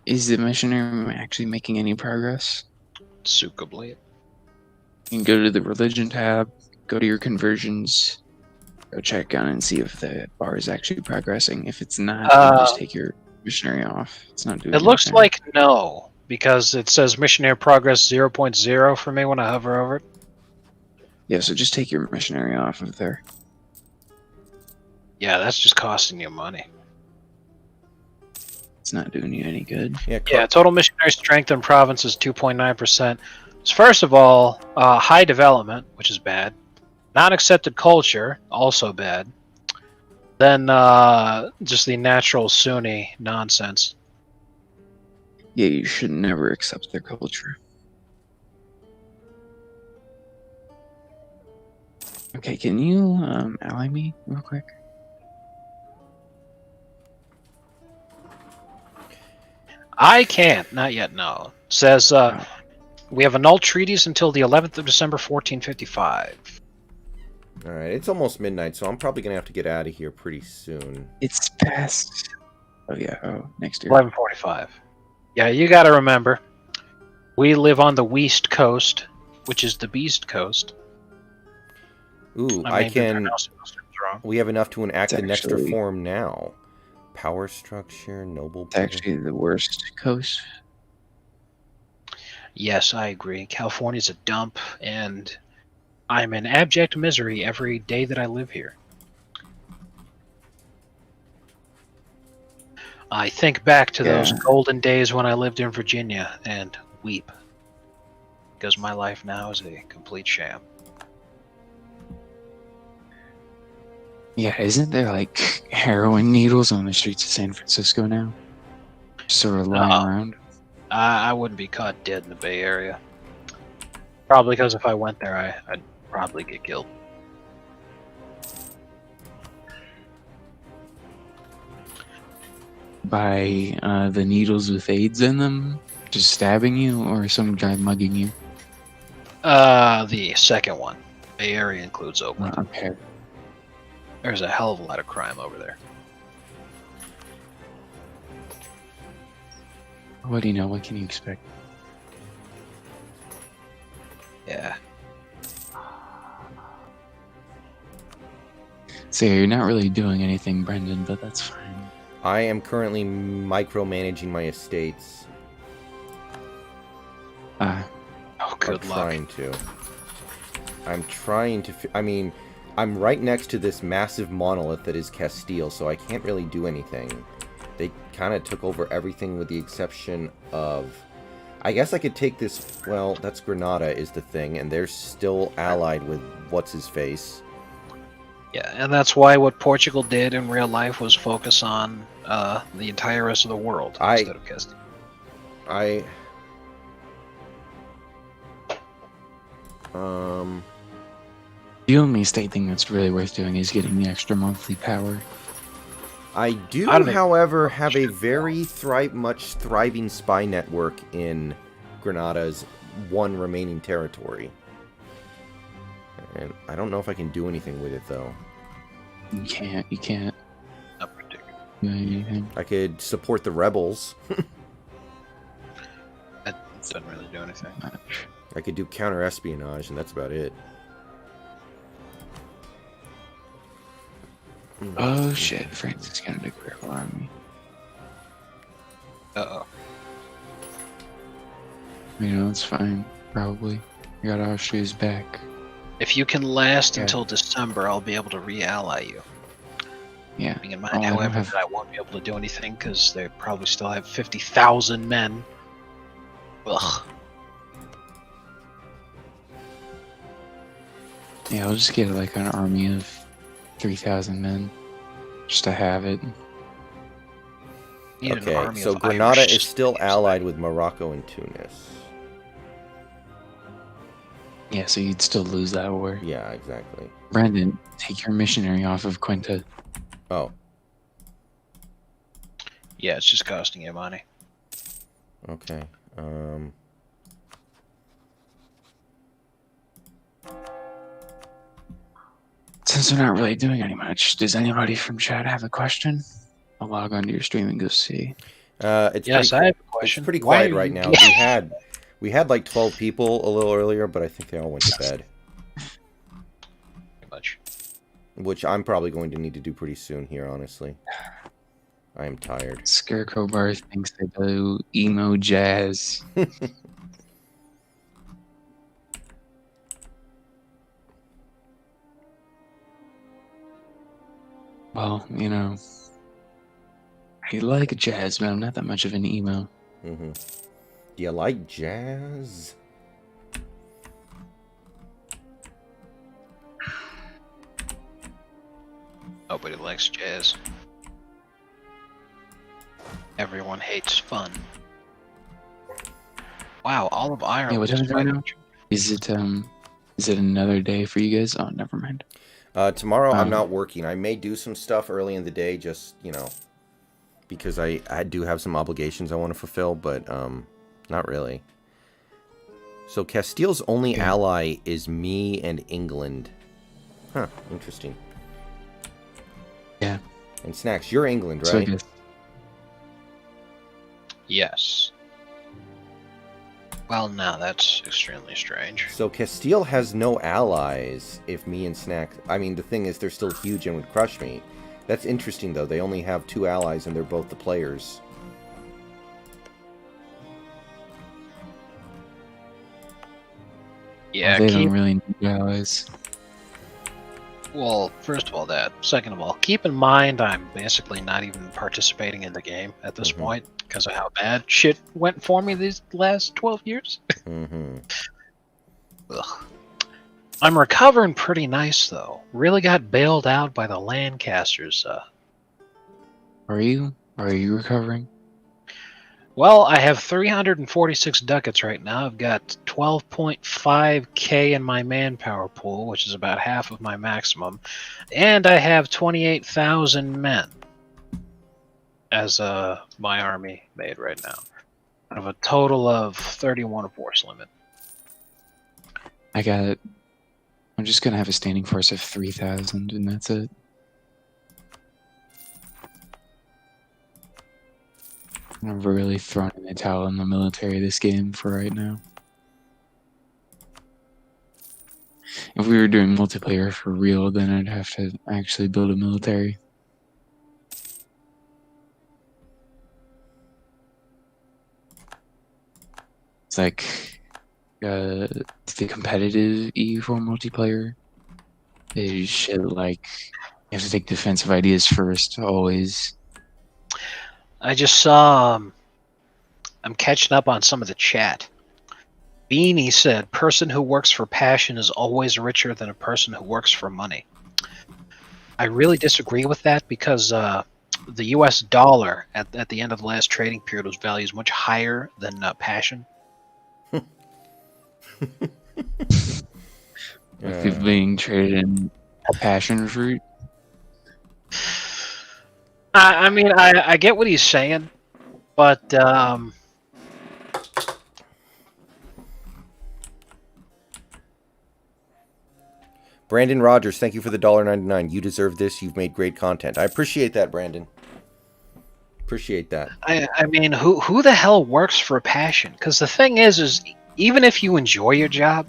Is the missionary actually making any progress? Succably. You can go to the religion tab, go to your conversions, go check on and see if the bar is actually progressing. If it's not, then just take your missionary off. It's not doing it looks like no, because it says missionary progress 0.0 for me when I hover over it. Yeah, so just take your missionary off of there. Yeah, that's just costing you money. It's not doing you any good. Yeah, total missionary strength in province is 2.9%. So first of all, high development, which is bad. Non-accepted culture, also bad. Then just the natural Sunni nonsense. Yeah, you should never accept their culture. Okay, can you ally me real quick? I can't. Not yet, no. It says we have annulled treaties until the 11th of December, 1455. Alright, it's almost midnight, so I'm probably going to have to get out of here pretty soon. It's past... Oh, yeah. Next year. 11:45. Yeah, you got to remember, we live on the West Coast, which is the Beast Coast. Ooh, we have enough to enact the next reform now. Power structure, noble... It's actually the worst coast. Yes, I agree. California's a dump, and I'm in abject misery every day that I live here. I think back to those golden days when I lived in Virginia and weep. Because my life now is a complete sham. Yeah, isn't there like heroin needles on the streets of San Francisco now? Sort of lying around? I wouldn't be caught dead in the Bay Area. Probably because if I went there, I'd probably get killed. By the needles with AIDS in them? Just stabbing you, or some guy mugging you? The second one. Bay Area includes Oakland. Okay. There's a hell of a lot of crime over there. What do you know? What can you expect? Yeah. So you're not really doing anything, Brendan, but that's fine. I am currently micromanaging my estates. Oh, good luck. I'm trying to... I mean, I'm right next to this massive monolith that is Castile, so I can't really do anything. They kind of took over everything with the exception of... I guess I could take this... Well, that's Granada is the thing, and they're still allied with what's-his-face. Yeah, and that's why what Portugal did in real life was focus on the entire rest of the world instead of Castile. The only state thing that's really worth doing is getting the extra monthly power. I do, however, have a very thriving spy network in Granada's one remaining territory. And I don't know if I can do anything with it, though. You can't. Not particularly. Do anything. I could support the rebels. Doesn't really do anything. I could do counter-espionage, and that's about it. Oh shit, France is gonna declare war on me. Uh-oh. You know, it's fine, probably. I got Austria's back. If you can last until December, I'll be able to re-ally you. Yeah. Keeping in mind, however, that I won't be able to do anything because they probably still have 50,000 men. Ugh. Yeah, I'll just get like an army of 3,000 men, just to have it. Okay, so Grenada is still allied with Morocco and Tunis. Yeah, so you'd still lose that war. Yeah, exactly. Brandon, take your missionary off of Quinta. Oh. Yeah, it's just costing you money. Okay. Since we're not really doing any much, does anybody from chat have a question? I'll log onto your stream and go see. Yes, I have a question. It's pretty quiet right now. We had like 12 people a little earlier, but I think they all went to bed. Pretty much. Which I'm probably going to need to do pretty soon here, honestly. I am tired. Scarecrow Bar thinks they do emo jazz. Well, you know, I like jazz, but I'm not that much of an emo. Mm-hmm. Do you like jazz? Nobody likes jazz. Everyone hates fun. Wow, all of Ireland. Yeah, what time is it right now? Is it another day for you guys? Oh, never mind. Tomorrow I'm not working. I may do some stuff early in the day, just, you know, because I do have some obligations I want to fulfill, but not really. So Castile's only ally is me and England. Huh, interesting. Yeah. And Snacks, you're England, So I right? guess- Yes. Well, now that's extremely strange. So Castile has no allies if me and Snacks... I mean, the thing is, they're still huge and would crush me. That's interesting, though. They only have 2 allies, and they're both the players. Yeah, they don't really need allies. Well, first of all that. Second of all, keep in mind I'm basically not even participating in the game at this point because of how bad shit went for me these last 12 years. Ugh. I'm recovering pretty nice, though. Really got bailed out by the Lancasters. Are you? Are you recovering? Well, I have 346 ducats right now. I've got 12.5k in my manpower pool, which is about half of my maximum. And I have 28,000 men as my army made right now. Out of a total of 31 force limit. I'm just going to have a standing force of 3,000, and that's it. I'm really throwing in the towel in the military this game for right now. If we were doing multiplayer for real, then I'd have to actually build a military. It's like the competitive EU4 multiplayer is shit like you have to take defensive ideas first, always. I just saw, I'm catching up on some of the chat. Beanie said, person who works for passion is always richer than a person who works for money. I really disagree with that because the US dollar at the end of the last trading period was valued much higher than passion. People being traded in passion fruit. I mean, I get what he's saying, but Brandon Rogers, thank you for the $1.99. You deserve this. You've made great content. I appreciate that, Brandon. Appreciate that. I mean, who the hell works for a passion? Because the thing is even if you enjoy your job,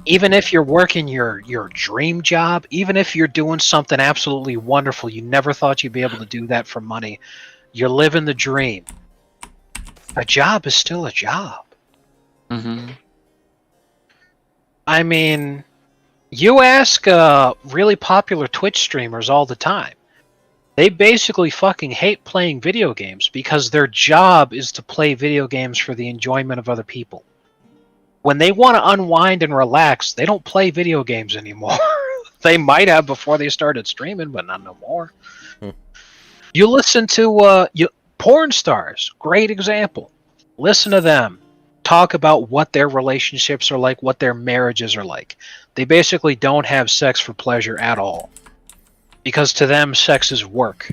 even if you're working your dream job, even if you're doing something absolutely wonderful, you never thought you'd be able to do that for money, you're living the dream. A job is still a job. Mm-hmm. I mean, you ask really popular Twitch streamers all the time. They basically fucking hate playing video games because their job is to play video games for the enjoyment of other people. When they want to unwind and relax, they don't play video games anymore. They might have before they started streaming, but not no more. You listen to porn stars, great example. Listen to them talk about what their relationships are like, what their marriages are like. They basically don't have sex for pleasure at all. Because to them, sex is work.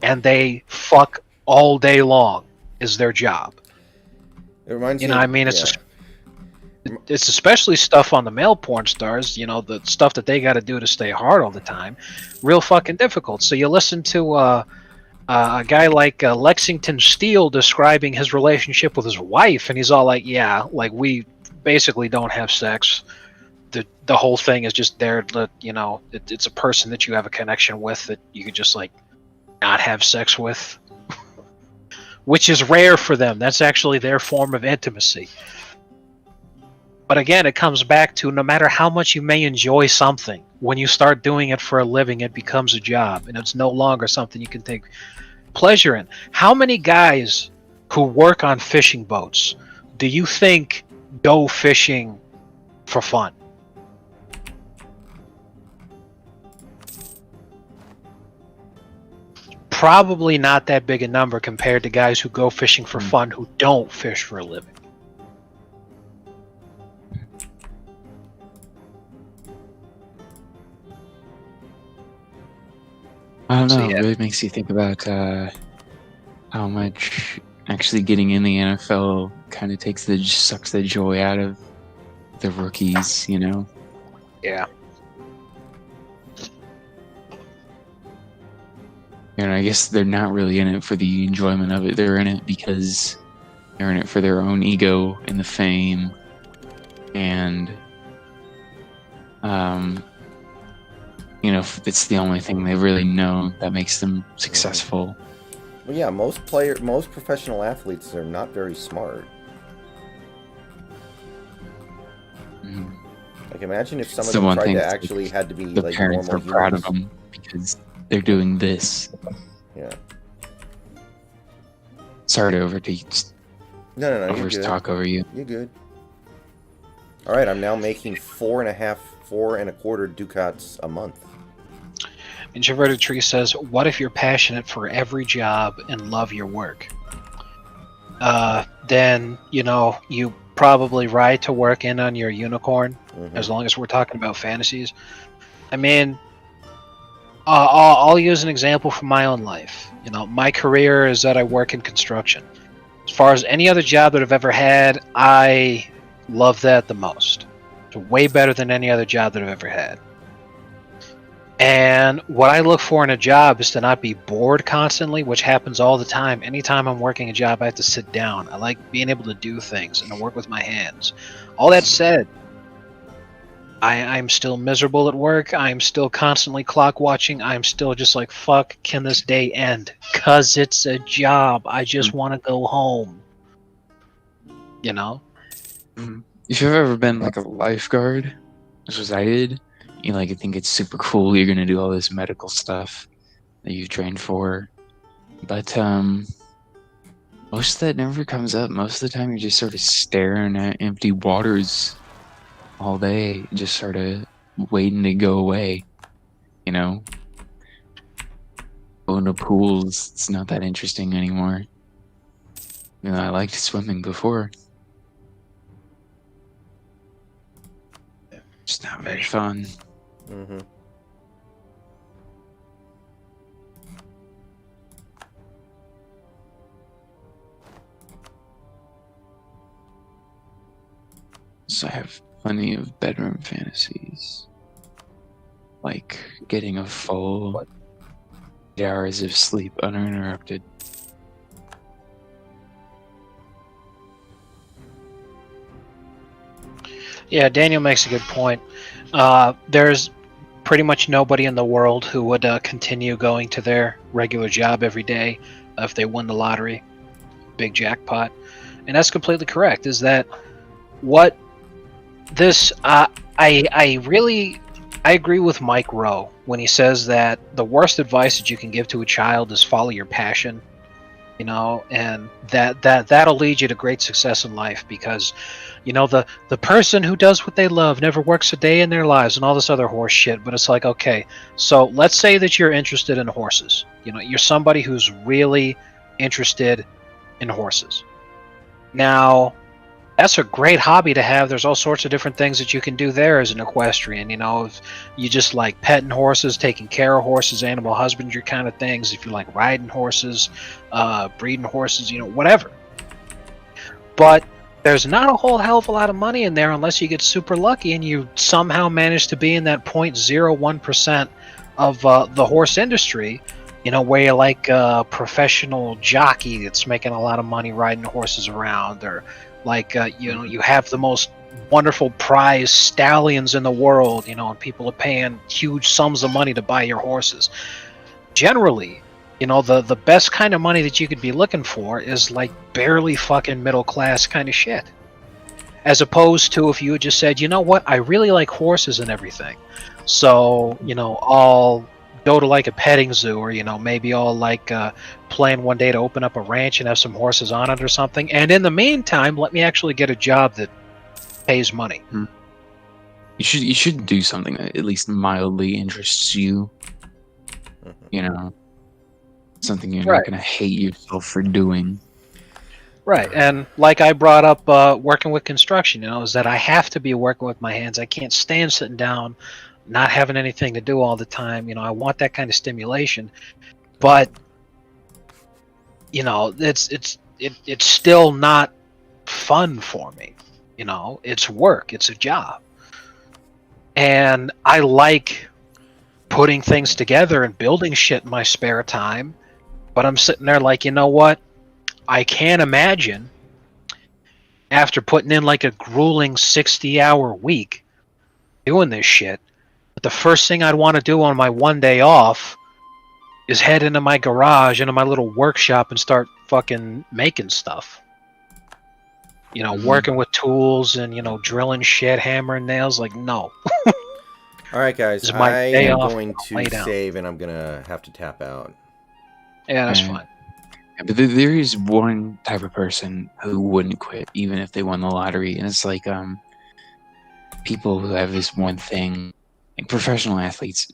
And they fuck all day long is their job. It reminds I mean, it's especially stuff on the male porn stars, the stuff that they got to do to stay hard all the time. Real fucking difficult. So you listen to a guy like Lexington Steele describing his relationship with his wife, and he's all like, yeah, like we basically don't have sex. The whole thing is just there to, it's a person that you have a connection with that you could just like not have sex with, which is rare for them. That's actually their form of intimacy. But again, it comes back to no matter how much you may enjoy something, when you start doing it for a living, it becomes a job, and it's no longer something you can take pleasure in. How many guys who work on fishing boats do you think go fishing for fun? Probably not that big a number compared to guys who go fishing for fun who don't fish for a living. I don't know. It really makes you think about how much actually getting in the NFL kind of sucks the joy out of the rookies, Yeah. And I guess they're not really in it for the enjoyment of it. They're in it because they're in it for their own ego and the fame. And, if it's the only thing they really know that makes them successful. Well, yeah, most professional athletes are not very smart. Mm-hmm. Like, imagine if some of them tried to actually had to be the like parents normal are proud humans. of them because they're doing this. Yeah. Sorry to overtake. No, you're good. Talk over you. You're good. All right, I'm now making 4.25 ducats a month. Introverted Tree says, what if you're passionate for every job and love your work? Then, you probably ride to work in on your unicorn, as long as we're talking about fantasies. I mean, I'll use an example from my own life. My career is that I work in construction. As far as any other job that I've ever had, I love that the most. It's way better than any other job that I've ever had. And what I look for in a job is to not be bored constantly, which happens all the time. Anytime I'm working a job, I have to sit down. I like being able to do things and to work with my hands. All that said, I'm still miserable at work. I'm still constantly clock watching. I'm still just like, fuck, can this day end? 'Cause it's a job. I just want to go home. If you've ever been like a lifeguard, which was I did, you think it's super cool. You're gonna do all this medical stuff that you've trained for, but most of that never comes up. Most of the time, you're just sort of staring at empty waters all day, just sort of waiting to go away. Going to pools, it's not that interesting anymore. I liked swimming before. It's not very fun. Mm-hmm. So I have plenty of bedroom fantasies. Like getting a full hours of sleep uninterrupted. Yeah, Daniel makes a good point. There's pretty much nobody in the world who would continue going to their regular job every day if they won the lottery, big jackpot. And that's completely correct. Is that what this? I agree with Mike Rowe when he says that the worst advice that you can give to a child is follow your passion. You know, and that'll lead you to great success in life, because you know the person who does what they love never works a day in their lives and all this other horse shit. But it's like, okay, so let's say that you're interested in horses. You know, you're somebody who's really interested in horses. Now, that's a great hobby to have. There's all sorts of different things that you can do there as an equestrian. You know, if you just like petting horses, taking care of horses, animal husbandry kind of things. If you like riding horses, breeding horses, you know, whatever. But there's not a whole hell of a lot of money in there unless you get super lucky and you somehow manage to be in that 0.01% of the horse industry. You know, where you're like a professional jockey that's making a lot of money riding horses around, or like, you know, you have the most wonderful prize stallions in the world, you know, and people are paying huge sums of money to buy your horses. Generally, you know, the best kind of money that you could be looking for is like barely fucking middle class kind of shit. As opposed to if you had just said, you know what, I really like horses and everything. So, you know, I'll go to like a petting zoo, or, you know, maybe I'll like plan one day to open up a ranch and have some horses on it or something. And in the meantime, let me actually get a job that pays money. You should do something that at least mildly interests you. You know, something you're not going to hate yourself for doing. Right, and like I brought up working with construction, you know, is that I have to be working with my hands. I can't stand sitting down, not having anything to do all the time. You know, I want that kind of stimulation, but you know, it's still not fun for me. You know, it's work, it's a job, and I like putting things together and building shit in my spare time. But I'm sitting there like, you know what? I can't imagine after putting in like a grueling 60-hour week doing this shit, but the first thing I'd want to do on my one day off is head into my garage, into my little workshop, and start fucking making stuff. You know, working with tools and, you know, drilling shit, hammering nails. Like, no. All right, guys. I am going to save, and I'm going to have to tap out. Yeah, that's fine. But there is one type of person who wouldn't quit even if they won the lottery, and it's like people who have this one thing. Like professional athletes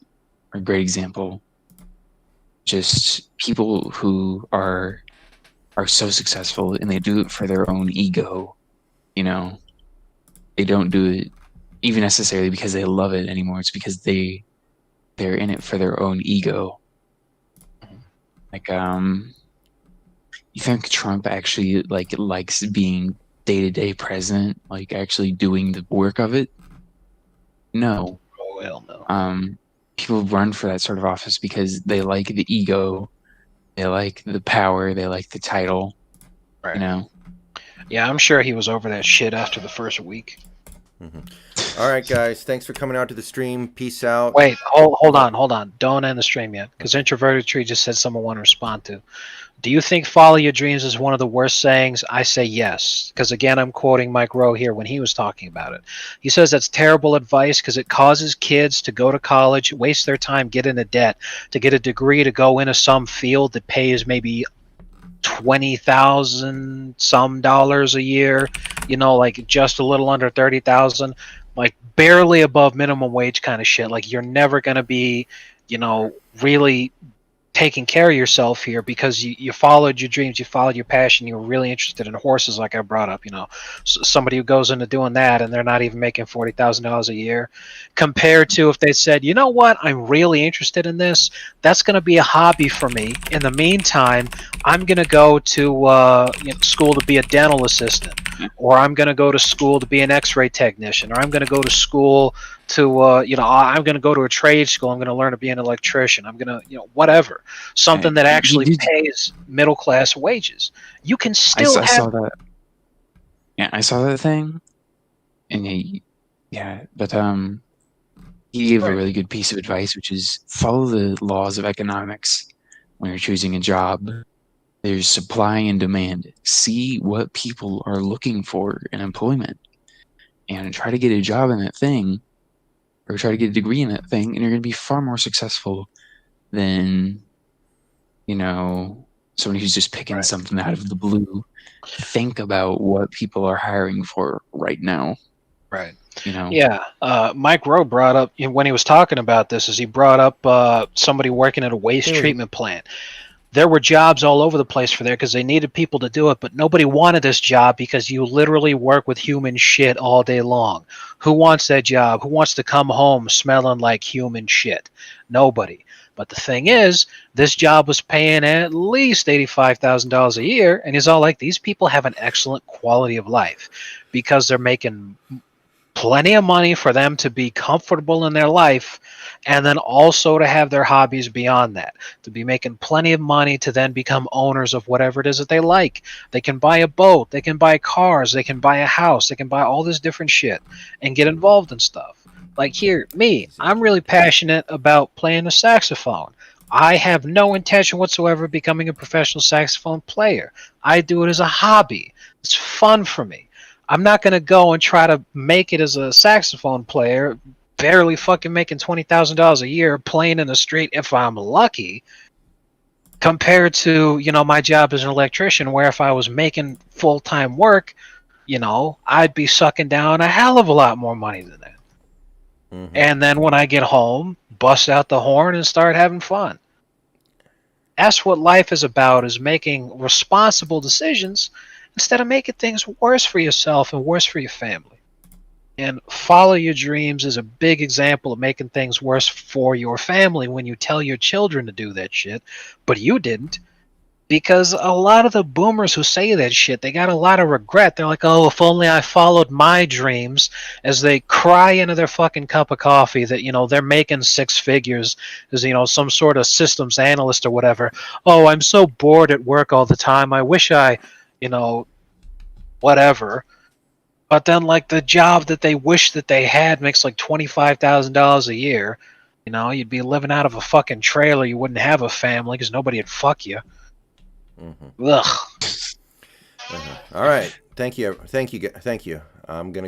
are a great example. Just people who are so successful and they do it for their own ego. You know, they don't do it even necessarily because they love it anymore. It's because they're in it for their own ego. Like you think Trump actually likes being day-to-day president, like actually doing the work of it? No. Oh, hell no. People run for that sort of office because they like the ego, they like the power, they like the title. Right. You know? Yeah, I'm sure he was over that shit after the first week. All right, guys. Thanks for coming out to the stream. Peace out. Wait, hold on. Don't end the stream yet, because Introverted Tree just said someone want to respond to. Do you think follow your dreams is one of the worst sayings? I say yes, because again, I'm quoting Mike Rowe here when he was talking about it. He says that's terrible advice because it causes kids to go to college, waste their time, get into debt, to get a degree to go into some field that pays maybe $20,000 some dollars a year, you know, like just a little under 30,000, like barely above minimum wage kind of shit. Like you're never going to be, you know, really taking care of yourself here because you followed your dreams, you followed your passion, you were really interested in horses, like I brought up. You know, somebody who goes into doing that and they're not even making $40,000 a year, compared to if they said, you know what, I'm really interested in this, that's going to be a hobby for me. In the meantime, I'm going to go to school to be a dental assistant, or I'm going to go to school to be an x-ray technician, or I'm going to go to school to, I'm going to go to a trade school. I'm going to learn to be an electrician. I'm going to, whatever. Something that actually pays middle class wages. You can still I saw that. Yeah, I saw that thing. And he gave a really good piece of advice, which is follow the laws of economics when you're choosing a job. There's supply and demand. See what people are looking for in employment and try to get a job in that thing or try to get a degree in that thing, and you're going to be far more successful than, somebody who's just picking something out of the blue. Think about what people are hiring for right now. Right. Yeah. Mike Rowe brought up, when he was talking about this, he brought up somebody working at a waste treatment plant. There were jobs all over the place for there because they needed people to do it, but nobody wanted this job because you literally work with human shit all day long. Who wants that job? Who wants to come home smelling like human shit? Nobody. But the thing is, this job was paying at least $85,000 a year, and he's all like, these people have an excellent quality of life because they're making plenty of money for them to be comfortable in their life, and then also to have their hobbies beyond that, to be making plenty of money to then become owners of whatever it is that they like. They can buy a boat, they can buy cars, they can buy a house, they can buy all this different shit and get involved in stuff. Like here, me, I'm really passionate about playing the saxophone. I have no intention whatsoever of becoming a professional saxophone player. I do it as a hobby. It's fun for me. I'm not going to go and try to make it as a saxophone player, barely fucking making $20,000 a year playing in the street if I'm lucky, compared to, my job as an electrician, where if I was making full-time work, I'd be sucking down a hell of a lot more money than that. Mm-hmm. And then when I get home, bust out the horn and start having fun. That's what life is about, is making responsible decisions instead of making things worse for yourself and worse for your family. And follow your dreams is a big example of making things worse for your family when you tell your children to do that shit, but you didn't. Because a lot of the boomers who say that shit, they got a lot of regret. They're like, oh, if only I followed my dreams, as they cry into their fucking cup of coffee that, they're making six figures as, some sort of systems analyst or whatever. Oh, I'm so bored at work all the time. I wish I, whatever. But then, like, the job that they wish that they had makes like $25,000 a year. You'd be living out of a fucking trailer. You wouldn't have a family because nobody would fuck you. Mm-hmm. Ugh. All right. Thank you. I'm gonna